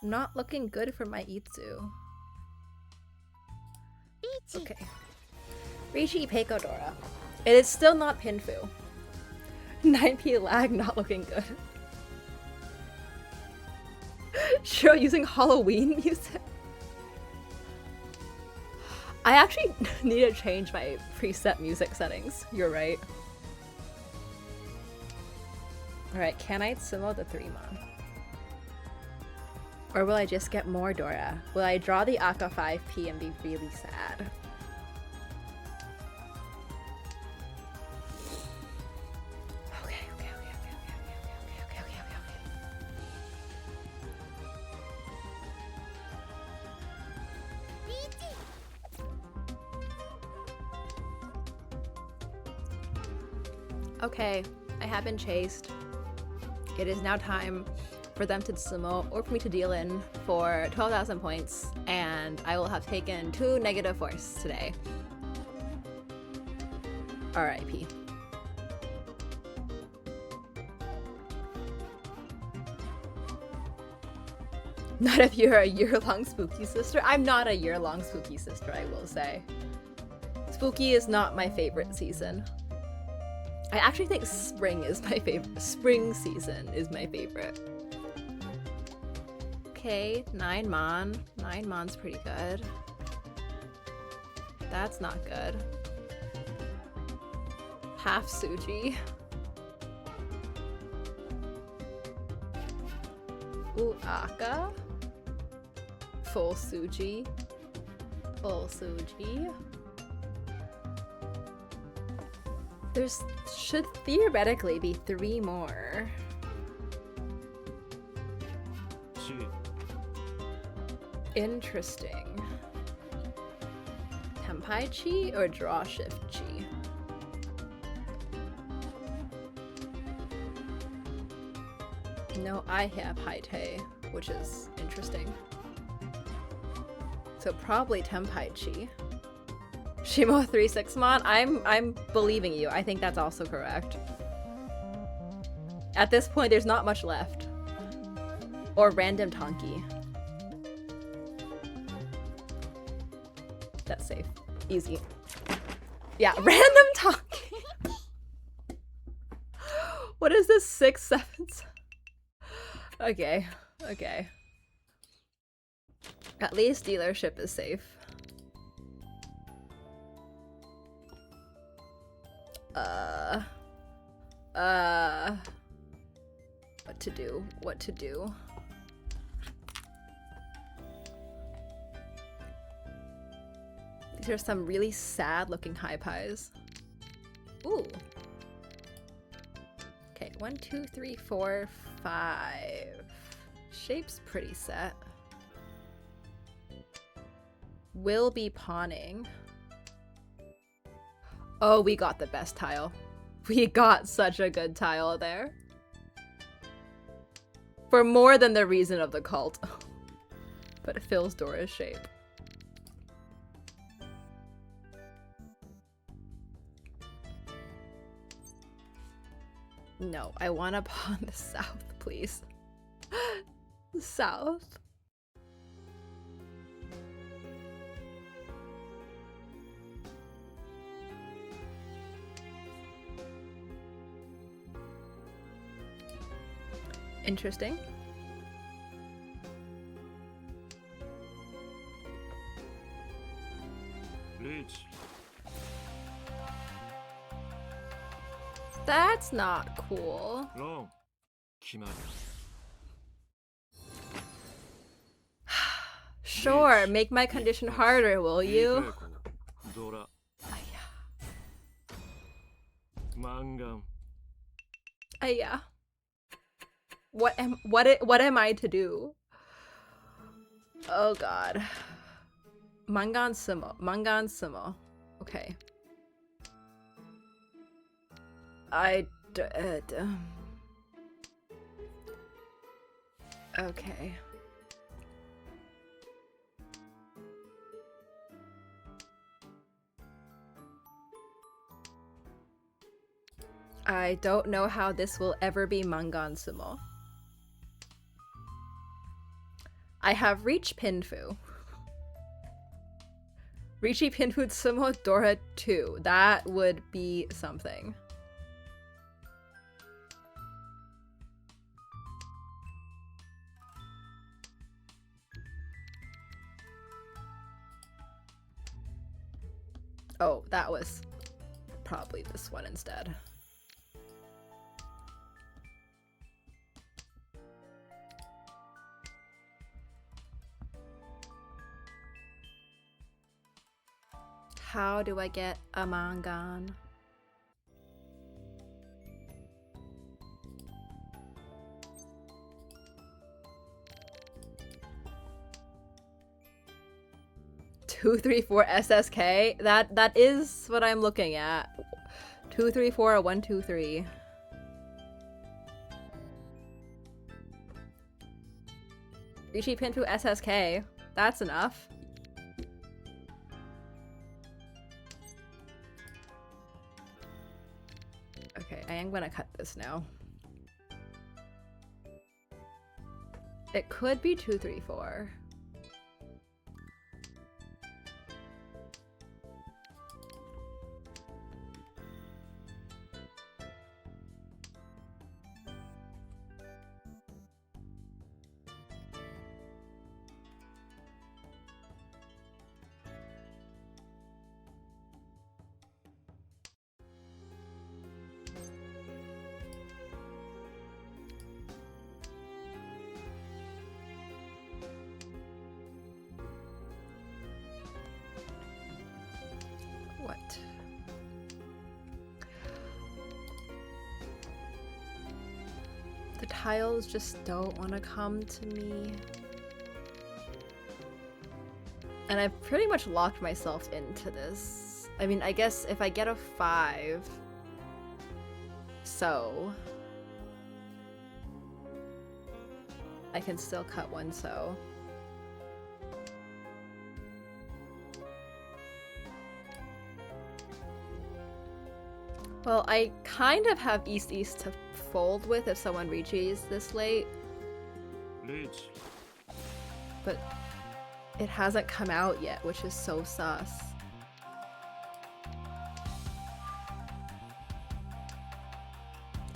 Speaker 1: Not looking good for my Itsu. Okay. Riichi Ipeco Dora. It is still not Pinfu. 9p lag, not looking good. Shiro using Halloween music. I actually need to change my preset music settings. You're right. Alright, can I sumo the 3-mon? Or will I just get more Dora? Will I draw the Aka 5p and be really sad? Okay, I have been chased. It is now time for them to sumo or for me to deal in for 12,000 points, and I will have taken 2 negative force today. RIP. Not if you're a year-long spooky sister. I'm not a year-long spooky sister, I will say. Spooky is not my favorite season. I actually think spring is my favorite. Spring season is my favorite. Okay, 9-mon. 9-mon's pretty good. That's not good. Half Suji. Ooh, Aka. Full Suji. Full Suji. There's should theoretically be 3 more. Interesting. Tempai Chi or Draw Shift Chi? No, I have Haite, which is interesting. So probably Tempai Chi. Shimo 3-6mon, I'm believing you. I think that's also correct. At this point, there's not much left. Or random Tonki. That's safe. Easy. Yeah, random Tonki. What is this? 6, 7? Okay, okay. At least dealership is safe. What to do? What to do? These are some really sad looking high pies. Ooh. Okay, 1, 2, 3, 4, 5. Shape's pretty set. Will be pawning. Oh, we got the best tile. We got such a good tile there. For more than the reason of the cult. But it fills Dora's shape. No, I want to pawn the south, please. The south. Interesting. That's not cool.
Speaker 2: ローン決まり
Speaker 1: Sure, make my condition harder, will
Speaker 2: いい
Speaker 1: you?
Speaker 2: 稽古ドラ マンガン
Speaker 1: Yeah. What am I to do? Oh god. Mangan sumo. Mangan sumo. Okay. Okay. I don't know how this will ever be Mangan sumo. I have reached Pinfu. Richi Pinfu Sumo Dora 2. That would be something. Oh, that was probably this one instead. How do I get a mangan? Two, 3, 4 SSK? That is what I'm looking at. 2, 3, 4, 1, 2, 3. Rishi Pinfu SSK. That's enough. Okay, I am gonna cut this now. It could be 2, 3, 4. What? The tiles just don't want to come to me. And I've pretty much locked myself into this. I mean, I guess if I get a 5, so I can still cut one so. Well, I kind of have East-East to fold with if someone reaches this late.
Speaker 2: Reach.
Speaker 1: But it hasn't come out yet, which is so sus.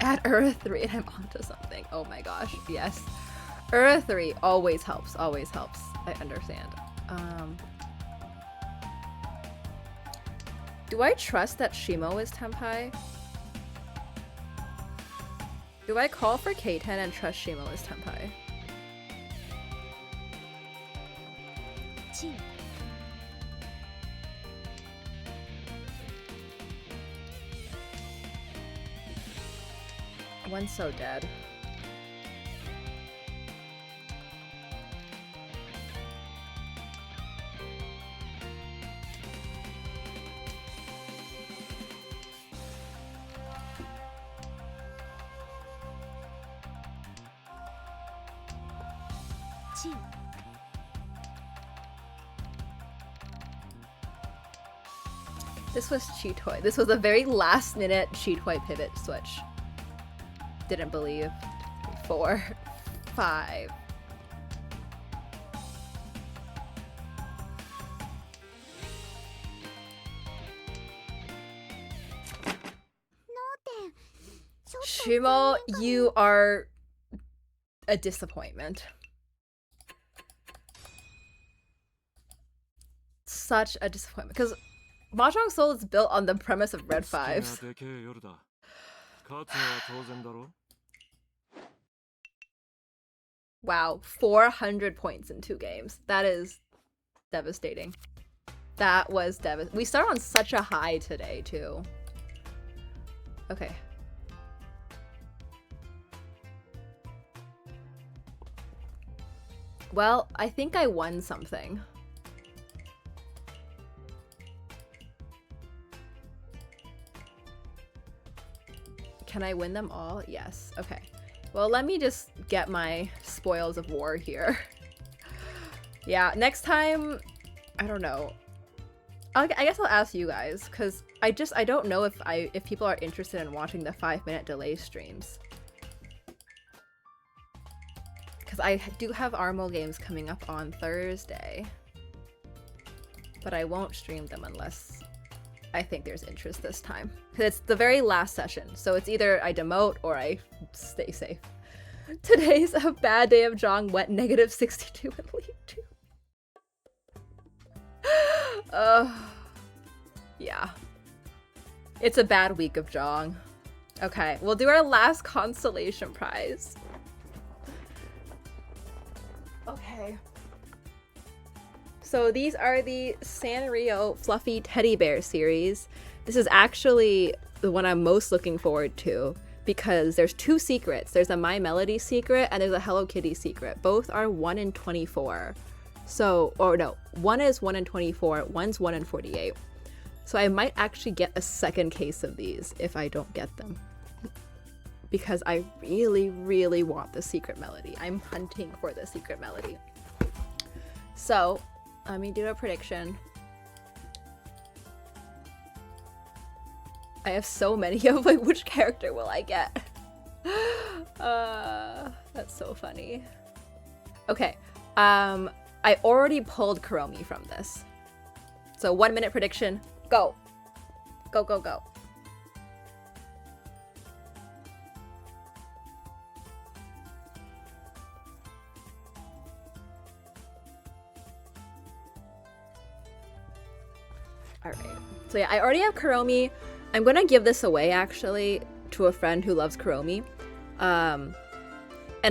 Speaker 1: Add Ura 3 and I'm onto something. Oh my gosh, yes. Ura 3 always helps, always helps. I understand. Do I trust that Shimo is Tenpai? Do I call for K10 and trust Shimo is Tenpai? One's so dead. This was Cheatoy. This was a very last minute Cheatoy pivot switch. Didn't believe. 4, 5. Shimo, you are a disappointment. Such a disappointment. Because Mahjong Soul is built on the premise of red 5s. Wow, 400 points in 2 games. That is devastating. That was devastating. We start on such a high today, too. Okay. Well, I think I won something. Can I win them all? Yes. Okay. Well, let me just get my spoils of war here. Yeah, next time, I don't know. I guess I'll ask you guys, because I don't know if people are interested in watching the 5-minute delay streams. Because I do have Armo games coming up on Thursday. But I won't stream them unless I think there's interest this time. It's the very last session, so it's either I demote or I stay safe. Today's a bad day of Jong, went negative 62 in League 2. Yeah. It's a bad week of Jong. Okay, we'll do our last consolation prize. Okay. So these are the Sanrio Fluffy Teddy Bear series. This is actually the one I'm most looking forward to because there's 2 secrets. There's a My Melody secret and there's a Hello Kitty secret. Both are 1 in 24. So, or no, one is 1 in 24, one's 1 in 48. So I might actually get a second case of these if I don't get them. Because I really, really want the secret melody. I'm hunting for the secret melody. So, let me do a prediction. I have so many of like, which character will I get? That's so funny. Okay, I already pulled Kuromi from this. So 1 minute prediction, go. Go, go, go. Alright, so yeah, I already have Kuromi. I'm gonna give this away actually to a friend who loves Kuromi. And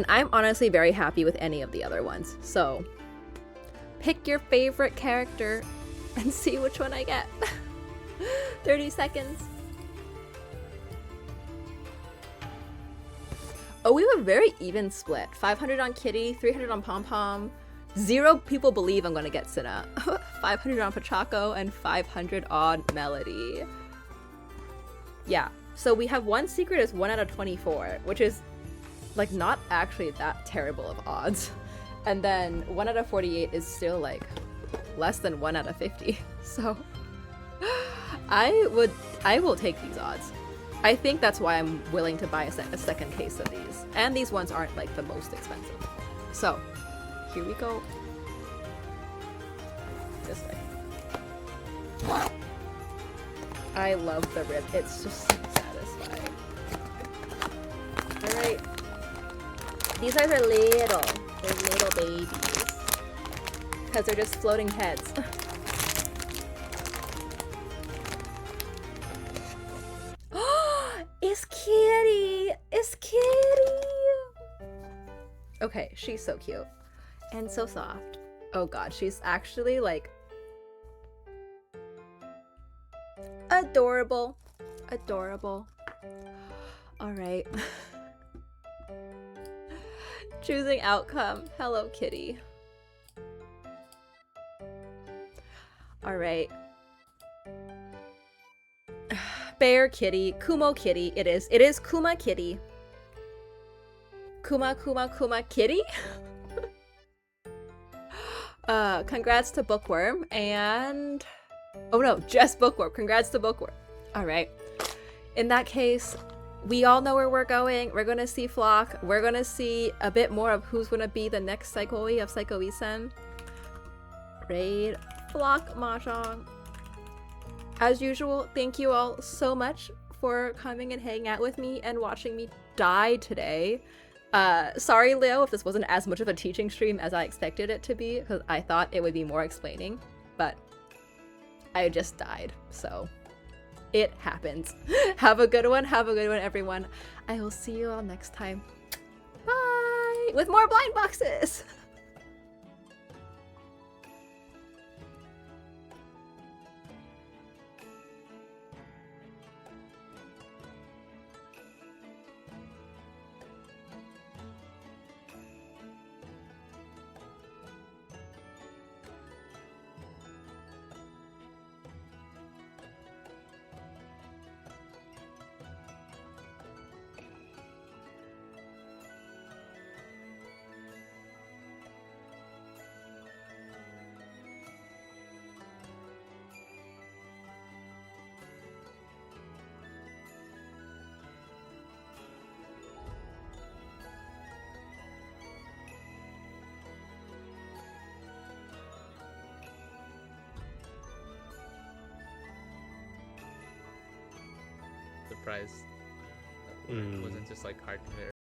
Speaker 1: I'm honestly very happy with any of the other ones. So pick your favorite character and see which one I get. 30 seconds. Oh, we have a very even split. 500 on Kitty, 300 on Pom Pom. 0 people believe I'm gonna get Sinna. 500 on Pachaco and 500 on Melody. Yeah, so we have one secret is 1 out of 24, which is like not actually that terrible of odds. And then 1 out of 48 is still like less than 1 out of 50. So I will take these odds. I think that's why I'm willing to buy a second case of these. And these ones aren't like the most expensive. So here we go. This way. I love the rib. It's just so satisfying. Alright. These guys are little. They're little babies. Because they're just floating heads. It's Kitty! It's Kitty! Okay, she's so cute. And so soft. Oh god, she's actually like adorable. Adorable. Alright. Choosing outcome. Hello Kitty. Alright. Bear Kitty. Kumo Kitty. It is. It is Kuma Kitty. Kuma Kitty? Congrats to Bookworm and... Oh no, just Bookworm. Congrats to Bookworm. Alright. In that case, we all know where we're going. We're gonna see Flock. We're gonna see a bit more of who's gonna be the next Psycho-E of Psycho-E-sen. Raid Flock Mahjong. As usual, thank you all so much for coming and hanging out with me and watching me die today. Sorry, Leo, if this wasn't as much of a teaching stream as I expected it to be, because I thought it would be more explaining, but I just died, so It happens. Have a good one. Have a good one, everyone. I will see you all next time. Bye! With more blind boxes!
Speaker 3: Surprised that it wasn't just like hard to hit.